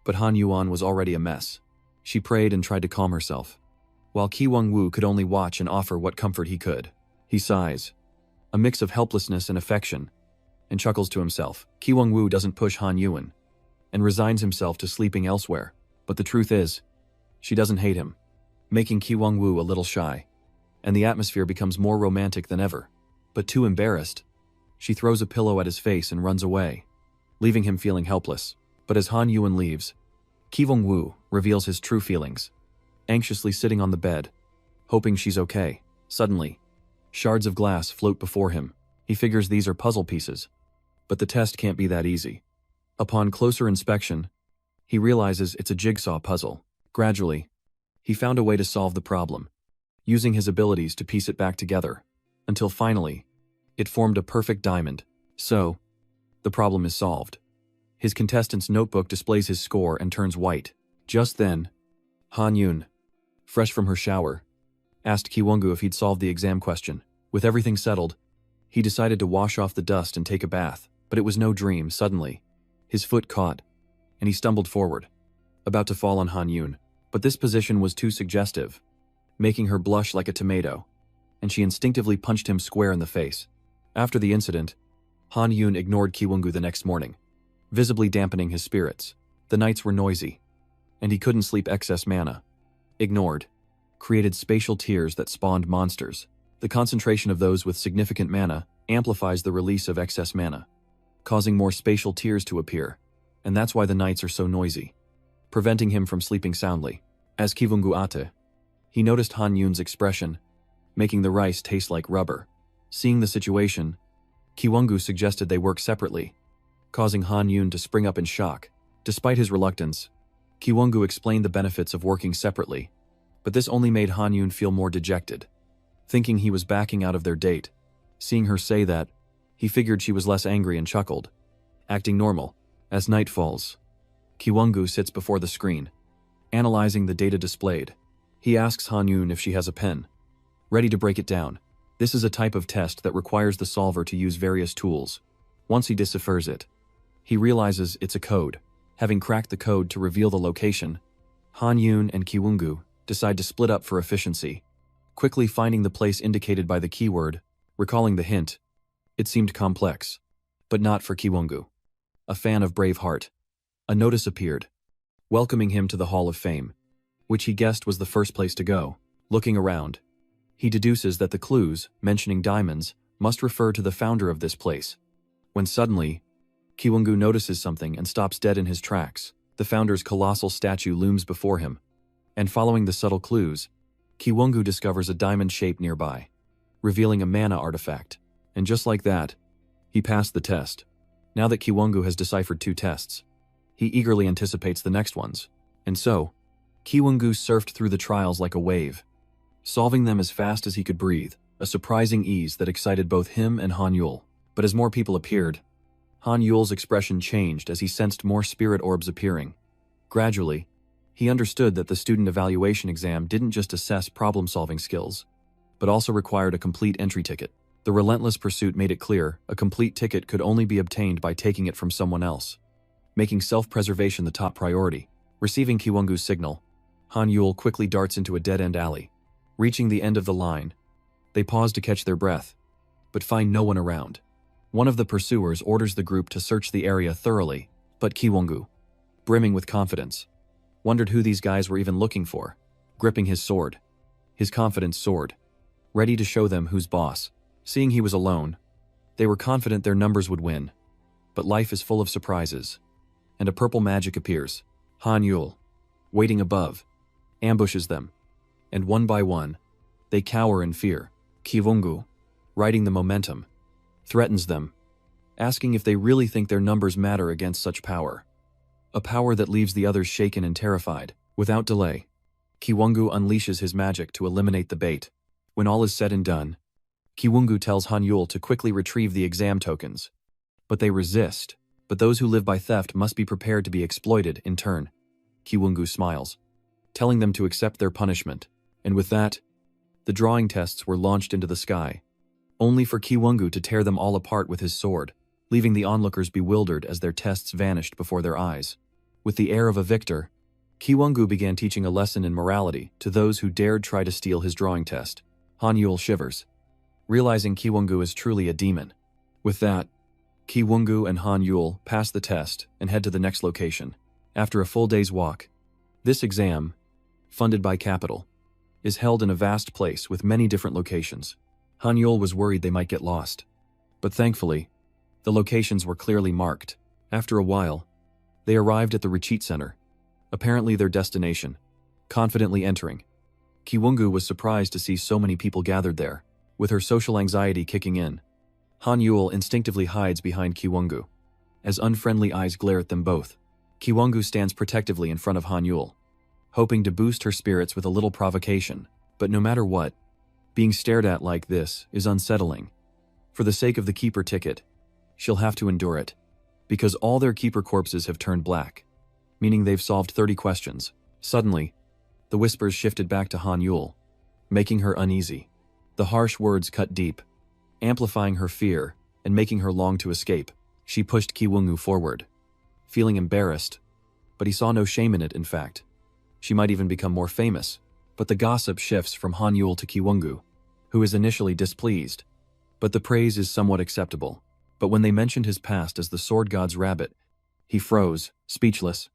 but Han Yuan was already a mess. She prayed and tried to calm herself, while Ki Woo could only watch and offer what comfort he could. He sighs, a mix of helplessness and affection, and chuckles to himself. Ki Woo doesn't push Han Yuan, and resigns himself to sleeping elsewhere. But the truth is, she doesn't hate him, making Ki Woo a little shy, and the atmosphere becomes more romantic than ever. But too embarrassed, she throws a pillow at his face and runs away, leaving him feeling helpless. But as Han Yuan leaves, Ki Woo reveals his true feelings, anxiously sitting on the bed, hoping she's okay. Suddenly, shards of glass float before him. He figures these are puzzle pieces, but the test can't be that easy. Upon closer inspection, he realizes it's a jigsaw puzzle. Gradually, he found a way to solve the problem, using his abilities to piece it back together, until finally, it formed a perfect diamond. So, the problem is solved. His contestant's notebook displays his score and turns white. Just then, Han Yun, fresh from her shower, asked Ki Woo if he'd solved the exam question. With everything settled, He decided to wash off the dust and take a bath, but it was no dream. Suddenly, his foot caught, and he stumbled forward, about to fall on Han Yun. But this position was too suggestive, making her blush like a tomato, and she instinctively punched him square in the face. After the incident, Han Yun ignored Kiwongu the next morning, visibly dampening his spirits. The nights were noisy, and he couldn't sleep. Excess mana, ignored, created spatial tears that spawned monsters. The concentration of those with significant mana amplifies the release of excess mana, causing more spatial tears to appear, and that's why the nights are so noisy, preventing him from sleeping soundly. As Kiwongu ate, he noticed Han Yun's expression, making the rice taste like rubber. Seeing the situation, Kiwongu suggested they work separately, causing Han Yun to spring up in shock. Despite his reluctance, Kiwongu explained the benefits of working separately, but this only made Han Yun feel more dejected. Thinking he was backing out of their date, seeing her say that, he figured she was less angry and chuckled, acting normal. As night falls, Kiwongu sits before the screen, analyzing the data displayed. He asks Han Yun if she has a pen, ready to break it down. This is a type of test that requires the solver to use various tools. Once he deciphers it, he realizes it's a code. Having cracked the code to reveal the location, Han Yun and Kiwongu decide to split up for efficiency, quickly finding the place indicated by the keyword. Recalling the hint, it seemed complex, but not for Kiwongu. A fan of Braveheart, a notice appeared, welcoming him to the Hall of Fame, which he guessed was the first place to go. Looking around, he deduces that the clues, mentioning diamonds, must refer to the founder of this place. When suddenly, Kiwongu notices something and stops dead in his tracks. The founder's colossal statue looms before him, and following the subtle clues, Kiwongu discovers a diamond shape nearby, revealing a mana artifact. And just like that, he passed the test. Now that Kiwongu has deciphered 2 tests, he eagerly anticipates the next ones. And so, Kiwongu surfed through the trials like a wave, solving them as fast as he could breathe, a surprising ease that excited both him and Han Yul. But as more people appeared, Han Yul's expression changed as he sensed more spirit orbs appearing. Gradually, he understood that the student evaluation exam didn't just assess problem-solving skills, but also required a complete entry ticket. The relentless pursuit made it clear a complete ticket could only be obtained by taking it from someone else, making self-preservation the top priority. Receiving Kiwongu's signal, Han Yul quickly darts into a dead-end alley. Reaching the end of the line, they pause to catch their breath, but find no one around. One of the pursuers orders the group to search the area thoroughly, but Kiwongu, brimming with confidence, wondered who these guys were even looking for. Gripping his sword, his confidence soared, ready to show them who's boss. Seeing he was alone, they were confident their numbers would win. But life is full of surprises, and a purple magic appears. Han Yul, waiting above, ambushes them, and one by one, they cower in fear. Kiwongu, riding the momentum, threatens them, asking if they really think their numbers matter against such power. A power that leaves the others shaken and terrified. Without delay, Kiwongu unleashes his magic to eliminate the bait. When all is said and done, Kiwongu tells Han Yul to quickly retrieve the exam tokens. But they resist. But those who live by theft must be prepared to be exploited in turn. Kiwongu smiles, telling them to accept their punishment. And with that, the drawing tests were launched into the sky, only for Kiwongu to tear them all apart with his sword, leaving the onlookers bewildered as their tests vanished before their eyes. With the air of a victor, Kiwongu began teaching a lesson in morality to those who dared try to steal his drawing test. Han Yul shivers, realizing Kiwongu is truly a demon. With that, Kiwongu and Han Yul pass the test and head to the next location. After a full day's walk, this exam, funded by Capital, is held in a vast place with many different locations. Han Yul was worried they might get lost, but thankfully, the locations were clearly marked. After a while, they arrived at the retreat center, apparently their destination. Confidently entering, Kiwongu was surprised to see so many people gathered there. With her social anxiety kicking in, Han Yul instinctively hides behind Kiwongu, as unfriendly eyes glare at them both. Kiwongu stands protectively in front of Han Yul, hoping to boost her spirits with a little provocation. But no matter what, being stared at like this is unsettling. For the sake of the keeper ticket, she'll have to endure it, because all their keeper corpses have turned black, meaning they've solved 30 questions. Suddenly, the whispers shifted back to Han Yul, making her uneasy. The harsh words cut deep, amplifying her fear and making her long to escape. She pushed Kiwongu forward, feeling embarrassed, but he saw no shame in it, in fact. She might even become more famous. But the gossip shifts from Hanyul to Kiwongu, who is initially displeased. But the praise is somewhat acceptable. But when they mentioned his past as the sword god's rabbit, he froze, speechless,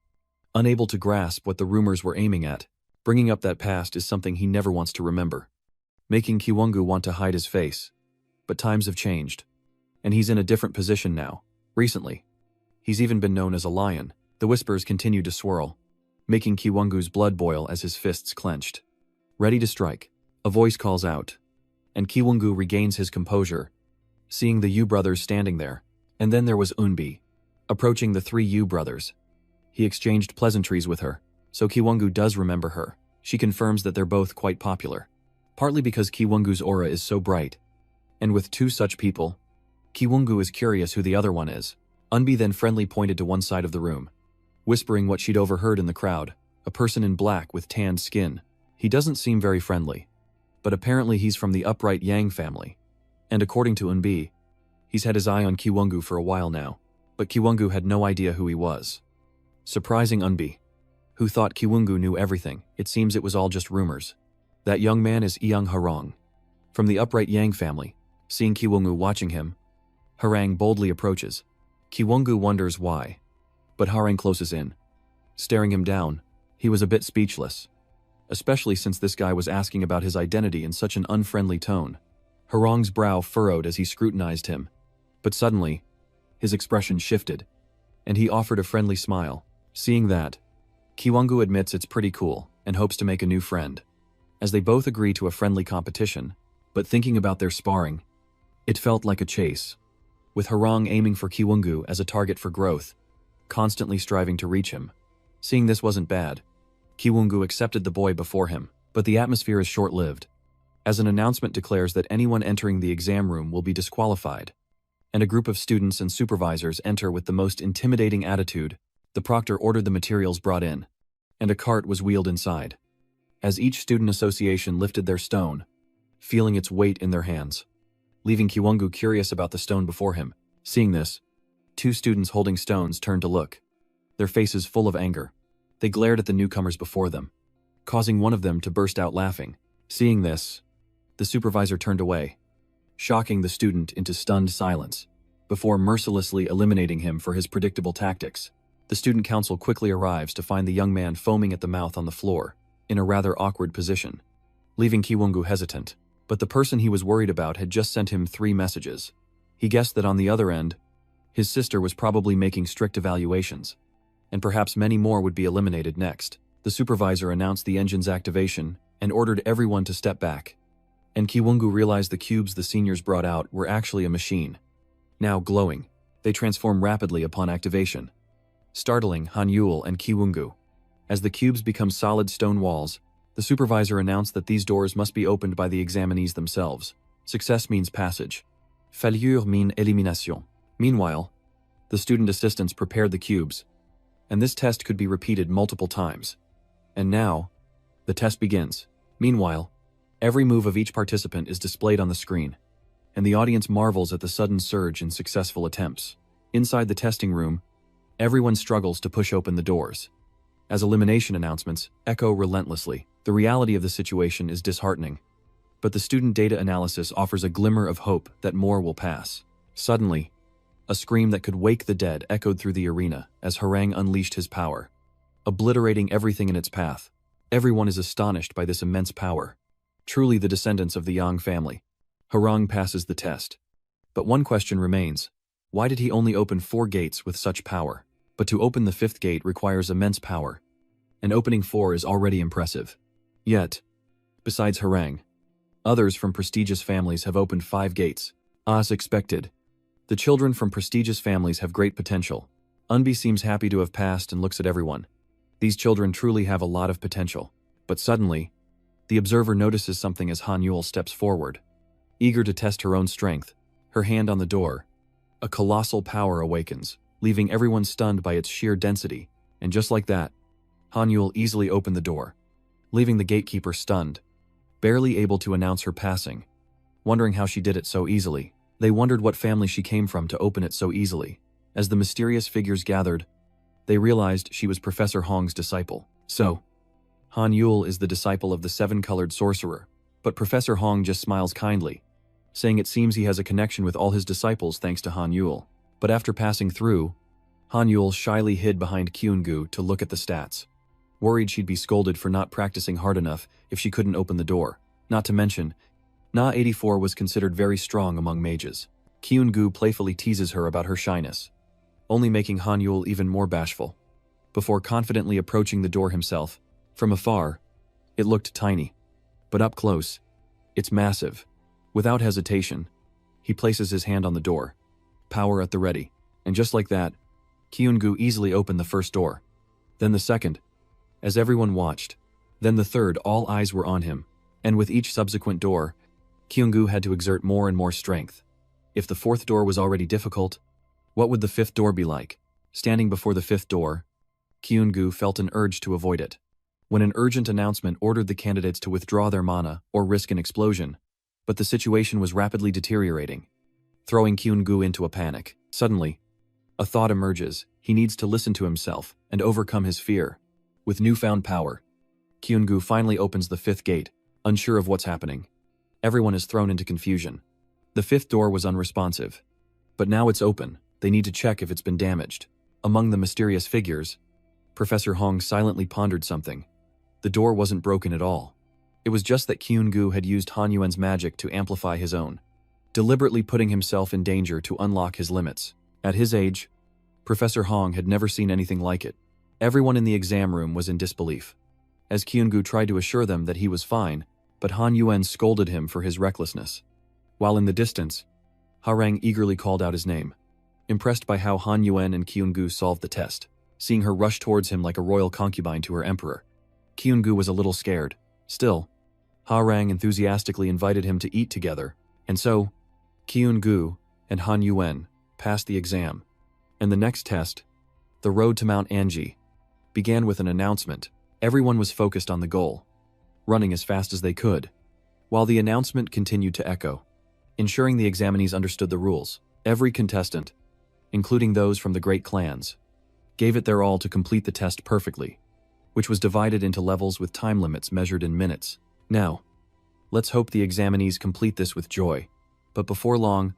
unable to grasp what the rumors were aiming at. Bringing up that past is something he never wants to remember, making Kiwongu want to hide his face. But times have changed, and he's in a different position now. Recently, he's even been known as a lion. The whispers continued to swirl, making Kiwongu's blood boil as his fists clenched. Ready to strike, a voice calls out, and Kiwongu regains his composure, seeing the Yu brothers standing there. And then there was Unbi, approaching the three Yu brothers. He exchanged pleasantries with her, so Kiwongu does remember her. She confirms that they're both quite popular, partly because Kiwongu's aura is so bright. And with two such people, Kiwongu is curious who the other one is. Unbi then friendly pointed to one side of the room, whispering what she'd overheard in the crowd, a person in black with tanned skin. He doesn't seem very friendly, but apparently he's from the upright Yang family. And according to Unbi, he's had his eye on Kiwongu for a while now, but Kiwongu had no idea who he was. Surprising Unbi, who thought Kiwongu knew everything. It seems it was all just rumors. That young man is Iyang Harang, from the upright Yang family. Seeing Kiwongu watching him, Harang boldly approaches. Kiwongu wonders why, but Harang closes in, staring him down. He was a bit speechless, especially since this guy was asking about his identity in such an unfriendly tone. Harang's brow furrowed as he scrutinized him, but suddenly, his expression shifted, and he offered a friendly smile. Seeing that, Kiwongu admits it's pretty cool and hopes to make a new friend, as they both agree to a friendly competition. But thinking about their sparring, it felt like a chase, with Harang aiming for Kiwongu as a target for growth, constantly striving to reach him. Seeing this wasn't bad, Kiwongu accepted the boy before him, but the atmosphere is short-lived, as an announcement declares that anyone entering the exam room will be disqualified, and a group of students and supervisors enter with the most intimidating attitude. The proctor ordered the materials brought in, and a cart was wheeled inside, as each student association lifted their stone, feeling its weight in their hands, leaving Kiwongu curious about the stone before him. Seeing this, two students holding stones turned to look, their faces full of anger. They glared at the newcomers before them, causing one of them to burst out laughing. Seeing this, the supervisor turned away, shocking the student into stunned silence, before mercilessly eliminating him for his predictable tactics. The student council quickly arrives to find the young man foaming at the mouth on the floor, in a rather awkward position, leaving Kiwongu hesitant. But the person he was worried about had just sent him 3 messages. He guessed that on the other end, his sister was probably making strict evaluations, and perhaps many more would be eliminated next. The supervisor announced the engine's activation and ordered everyone to step back. And Kiwongu realized the cubes the seniors brought out were actually a machine. Now glowing, they transform rapidly upon activation, startling Hanyul and Kiwongu. As the cubes become solid stone walls, the supervisor announced that these doors must be opened by the examinees themselves. Success means passage. Failure means élimination. Meanwhile, the student assistants prepared the cubes, and this test could be repeated multiple times. And now, the test begins. Meanwhile, every move of each participant is displayed on the screen, and the audience marvels at the sudden surge in successful attempts. Inside the testing room, everyone struggles to push open the doors, as elimination announcements echo relentlessly. The reality of the situation is disheartening, but the student data analysis offers a glimmer of hope that more will pass. Suddenly, a scream that could wake the dead echoed through the arena as Harang unleashed his power, obliterating everything in its path. Everyone is astonished by this immense power. Truly the descendants of the Yang family. Harang passes the test. But one question remains. Why did he only open 4 gates with such power? But to open the 5th gate requires immense power, and opening 4 is already impressive. Yet, besides Harang, others from prestigious families have opened 5 gates. As expected, the children from prestigious families have great potential. Unbi seems happy to have passed and looks at everyone. These children truly have a lot of potential. But suddenly, the observer notices something as Hanyul steps forward, eager to test her own strength. Her hand on the door, a colossal power awakens, leaving everyone stunned by its sheer density. And just like that, Hanyul easily opened the door, leaving the gatekeeper stunned, barely able to announce her passing. wondering how she did it so easily. They wondered what family she came from to open it so easily. As the mysterious figures gathered, they realized she was Professor Hong's disciple. So, Han Yul is the disciple of the seven-colored sorcerer, but Professor Hong just smiles kindly, saying it seems he has a connection with all his disciples thanks to Han Yul. But after passing through, Han Yul shyly hid behind Kyungu to look at the stats, worried she'd be scolded for not practicing hard enough if she couldn't open the door. Not to mention, Na 84 was considered very strong among mages. Kyungu playfully teases her about her shyness, only making Han Yul even more bashful. Before confidently approaching the door himself, from afar, it looked tiny. But up close, it's massive. Without hesitation, he places his hand on the door, power at the ready, and just like that, Kyungu easily opened the first door. Then the second, as everyone watched. Then the third, all eyes were on him, and with each subsequent door, Kyungu had to exert more and more strength. If the fourth door was already difficult, what would the fifth door be like? Standing before the fifth door, Kyungu felt an urge to avoid it. When an urgent announcement ordered the candidates to withdraw their mana or risk an explosion, but the situation was rapidly deteriorating, throwing Kyungu into a panic. Suddenly, a thought emerges. He needs to listen to himself and overcome his fear. With newfound power, Kyungu finally opens the fifth gate, unsure of what's happening. Everyone is thrown into confusion. The fifth door was unresponsive, but now it's open. They need to check if it's been damaged. Among the mysterious figures, Professor Hong silently pondered something. The door wasn't broken at all. It was just that Kyungu had used Han Yuan's magic to amplify his own, deliberately putting himself in danger to unlock his limits. At his age, Professor Hong had never seen anything like it. Everyone in the exam room was in disbelief, as Kyungu tried to assure them that he was fine, but Han Yuan scolded him for his recklessness. While in the distance, Harang eagerly called out his name, impressed by how Han Yuan and Kyungu solved the test, seeing her rush towards him like a royal concubine to her emperor. Kyungu was a little scared. Still, Harang enthusiastically invited him to eat together, and so, Kyungu and Han Yuan passed the exam. And the next test, the road to Mount Anji, began with an announcement. Everyone was focused on the goal, running as fast as they could, while the announcement continued to echo, ensuring the examinees understood the rules. Every contestant, including those from the great clans, gave it their all to complete the test perfectly, which was divided into levels with time limits measured in minutes. Now, let's hope the examinees complete this with joy. But before long,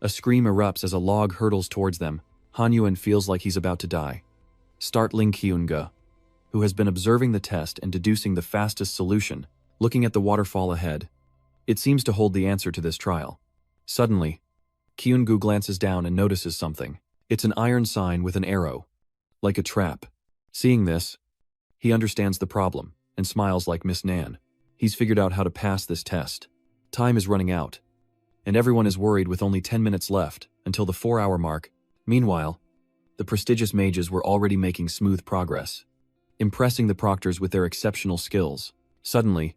a scream erupts as a log hurtles towards them. Han Yuan feels like he's about to die, startling Kyungu, who has been observing the test and deducing the fastest solution. Looking at the waterfall ahead, it seems to hold the answer to this trial. Suddenly, Kyungu glances down and notices something. It's an iron sign with an arrow, like a trap. Seeing this, he understands the problem and smiles like Miss Nan. He's figured out how to pass this test. Time is running out, and everyone is worried with only 10 minutes left until the 4-hour mark. Meanwhile, the prestigious mages were already making smooth progress, impressing the proctors with their exceptional skills. Suddenly,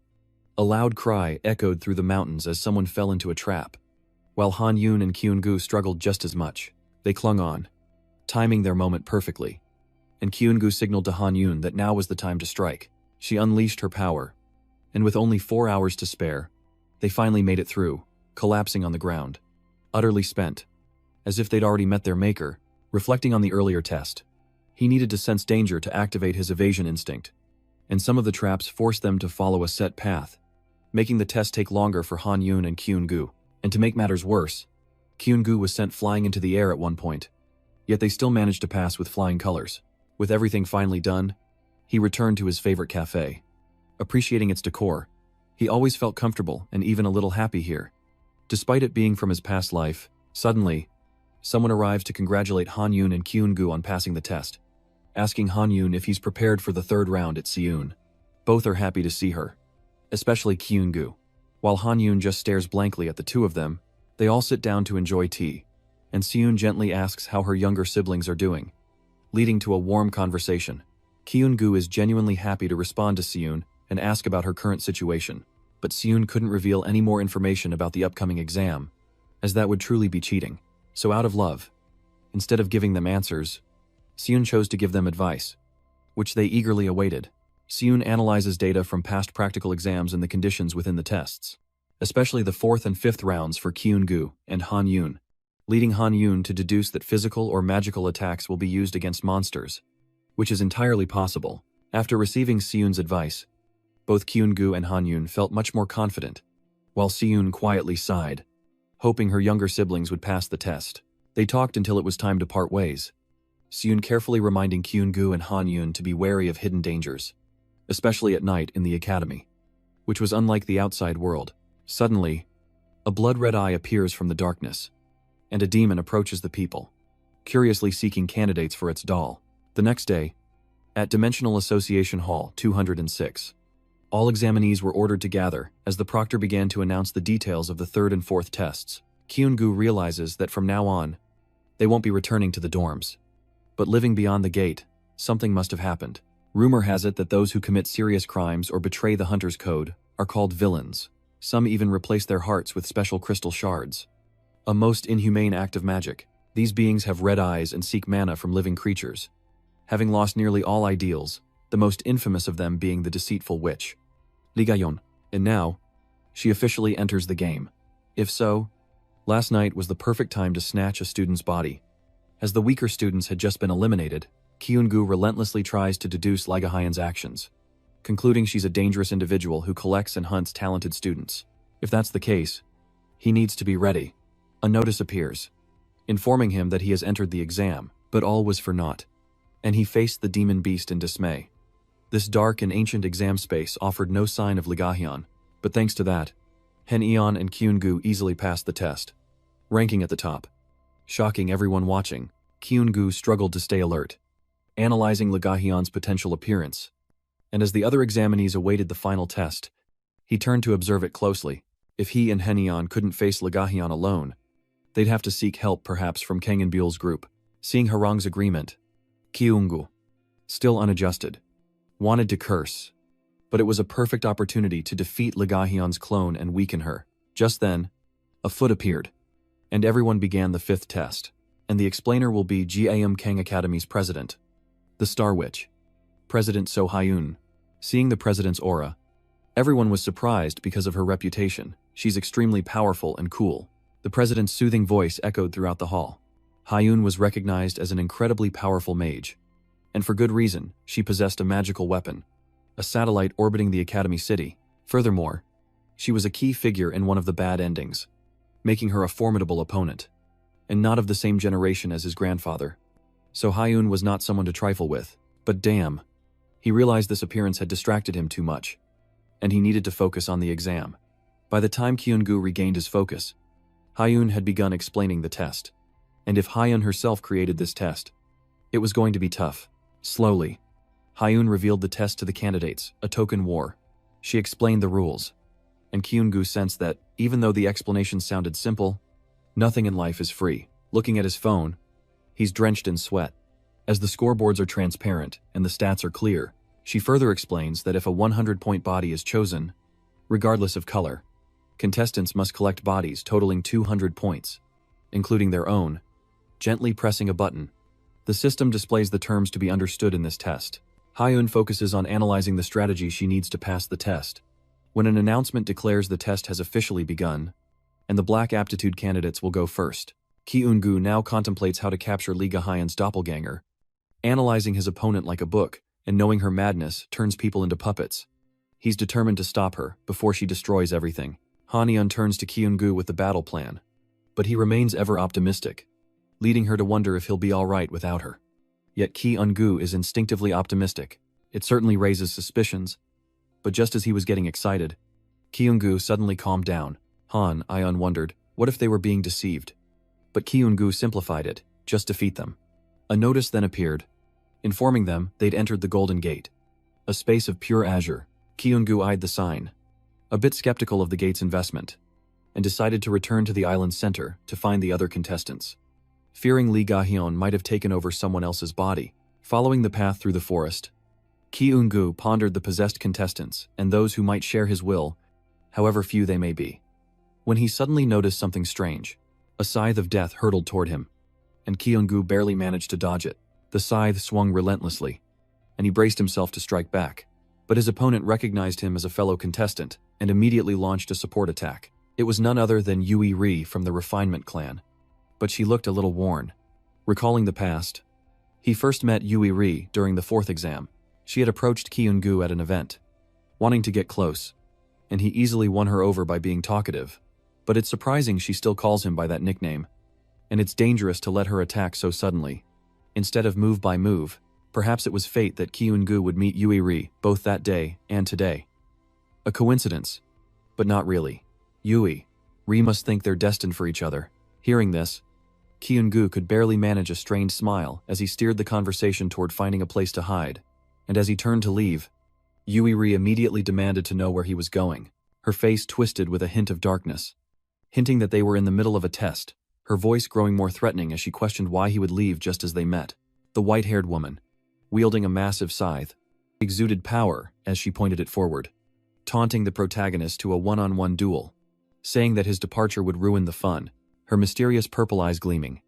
a loud cry echoed through the mountains as someone fell into a trap. While Han Yun and Kyungu struggled just as much, they clung on, timing their moment perfectly. And Kyungu signaled to Han Yun that now was the time to strike. She unleashed her power, and with only 4 hours to spare, they finally made it through, collapsing on the ground, utterly spent, as if they'd already met their maker. Reflecting on the earlier test, he needed to sense danger to activate his evasion instinct, and some of the traps forced them to follow a set path, making the test take longer for Han Yun and Kyungu. And to make matters worse, Kyungu was sent flying into the air at one point, yet they still managed to pass with flying colors. With everything finally done, he returned to his favorite cafe. Appreciating its decor, he always felt comfortable and even a little happy here. Despite it being from his past life, suddenly, someone arrives to congratulate Han Yun and Kyungu on passing the test, asking Han Yun if he's prepared for the third round at Seun. Both are happy to see her, especially Kyungu. While Han Yun just stares blankly at the two of them, they all sit down to enjoy tea, and Seun gently asks how her younger siblings are doing, leading to a warm conversation. Kyungu is genuinely happy to respond to Seun and ask about her current situation, but Seun couldn't reveal any more information about the upcoming exam, as that would truly be cheating. So out of love, instead of giving them answers, Seun chose to give them advice, which they eagerly awaited. Seun analyzes data from past practical exams and the conditions within the tests. especially the 4th and 5th rounds for Kyun-gu and Han Yoon, leading Han Yoon to deduce that physical or magical attacks will be used against monsters, which is entirely possible. After receiving Seun's advice, both Kyun-gu and Han Yoon felt much more confident, while Seun quietly sighed, hoping her younger siblings would pass the test. They talked until it was time to part ways, Seun carefully reminding Kyun-gu and Han Yoon to be wary of hidden dangers, especially at night in the academy, which was unlike the outside world. Suddenly, a blood-red eye appears from the darkness, and a demon approaches the people, curiously seeking candidates for its doll. The next day, at Dimensional Association Hall 206, all examinees were ordered to gather as the proctor began to announce the details of the 3rd and 4th tests. Kyun-gu realizes that from now on, they won't be returning to the dorms. But living beyond the gate, something must have happened. Rumor has it that those who commit serious crimes or betray the Hunter's Code are called villains. Some even replace their hearts with special crystal shards. A most inhumane act of magic. These beings have red eyes and seek mana from living creatures, having lost nearly all ideals, the most infamous of them being the deceitful witch, Lee Ga-yeon. And now, she officially enters the game. If so, last night was the perfect time to snatch a student's body. As the weaker students had just been eliminated, Kyun-gu relentlessly tries to deduce Lee Ga-hyeon's actions, concluding she's a dangerous individual who collects and hunts talented students. If that's the case, he needs to be ready. A notice appears, informing him that he has entered the exam, but all was for naught, and he faced the demon beast in dismay. This dark and ancient exam space offered no sign of Lee Ga-hyeon, but thanks to that, Han-eon and Kyun-gu easily passed the test, ranking at the top. Shocking everyone watching, Kyun-gu struggled to stay alert, analyzing Lee Ga-hyeon's potential appearance, and as the other examinees awaited the final test, he turned to observe it closely. If he and Han-eon couldn't face Lee Ga-hyeon alone, they'd have to seek help perhaps from Kang and Buell's group. Seeing Harang's agreement, Kyun-gu, still unadjusted, wanted to curse, but it was a perfect opportunity to defeat Lee Ga-hyeon's clone and weaken her. Just then, a foot appeared, and everyone began the 5th test, and the explainer will be GAM Kang Academy's president, the Star Witch, President So Hyun. Seeing the president's aura, everyone was surprised because of her reputation. She's extremely powerful and cool. The president's soothing voice echoed throughout the hall. Hyun was recognized as an incredibly powerful mage, and for good reason. She possessed a magical weapon, a satellite orbiting the academy city. Furthermore, she was a key figure in one of the bad endings, making her a formidable opponent, and not of the same generation as his grandfather. So Hyun was not someone to trifle with. But damn, he realized this appearance had distracted him too much, and he needed to focus on the exam. By the time Kyun-gu regained his focus, Hyun had begun explaining the test. And if Hyun herself created this test, it was going to be tough. Slowly, Hyun revealed the test to the candidates, a token war. She explained the rules, and Kyun-gu sensed that, even though the explanation sounded simple, nothing in life is free. Looking at his phone, he's drenched in sweat. As the scoreboards are transparent and the stats are clear, she further explains that if a 100-point body is chosen, regardless of color, contestants must collect bodies totaling 200 points, including their own, gently pressing a button. The system displays the terms to be understood in this test. Hyun focuses on analyzing the strategy she needs to pass the test. When an announcement declares the test has officially begun, and the black aptitude candidates will go first, Kyun-gu now contemplates how to capture Lee Ga-hyeon's doppelganger, analyzing his opponent like a book, and knowing her madness turns people into puppets. He's determined to stop her before she destroys everything. Han-eon turns to Kyun-gu with the battle plan, but he remains ever optimistic, leading her to wonder if he'll be alright without her. Yet Kyun-gu is instinctively optimistic. It certainly raises suspicions, but just as he was getting excited, Kyun-gu suddenly calmed down. Han-eon wondered, what if they were being deceived? But Kyun-gu simplified it, just defeat them. A notice then appeared, informing them they'd entered the Golden Gate, a space of pure azure. Kyun-gu eyed the sign, a bit skeptical of the gate's investment, and decided to return to the island's center to find the other contestants. Fearing Lee Ga-hyeon might have taken over someone else's body, following the path through the forest, Kyun-gu pondered the possessed contestants and those who might share his will, however few they may be. When he suddenly noticed something strange, a scythe of death hurtled toward him, and Kyun-gu barely managed to dodge it. The scythe swung relentlessly, and he braced himself to strike back. But his opponent recognized him as a fellow contestant and immediately launched a support attack. It was none other than Yui Ri from the Refinement clan. But she looked a little worn. Recalling the past, he first met Yui Ri during the 4th exam. She had approached Kyung-gu at an event, wanting to get close, and he easily won her over by being talkative. But it's surprising she still calls him by that nickname, and it's dangerous to let her attack so suddenly. Instead of move by move, perhaps it was fate that Kyung-gu would meet Yui Ri both that day and today. A coincidence, but not really. Yui Ri must think they're destined for each other. Hearing this, Kyung-gu could barely manage a strained smile as he steered the conversation toward finding a place to hide. And as he turned to leave, Yui Ri immediately demanded to know where he was going. Her face twisted with a hint of darkness, hinting that they were in the middle of a test, her voice growing more threatening as she questioned why he would leave just as they met. The white-haired woman, wielding a massive scythe, exuded power as she pointed it forward, taunting the protagonist to a one-on-one duel, saying that his departure would ruin the fun, her mysterious purple eyes gleaming.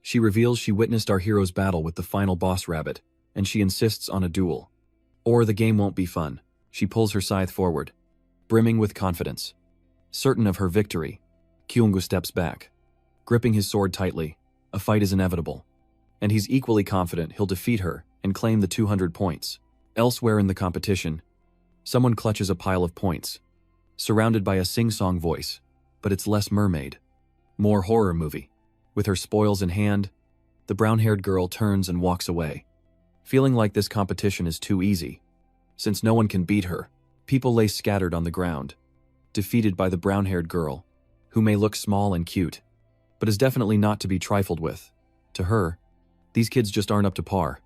She reveals she witnessed our hero's battle with the final boss rabbit, and she insists on a duel. Or the game won't be fun. She pulls her scythe forward, brimming with confidence. Certain of her victory, Kyung-gu steps back, gripping his sword tightly. A fight is inevitable, and he's equally confident he'll defeat her and claim the 200 points. Elsewhere in the competition, someone clutches a pile of points, surrounded by a sing-song voice, but it's less mermaid, more horror movie. With her spoils in hand, the brown-haired girl turns and walks away. Feeling like this competition is too easy, since no one can beat her, people lay scattered on the ground, defeated by the brown-haired girl, who may look small and cute, but is definitely not to be trifled with. To her, these kids just aren't up to par,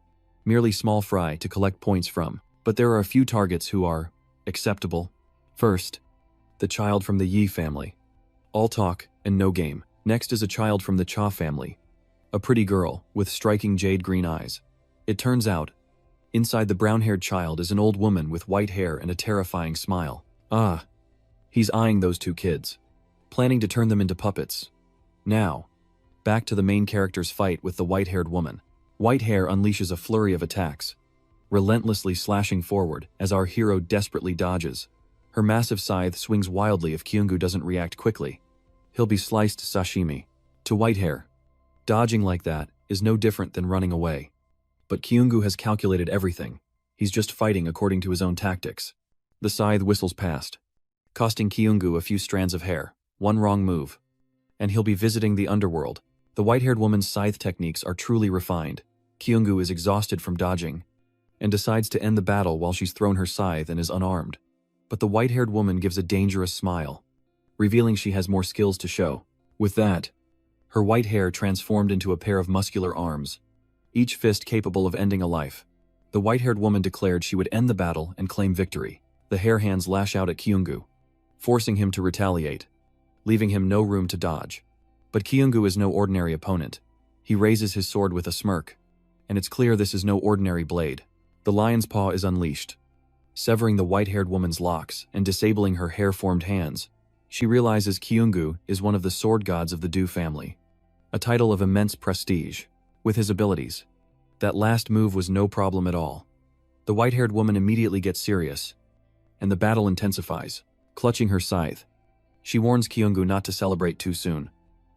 merely small fry to collect points from. But there are a few targets who are acceptable. First, the child from the Yi family. All talk and no game. Next is a child from the Cha family, a pretty girl with striking jade green eyes. It turns out, inside the brown-haired child is an old woman with white hair and a terrifying smile. Ah, he's eyeing those two kids, planning to turn them into puppets. Now, back to the main character's fight with the white-haired woman. White hair unleashes a flurry of attacks, relentlessly slashing forward as our hero desperately dodges. Her massive scythe swings wildly if Kyung-gu doesn't react quickly. He'll be sliced sashimi. To white hair, dodging like that is no different than running away. But Kyung-gu has calculated everything. He's just fighting according to his own tactics. The scythe whistles past, costing Kyung-gu a few strands of hair. One wrong move, and he'll be visiting the underworld. The white-haired woman's scythe techniques are truly refined. Kyung-gu is exhausted from dodging, and decides to end the battle while she's thrown her scythe and is unarmed. But the white-haired woman gives a dangerous smile, revealing she has more skills to show. With that, her white hair transformed into a pair of muscular arms, each fist capable of ending a life. The white-haired woman declared she would end the battle and claim victory. The hair hands lash out at Kyung-gu, forcing him to retaliate, leaving him no room to dodge. But Kyung-gu is no ordinary opponent. He raises his sword with a smirk, and it's clear this is no ordinary blade. The lion's paw is unleashed, severing the white-haired woman's locks and disabling her hair-formed hands. She realizes Kyung-gu is one of the sword gods of the Du family, a title of immense prestige. With his abilities, that last move was no problem at all. The white-haired woman immediately gets serious, and the battle intensifies. Clutching her scythe, she warns Kyung-gu not to celebrate too soon,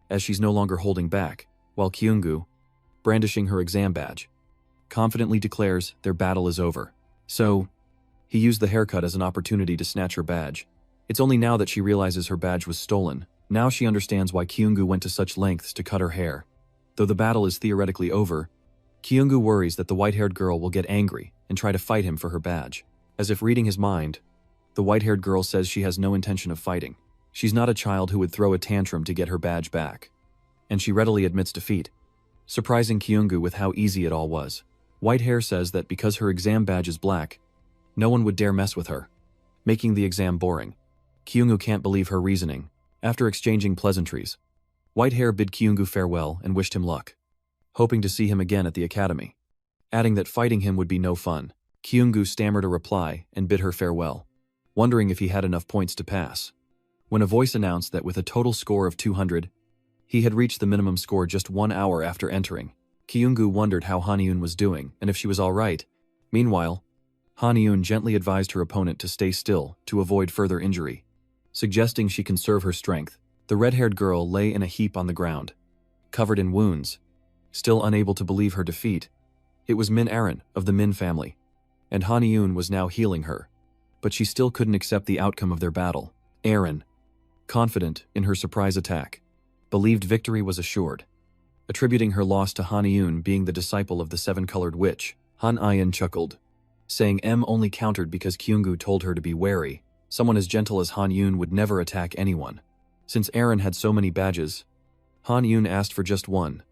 as she's no longer holding back, while Kyung-gu, brandishing her exam badge, confidently declares their battle is over. So, he used the haircut as an opportunity to snatch her badge. It's only now that she realizes her badge was stolen. Now she understands why Kyung-gu went to such lengths to cut her hair. Though the battle is theoretically over, Kyung-gu worries that the white-haired girl will get angry and try to fight him for her badge. As if reading his mind, the white-haired girl says she has no intention of fighting. She's not a child who would throw a tantrum to get her badge back, and she readily admits defeat, surprising Kyung-gu with how easy it all was. White hair says that because her exam badge is black, no one would dare mess with her, making the exam boring. Kyung-gu can't believe her reasoning. After exchanging pleasantries, White hair bid Kyung-gu farewell and wished him luck, hoping to see him again at the academy, adding that fighting him would be no fun. Kyung-gu stammered a reply and bid her farewell, wondering if he had enough points to pass, when a voice announced that with a total score of 200, he had reached the minimum score just 1 hour after entering. Kyung-gu wondered how Hanyun was doing and if she was all right. Meanwhile, Han Yun gently advised her opponent to stay still to avoid further injury. Suggesting she conserve her strength, the red-haired girl lay in a heap on the ground, covered in wounds. Still unable to believe her defeat, it was Min Aaron of the Min family, and Han Yun was now healing her. But she still couldn't accept the outcome of their battle. Aaron, confident in her surprise attack, believed victory was assured. Attributing her loss to Han Yun being the disciple of the seven-colored witch, Han Ayan chuckled, saying M only countered because Kyunggu told her to be wary. Someone as gentle as Han Yun would never attack anyone. Since Aaron had so many badges, Han Yun asked for just one,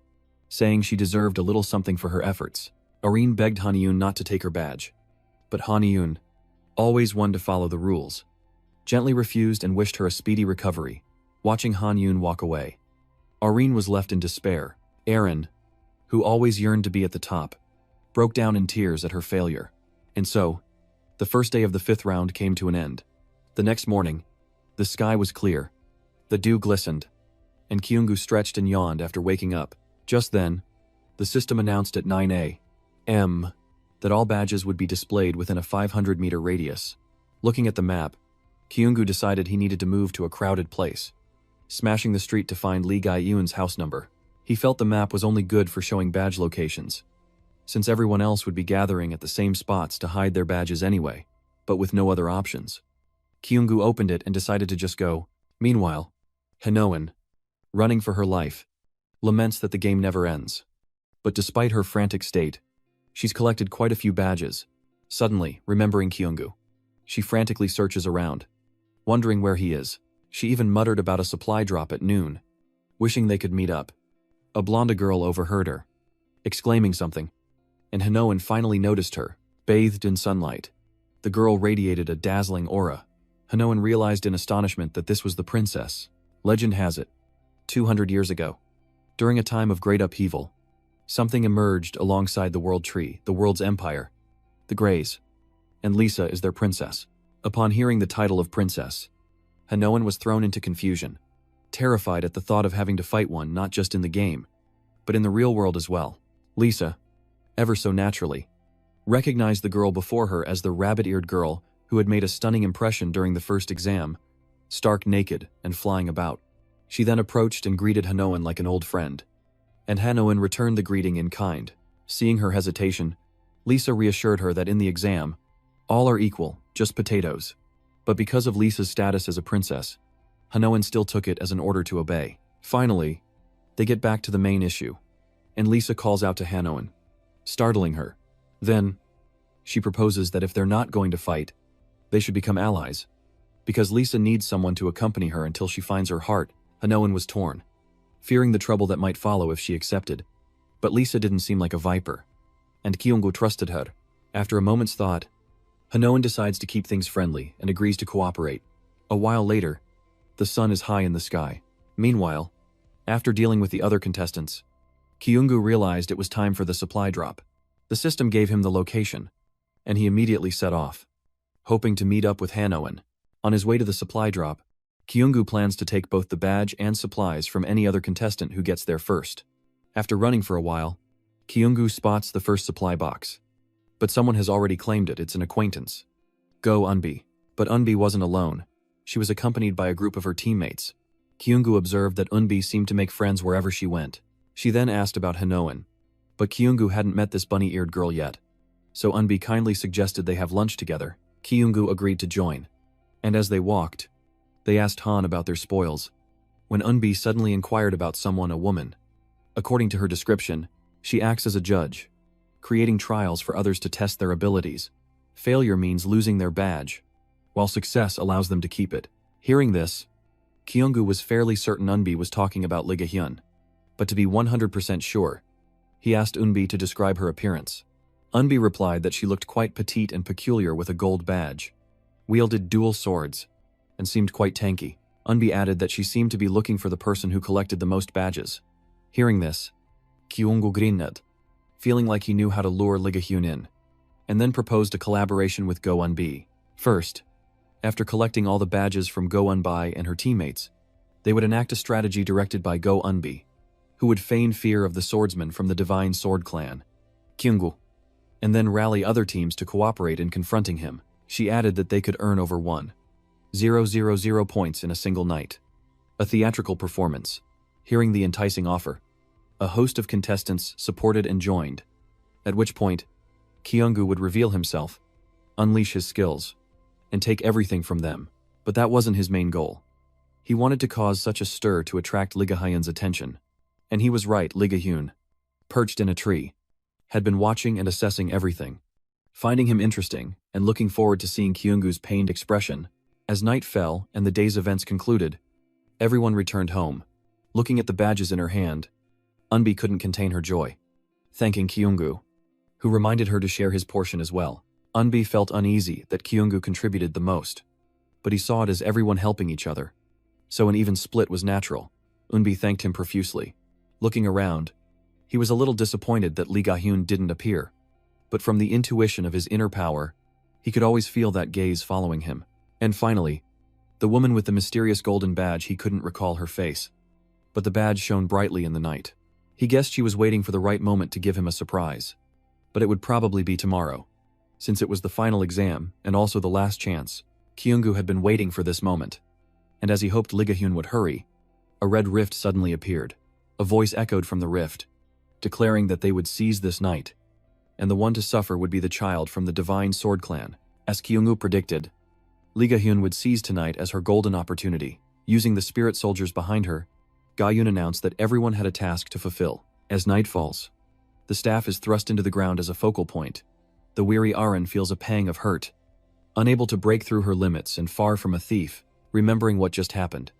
saying she deserved a little something for her efforts. Irene begged Han Yun not to take her badge, but Han Yun, always one to follow the rules, gently refused and wished her a speedy recovery. Watching Han Yun walk away, Irene was left in despair. Aaron, who always yearned to be at the top, broke down in tears at her failure. And so, the first day of the 5th round came to an end. The next morning, the sky was clear, the dew glistened, and Kyunggu stretched and yawned after waking up. Just then, the system announced at 9 a.m. that all badges would be displayed within a 500-meter radius. Looking at the map, Kyunggu decided he needed to move to a crowded place, smashing the street to find Lee Gai-eun's house number. He felt the map was only good for showing badge locations, since everyone else would be gathering at the same spots to hide their badges anyway, but with no other options. Kyunggu opened it and decided to just go. Meanwhile, Hanoan, running for her life, laments that the game never ends. But despite her frantic state, she's collected quite a few badges. Suddenly, remembering Kyunggu, she frantically searches around, wondering where he is. She even muttered about a supply drop at noon, wishing they could meet up. A blonde girl overheard her, exclaiming something, and Hanoan finally noticed her, bathed in sunlight. The girl radiated a dazzling aura. Hanoan realized in astonishment that this was the princess. Legend has it, 200 years ago, during a time of great upheaval, something emerged alongside the world tree, the world's empire, the Greys, and Lisa is their princess. Upon hearing the title of princess, Hanoan was thrown into confusion, terrified at the thought of having to fight one not just in the game, but in the real world as well. Lisa, ever so naturally, recognized the girl before her as the rabbit-eared girl who had made a stunning impression during the first exam, stark naked and flying about. She then approached and greeted Hanoan like an old friend, and Hanoan returned the greeting in kind. Seeing her hesitation, Lisa reassured her that in the exam, all are equal, just potatoes. But because of Lisa's status as a princess, Hanoan still took it as an order to obey. Finally, they get back to the main issue, and Lisa calls out to Hanoan, startling her. Then, she proposes that if they're not going to fight, they should become allies. Because Lisa needs someone to accompany her until she finds her heart, Hanoan was torn, fearing the trouble that might follow if she accepted. But Lisa didn't seem like a viper, and Kyunggu trusted her. After a moment's thought, Hanoan decides to keep things friendly and agrees to cooperate. A while later, the sun is high in the sky. Meanwhile, after dealing with the other contestants, Kyunggu realized it was time for the supply drop. The system gave him the location, and he immediately set off, hoping to meet up with Hanoan. On his way to the supply drop, Kyunggu plans to take both the badge and supplies from any other contestant who gets there first. After running for a while, Kyunggu spots the first supply box. But someone has already claimed it. It's an acquaintance, Go Eunbi. But Eunbi wasn't alone. She was accompanied by a group of her teammates. Kyunggu observed that Eunbi seemed to make friends wherever she went. She then asked about Hanoan, but Kyunggu hadn't met this bunny-eared girl yet. So Eunbi kindly suggested they have lunch together. Kyunggu agreed to join, and as they walked, they asked Han about their spoils, when Eunbi suddenly inquired about someone, a woman. According to her description, she acts as a judge, creating trials for others to test their abilities. Failure means losing their badge, while success allows them to keep it. Hearing this, Kyunggu was fairly certain Eunbi was talking about Lee Ga-hyun, but to be 100% sure, he asked Eunbi to describe her appearance. Eunbi replied that she looked quite petite and peculiar with a gold badge, wielded dual swords, and seemed quite tanky. Eunbi added that she seemed to be looking for the person who collected the most badges. Hearing this, Kyunggu grinned, feeling like he knew how to lure Lee Ga-hyun in, and then proposed a collaboration with Go Eunbi. First, after collecting all the badges from Go Eunbi and her teammates, they would enact a strategy directed by Go Eunbi, who would feign fear of the swordsman from the Divine Sword Clan. Kyunggu, and then rally other teams to cooperate in confronting him. She added that they could earn over 1,000 points in a single night. A theatrical performance. Hearing the enticing offer, a host of contestants supported and joined, at which point, Kyunggu would reveal himself, unleash his skills, and take everything from them. But that wasn't his main goal. He wanted to cause such a stir to attract Lee Ga-hyun's attention. And he was right. Lee Ga-hyun, perched in a tree, had been watching and assessing everything, finding him interesting and looking forward to seeing Kyunggu's pained expression. As night fell and the day's events concluded, everyone returned home. Looking at the badges in her hand, Eunbi couldn't contain her joy, thanking Kyunggu, who reminded her to share his portion as well. Eunbi felt uneasy that Kyunggu contributed the most, but he saw it as everyone helping each other, so an even split was natural. Eunbi thanked him profusely. Looking around, he was a little disappointed that Lee Ga-hyun didn't appear, but from the intuition of his inner power, he could always feel that gaze following him. And finally, the woman with the mysterious golden badge. He couldn't recall her face, but the badge shone brightly in the night. He guessed she was waiting for the right moment to give him a surprise, but it would probably be tomorrow. Since it was the final exam and also the last chance, Kyunggu had been waiting for this moment. And as he hoped Lee Ga-hyun would hurry, a red rift suddenly appeared. A voice echoed from the rift, declaring that they would seize this night, and the one to suffer would be the child from the Divine Sword Clan. As Kyunggu predicted, Lee Ga-hyun would seize tonight as her golden opportunity. Using the spirit soldiers behind her, Ga-hyun announced that everyone had a task to fulfill. As night falls, the staff is thrust into the ground as a focal point. The weary Arin feels a pang of hurt, unable to break through her limits and far from a thief. Remembering what just happened,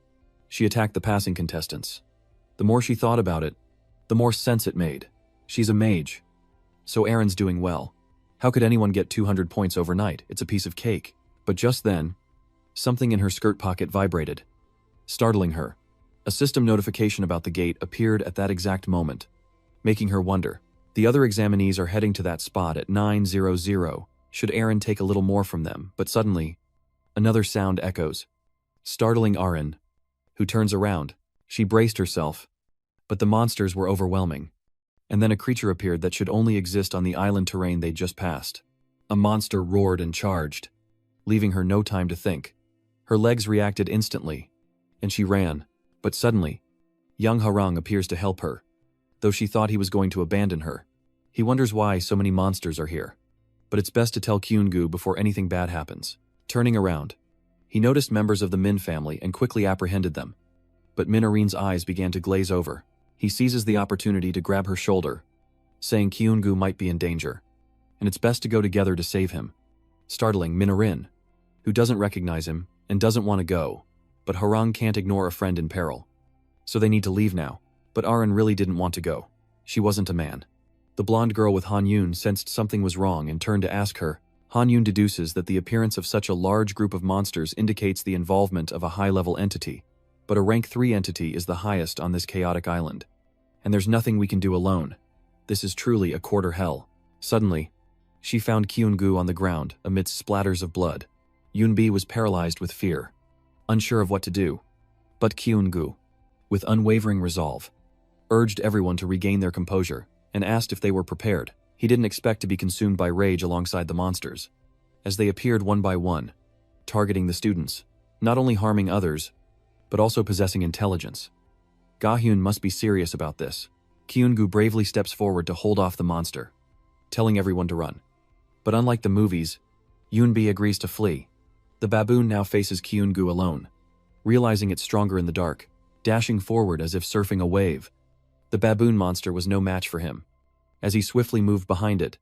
she attacked the passing contestants. The more she thought about it, the more sense it made. She's a mage, so Arin's doing well. How could anyone get 200 points overnight? It's a piece of cake. But just then, something in her skirt pocket vibrated, startling her. A system notification about the gate appeared at that exact moment, making her wonder. The other examinees are heading to that spot at 9:00. Should Arin take a little more from them? But suddenly, another sound echoes, startling Arin, who turns around. She braced herself, but the monsters were overwhelming. And then a creature appeared that should only exist on the island terrain they'd just passed. A monster roared and charged, leaving her no time to think. Her legs reacted instantly, and she ran. But suddenly, young Harang appears to help her, though she thought he was going to abandon her. He wonders why so many monsters are here. But it's best to tell Kyunggu before anything bad happens. Turning around, he noticed members of the Min family and quickly apprehended them. But Min Arin's eyes began to glaze over. He seizes the opportunity to grab her shoulder, saying Kyunggu might be in danger, and it's best to go together to save him. Startling Min Arin, who doesn't recognize him and doesn't want to go. But Harang can't ignore a friend in peril, so they need to leave now. But Arin really didn't want to go. She wasn't a man. The blonde girl with Han Yun sensed something was wrong and turned to ask her. Han Yun deduces that the appearance of such a large group of monsters indicates the involvement of a high-level entity, but a rank 3 entity is the highest on this chaotic island, and there's nothing we can do alone. This is truly a quarter hell. Suddenly, she found Kyunggu on the ground amidst splatters of blood. Yunbi was paralyzed with fear, unsure of what to do. But Kyunggu, with unwavering resolve, urged everyone to regain their composure and asked if they were prepared. He didn't expect to be consumed by rage alongside the monsters, as they appeared one by one, targeting the students, not only harming others, but also possessing intelligence. Ga-hyun must be serious about this. Kyunggu bravely steps forward to hold off the monster, telling everyone to run. But unlike the movies, Yunbi agrees to flee. The baboon now faces Kyunggu alone, realizing it's stronger in the dark, dashing forward as if surfing a wave. The baboon monster was no match for him. As he swiftly moved behind it,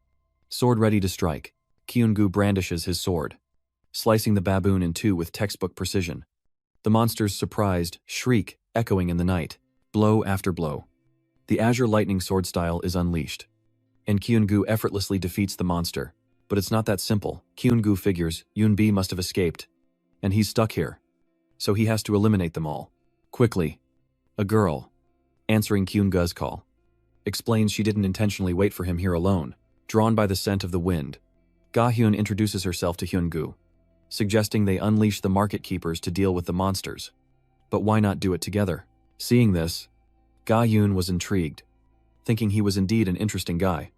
sword ready to strike, Kyunggu brandishes his sword, slicing the baboon in two with textbook precision. The monster's surprised shriek echoing in the night, blow after blow. The Azure Lightning sword style is unleashed, and Kyunggu effortlessly defeats the monster. But it's not that simple. Kyunggu figures Yunbi must have escaped, and he's stuck here, so he has to eliminate them all. Quickly, a girl, answering Kyunggu's call, explains she didn't intentionally wait for him here alone. Drawn by the scent of the wind, Ga-hyun introduces herself to Hyungu, suggesting they unleash the market keepers to deal with the monsters. But why not do it together? Seeing this, Ga-hyun was intrigued, thinking he was indeed an interesting guy.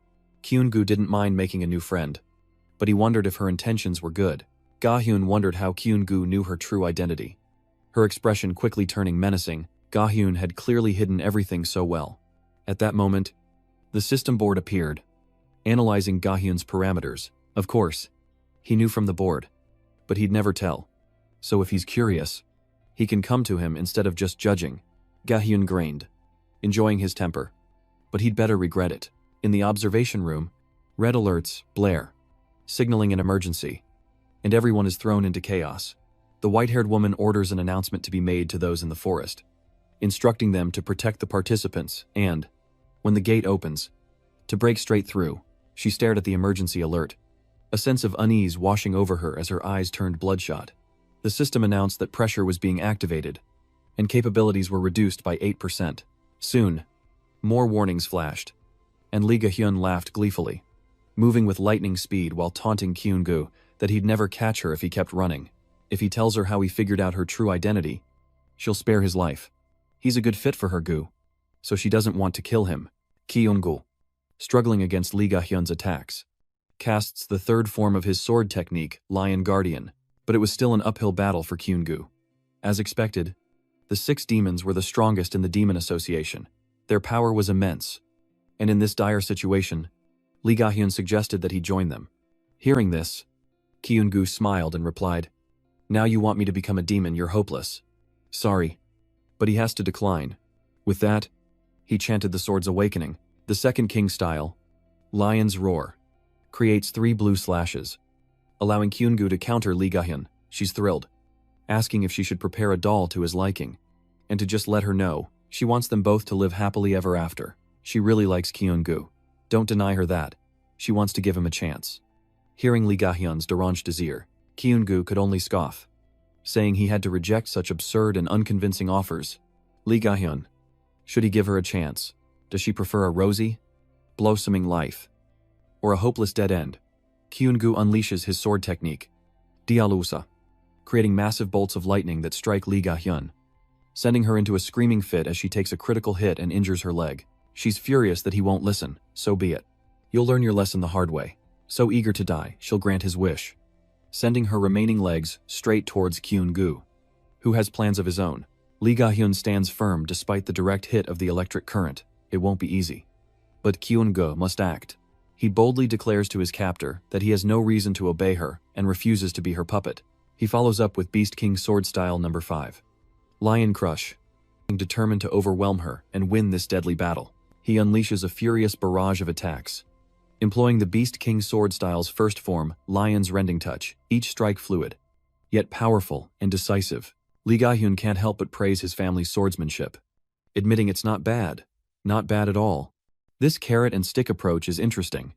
Kyun-gu didn't mind making a new friend, but he wondered if her intentions were good. Ga-hyun wondered how Kyun-gu knew her true identity. Her expression quickly turning menacing, Ga-hyun had clearly hidden everything so well. At that moment, the system board appeared, analyzing Ga-hyun's parameters. Of course, he knew from the board, but he'd never tell. So if he's curious, he can come to him instead of just judging. Ga-hyun grinned, enjoying his temper. But he'd better regret it. In the observation room, red alerts blare, signaling an emergency, and everyone is thrown into chaos. The white-haired woman orders an announcement to be made to those in the forest, instructing them to protect the participants and, when the gate opens, to break straight through. She stared at the emergency alert, a sense of unease washing over her as her eyes turned bloodshot. The system announced that pressure was being activated, and capabilities were reduced by 8%. Soon, more warnings flashed, and Lee Ga-hyun laughed gleefully, moving with lightning speed while taunting Kyun-gu that he'd never catch her if he kept running. If he tells her how he figured out her true identity, she'll spare his life. He's a good fit for her, Gu, so she doesn't want to kill him. Kyun-gu, struggling against Lee Ga-hyun's attacks, casts the third form of his sword technique, Lion Guardian, but it was still an uphill battle for Kyun-gu. As expected, the 6 demons were the strongest in the Demon Association. Their power was immense, and in this dire situation, Lee Ga-hyun suggested that he join them. Hearing this, Kyun-gu smiled and replied, "Now you want me to become a demon, you're hopeless." Sorry, but he has to decline. With that, he chanted the sword's awakening. The second king style, Lion's Roar, creates 3 blue slashes, allowing Kyun-gu to counter Lee Ga-hyun. She's thrilled, asking if she should prepare a doll to his liking, and to just let her know she wants them both to live happily ever after. She really likes Kyun-gu. Don't deny her that. She wants to give him a chance. Hearing Lee Ga-hyun's deranged desire, Kyun-gu could only scoff, saying he had to reject such absurd and unconvincing offers. Lee Ga-hyun, should he give her a chance? Does she prefer a rosy, blossoming life, or a hopeless dead end? Kyun-gu unleashes his sword technique, Dialusa, creating massive bolts of lightning that strike Lee Ga-hyun, sending her into a screaming fit as she takes a critical hit and injures her leg. She's furious that he won't listen, so be it. You'll learn your lesson the hard way. So eager to die, she'll grant his wish, sending her remaining legs straight towards Kyun-gu, who has plans of his own. Lee Ga-hyun stands firm despite the direct hit of the electric current. It won't be easy. But Kyun-gu must act. He boldly declares to his captor that he has no reason to obey her and refuses to be her puppet. He follows up with Beast King Sword Style number 5. Lion Crush, determined to overwhelm her and win this deadly battle. He unleashes a furious barrage of attacks, employing the Beast King Sword Style's first form, Lion's Rending Touch, each strike fluid, yet powerful and decisive. Lee Ga-hyun can't help but praise his family's swordsmanship, admitting it's not bad at all. This carrot and stick approach is interesting.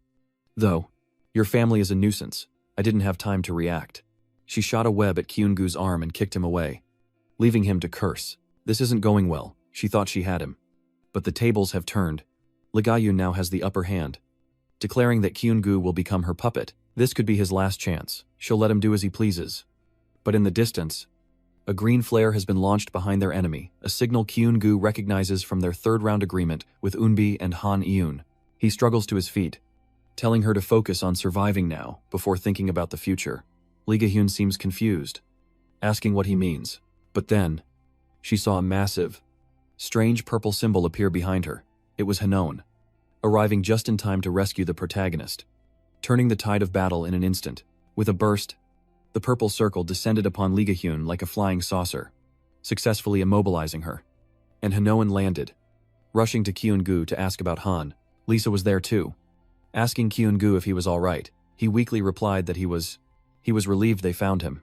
Though, your family is a nuisance. I didn't have time to react. She shot a web at Kyun-gu's arm and kicked him away, leaving him to curse. This isn't going well. She thought she had him. But the tables have turned. Lee Ga-hyun now has the upper hand, declaring that Kyun-gu will become her puppet. This could be his last chance. She'll let him do as he pleases. But in the distance, a green flare has been launched behind their enemy, a signal Kyun-gu recognizes from their third-round agreement with Eunbi and Han Eun. He struggles to his feet, telling her to focus on surviving now before thinking about the future. Lee Ga-hyun seems confused, asking what he means. But then, she saw a massive, strange purple symbol appear behind her. It was Hanon, arriving just in time to rescue the protagonist, turning the tide of battle in an instant. With a burst, the purple circle descended upon Lee Ga-hyun like a flying saucer, successfully immobilizing her. And Hanon landed, rushing to Kyun-gu to ask about Han. Lisa was there too, asking Kyun-gu if he was alright. He weakly replied that he was relieved they found him.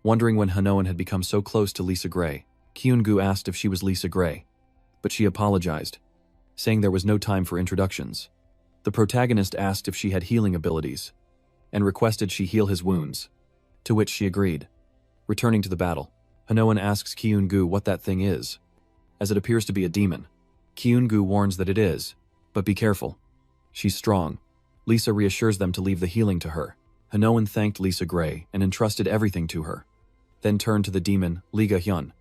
Wondering when Hanon had become so close to Lisa Gray, Kyun-gu asked if she was Lisa Gray, but she apologized, saying there was no time for introductions. The protagonist asked if she had healing abilities, and requested she heal his wounds, to which she agreed. Returning to the battle, Hanon asks Kyun-gu what that thing is, as it appears to be a demon. Kyun-gu warns that it is, but be careful. She's strong. Lisa reassures them to leave the healing to her. Hanon thanked Lisa Gray and entrusted everything to her, then turned to the demon, Lee Ga-hyun,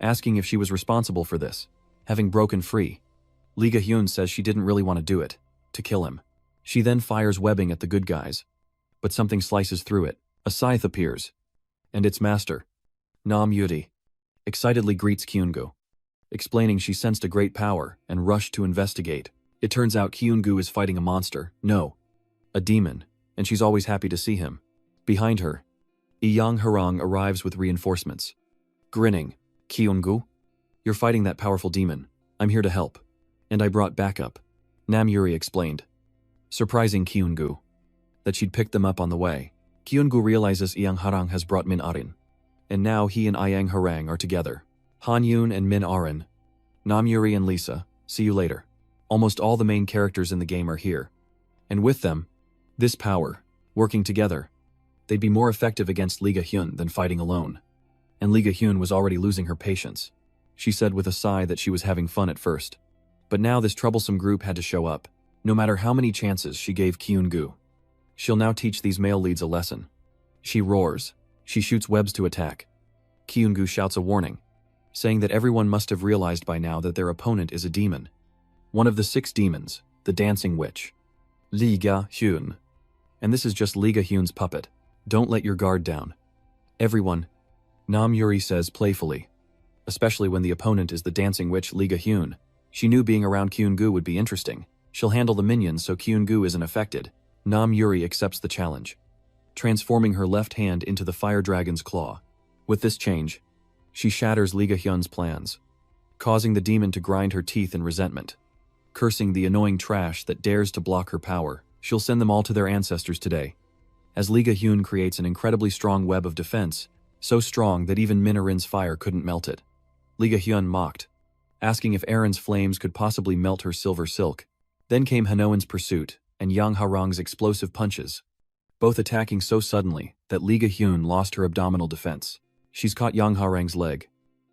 asking if she was responsible for this. Having broken free, Lee Ga-hyun says she didn't really want to do it, to kill him. She then fires webbing at the good guys. But something slices through it. A scythe appears. And its master, Nam Yuri, excitedly greets Kyungu, explaining she sensed a great power and rushed to investigate. It turns out Kyungu is fighting a monster, no, a demon, and she's always happy to see him. Behind her, Yang Harang arrives with reinforcements. Grinning, Kyungu, you're fighting that powerful demon. I'm here to help. And I brought backup, Nam Yuri explained, surprising Kyungu that she'd picked them up on the way. Kyungu realizes Yang Harang has brought Min Arin, and now he and Yang Harang are together. Han Yoon and Min Arin, Nam Yuri and Lisa, see you later. Almost all the main characters in the game are here. And with them, this power, working together, they'd be more effective against Lee Ga-hyun than fighting alone. And Lee Ga-hyun was already losing her patience. She said with a sigh that she was having fun at first. But now this troublesome group had to show up, no matter how many chances she gave Kyungu. She'll now teach these male leads a lesson. She roars. She shoots webs to attack. Kyungu shouts a warning, saying that everyone must have realized by now that their opponent is a demon. One of the 6 demons, the dancing witch, Lee Ga-hyun. And this is just Lee Ga-hyun's puppet. Don't let your guard down. Everyone, Nam Yuri says playfully, especially when the opponent is the dancing witch Lee Ga-hyun. She knew being around Kyungu would be interesting. She'll handle the minions so Kyungu isn't affected. Nam Yuri accepts the challenge, transforming her left hand into the fire dragon's claw. With this change, she shatters Lee Ga-hyun's plans, causing the demon to grind her teeth in resentment. Cursing the annoying trash that dares to block her power, she'll send them all to their ancestors today. As Lee Ga-hyun creates an incredibly strong web of defense, so strong that even Min Arin's fire couldn't melt it. Lee Ga-hyun mocked, asking if Erin's flames could possibly melt her silver silk. Then came Hanoan's pursuit, and Yang Harang's explosive punches, both attacking so suddenly that Lee Ga-hyun lost her abdominal defense. She's caught Yang Harang's leg,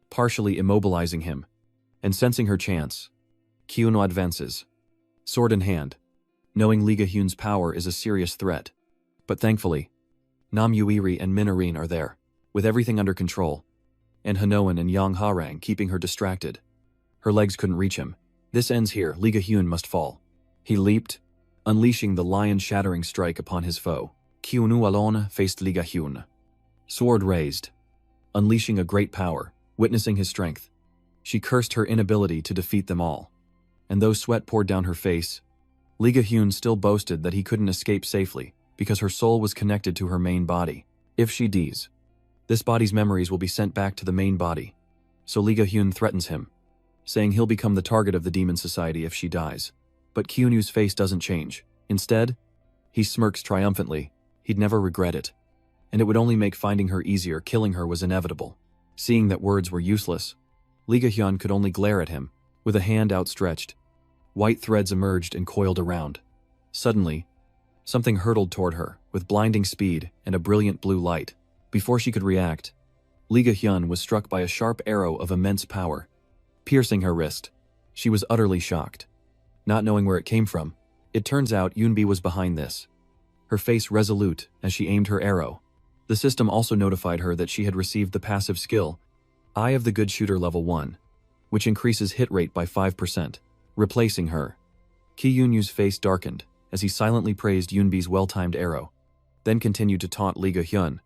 partially immobilizing him, and sensing her chance, Kyuno advances, sword in hand, knowing Lee Ga-hyun's power is a serious threat. But thankfully, Nam Yuri and Min Arin are there, with everything under control, and Hanoan and Yang Harang keeping her distracted. Her legs couldn't reach him. This ends here. Lee Ga-hyun must fall. He leaped, unleashing the lion-shattering strike upon his foe. Kyunu alone faced Lee Ga-hyun, sword raised, unleashing a great power. Witnessing his strength, she cursed her inability to defeat them all. And though sweat poured down her face, Lee Ga-hyun still boasted that he couldn't escape safely because her soul was connected to her main body. If she dies, this body's memories will be sent back to the main body. So Lee Ga-hyun threatens him, saying he'll become the target of the Demon Society if she dies. But Kyunu's face doesn't change. Instead, he smirks triumphantly. He'd never regret it. And it would only make finding her easier. Killing her was inevitable. Seeing that words were useless, Lee Ga-hyun could only glare at him. With a hand outstretched, white threads emerged and coiled around. Suddenly, something hurtled toward her with blinding speed and a brilliant blue light. Before she could react, Lee Ga-hyun was struck by a sharp arrow of immense power, piercing her wrist. She was utterly shocked, not knowing where it came from. It turns out Yoonbi was behind this, her face resolute as she aimed her arrow. The system also notified her that she had received the passive skill, Eye of the Good Shooter Level 1, which increases hit rate by 5%, replacing her. Ki Yunyu's face darkened as he silently praised Yoonbi's well-timed arrow, then continued to taunt Lee Ga-hyun,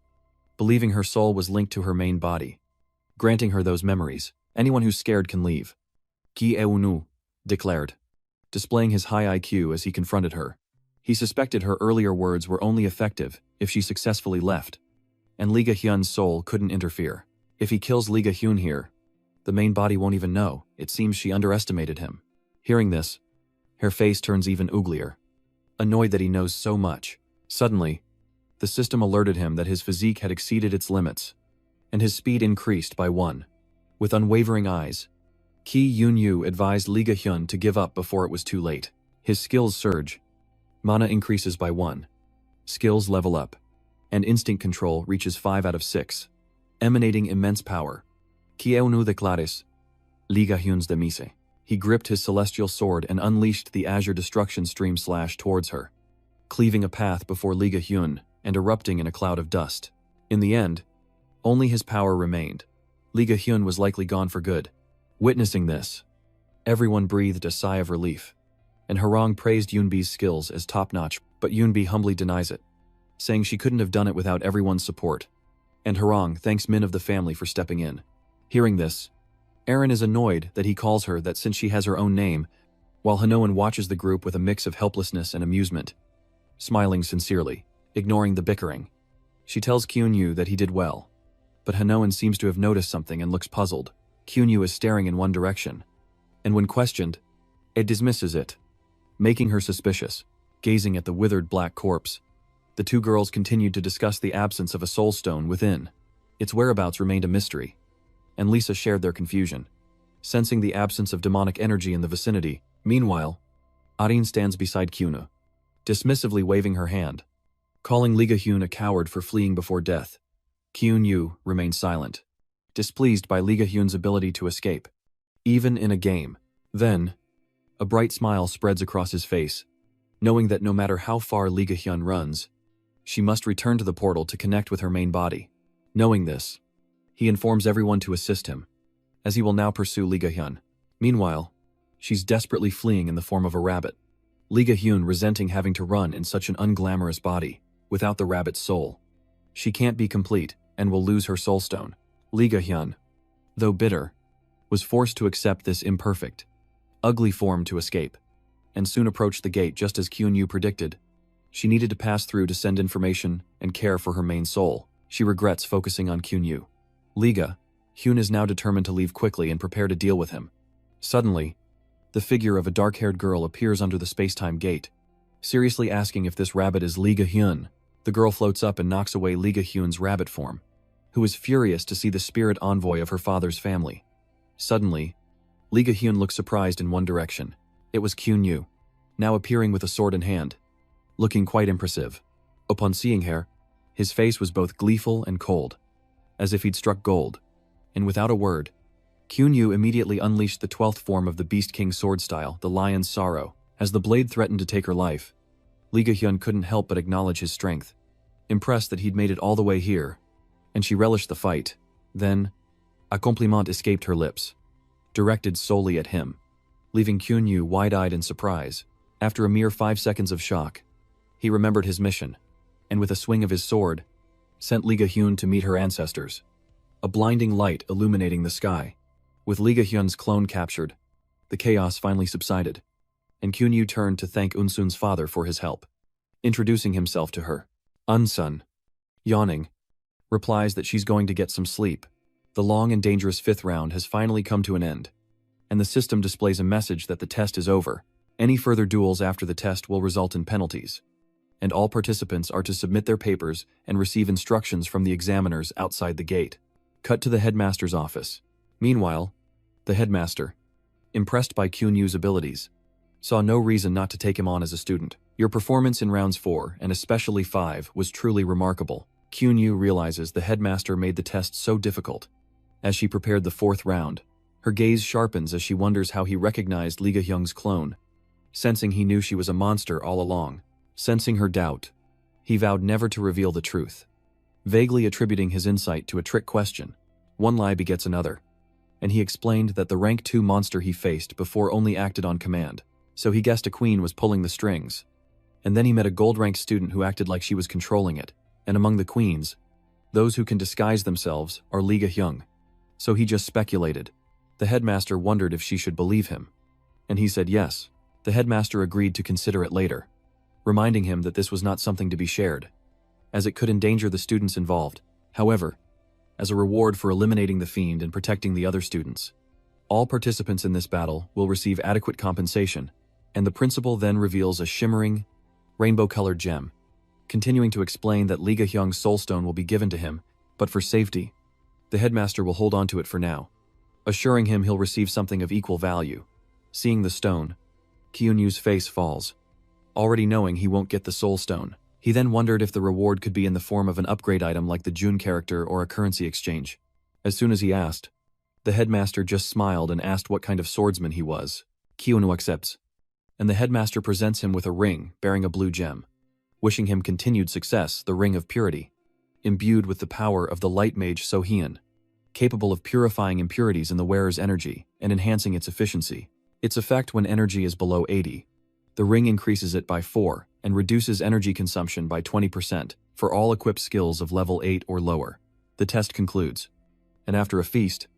believing her soul was linked to her main body, granting her those memories. Anyone who's scared can leave, Ki Eunu declared, displaying his high IQ as he confronted her. He suspected her earlier words were only effective if she successfully left, and Lee Ga-hyun's soul couldn't interfere. If he kills Lee Ga-hyun here, the main body won't even know. It seems she underestimated him. Hearing this, her face turns even uglier, annoyed that he knows so much. Suddenly, the system alerted him that his physique had exceeded its limits, and his speed increased by 1. With unwavering eyes, Ki Yunyu advised Lee Ga-hyun to give up before it was too late. His skills surge, mana increases by 1, skills level up, and instinct control reaches 5 out of 6, emanating immense power. Ki Eunu de Claris, Lee Ga-hyun's demise. He gripped his celestial sword and unleashed the azure destruction stream slash towards her, cleaving a path before Lee Ga-hyun and erupting in a cloud of dust. In the end, only his power remained. Lee Ga-hyun was likely gone for good. Witnessing this, everyone breathed a sigh of relief. and Harong praised Yunbi's skills as top-notch, but Yunbi humbly denies it, saying she couldn't have done it without everyone's support. And Harong thanks Min of the family for stepping in. Hearing this, Erin is annoyed that he calls her that since she has her own name, while Hanoan watches the group with a mix of helplessness and amusement, smiling sincerely, ignoring the bickering. She tells Kyunyu that he did well, but Hanoan seems to have noticed something and looks puzzled. Kyunyu is staring in one direction, and when questioned, it dismisses it, making her suspicious. Gazing at the withered black corpse, the two girls continued to discuss the absence of a soul stone within. Its whereabouts remained a mystery, and Lisa shared their confusion, sensing the absence of demonic energy in the vicinity. Meanwhile, Arin stands beside Kyuna, dismissively waving her hand, calling Lee Ga-hyun a coward for fleeing before death. Kyunyu remains silent, displeased by Lee Ga-hyun's ability to escape, even in a game. Then, a bright smile spreads across his face, knowing that no matter how far Lee Ga-hyun runs, she must return to the portal to connect with her main body. Knowing this, he informs everyone to assist him, as he will now pursue Lee Ga-hyun. Meanwhile, she's desperately fleeing in the form of a rabbit. Lee Ga-hyun resenting having to run in such an unglamorous body, without the rabbit's soul. She can't be complete, and will lose her soul stone. Lee Ga-hyun, though bitter, was forced to accept this imperfect, ugly form to escape, and soon approached the gate just as Kyunyu predicted. She needed to pass through to send information and care for her main soul. She regrets focusing on Kyunyu. Lee Ga-hyun is now determined to leave quickly and prepare to deal with him. Suddenly, the figure of a dark-haired girl appears under the space-time gate, seriously asking if this rabbit is Lee Ga-hyun. The girl floats up and knocks away Lee Ga-hyun's rabbit form, who is furious to see the spirit envoy of her father's family. Suddenly, Lee Ga-hyun looks surprised in one direction. It was Kyunyu, now appearing with a sword in hand, looking quite impressive. Upon seeing her, his face was both gleeful and cold, as if he'd struck gold, and without a word, Kyunyu immediately unleashed the 12th form of the Beast King sword style, the Lion's Sorrow. As the blade threatened to take her life, Lee Ga-hyun couldn't help but acknowledge his strength, impressed that he'd made it all the way here, and she relished the fight. Then, a compliment escaped her lips, directed solely at him, leaving Kyunyu wide-eyed in surprise. After a mere 5 seconds of shock, he remembered his mission, and with a swing of his sword, sent Lee Ga-hyun to meet her ancestors. A blinding light illuminating the sky. With Lee Ga-hyun's clone captured, the chaos finally subsided, and Kyunyu turned to thank Unsun's father for his help, introducing himself to her. Unsun, yawning, replies that she's going to get some sleep. The long and dangerous 5th round has finally come to an end, and the system displays a message that the test is over. Any further duels after the test will result in penalties, and all participants are to submit their papers and receive instructions from the examiners outside the gate. Cut to the headmaster's office. Meanwhile, the headmaster, impressed by Kyunyu's abilities, saw no reason not to take him on as a student. Your performance in rounds 4 and especially 5 was truly remarkable. Kyunyu realizes the headmaster made the test so difficult. As she prepared the 4th round, her gaze sharpens as she wonders how he recognized Lee Ga-hyun's clone, sensing he knew she was a monster all along. Sensing her doubt, he vowed never to reveal the truth, vaguely attributing his insight to a trick question. One lie begets another, and he explained that the rank 2 monster he faced before only acted on command, so he guessed a queen was pulling the strings. And then he met a gold-ranked student who acted like she was controlling it, and among the queens, those who can disguise themselves are Lee Ga-hyun. So he just speculated. The headmaster wondered if she should believe him, and he said yes. The headmaster agreed to consider it later, reminding him that this was not something to be shared, as it could endanger the students involved. However, as a reward for eliminating the fiend and protecting the other students, all participants in this battle will receive adequate compensation, and the principal then reveals a shimmering, rainbow-colored gem, continuing to explain that Lee Ga-hyun's soulstone will be given to him, but for safety, the headmaster will hold on to it for now, assuring him he'll receive something of equal value. Seeing the stone, Kyunyu's face falls, already knowing he won't get the soul stone. He then wondered if the reward could be in the form of an upgrade item like the June character or a currency exchange. As soon as he asked, the headmaster just smiled and asked what kind of swordsman he was. Kyunyu accepts, and the headmaster presents him with a ring bearing a blue gem, wishing him continued success, the Ring of Purity, imbued with the power of the light mage Sohyun, capable of purifying impurities in the wearer's energy and enhancing its efficiency. Its effect when energy is below 80 The ring increases it by 4 and reduces energy consumption by 20% for all equipped skills of level 8 or lower. The test concludes. And after a feast,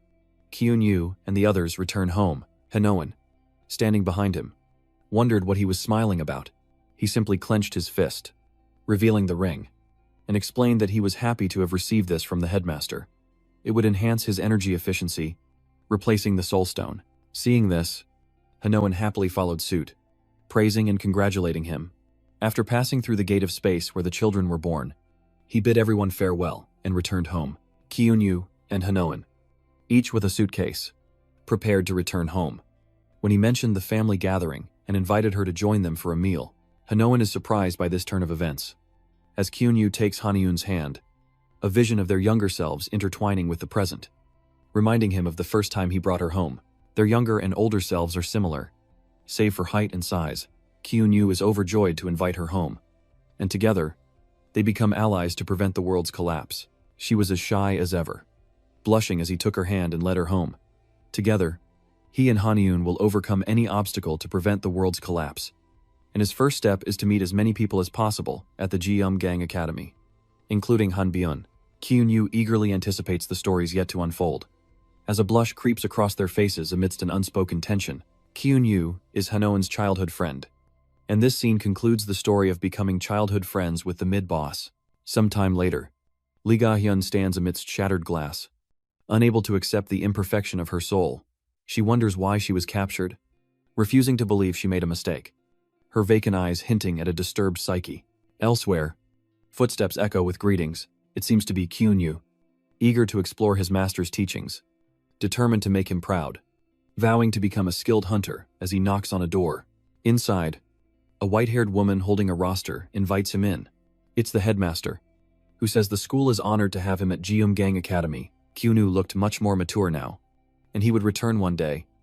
Kyun-yu and the others return home. Hanoan, standing behind him, wondered what he was smiling about. He simply clenched his fist, revealing the ring, and explained that he was happy to have received this from the headmaster. It would enhance his energy efficiency, replacing the soul stone. Seeing this, Hanoan happily followed suit, praising and congratulating him. After passing through the gate of space where the children were born, he bid everyone farewell and returned home. Kyun-yu and Hanoan, each with a suitcase, prepared to return home. When he mentioned the family gathering and invited her to join them for a meal, Hanoan is surprised by this turn of events. As Kyun-yu takes Hanyun's hand, a vision of their younger selves intertwining with the present, reminding him of the first time he brought her home. Their younger and older selves are similar, save for height and size. Kyun-yu is overjoyed to invite her home, and together, they become allies to prevent the world's collapse. She was as shy as ever, blushing as he took her hand and led her home. Together, he and Hanyun will overcome any obstacle to prevent the world's collapse, and his first step is to meet as many people as possible at the Jeomgang Academy, including Han Byun. Kyun-yu eagerly anticipates the stories yet to unfold. As a blush creeps across their faces amidst an unspoken tension, Kyun-yu is Hanoan's childhood friend, and this scene concludes the story of becoming childhood friends with the mid-boss. Some time later, Lee Ga-hyun stands amidst shattered glass, unable to accept the imperfection of her soul. She wonders why she was captured, refusing to believe she made a mistake, her vacant eyes hinting at a disturbed psyche. Elsewhere, footsteps echo with greetings. It seems to be Kyun-yu, eager to explore his master's teachings, determined to make him proud, vowing to become a skilled hunter as he knocks on a door. Inside, a white-haired woman holding a roster invites him in. It's the headmaster, who says the school is honored to have him at Jeomgang Academy. Kyun-yu looked much more mature now, and he would return one day,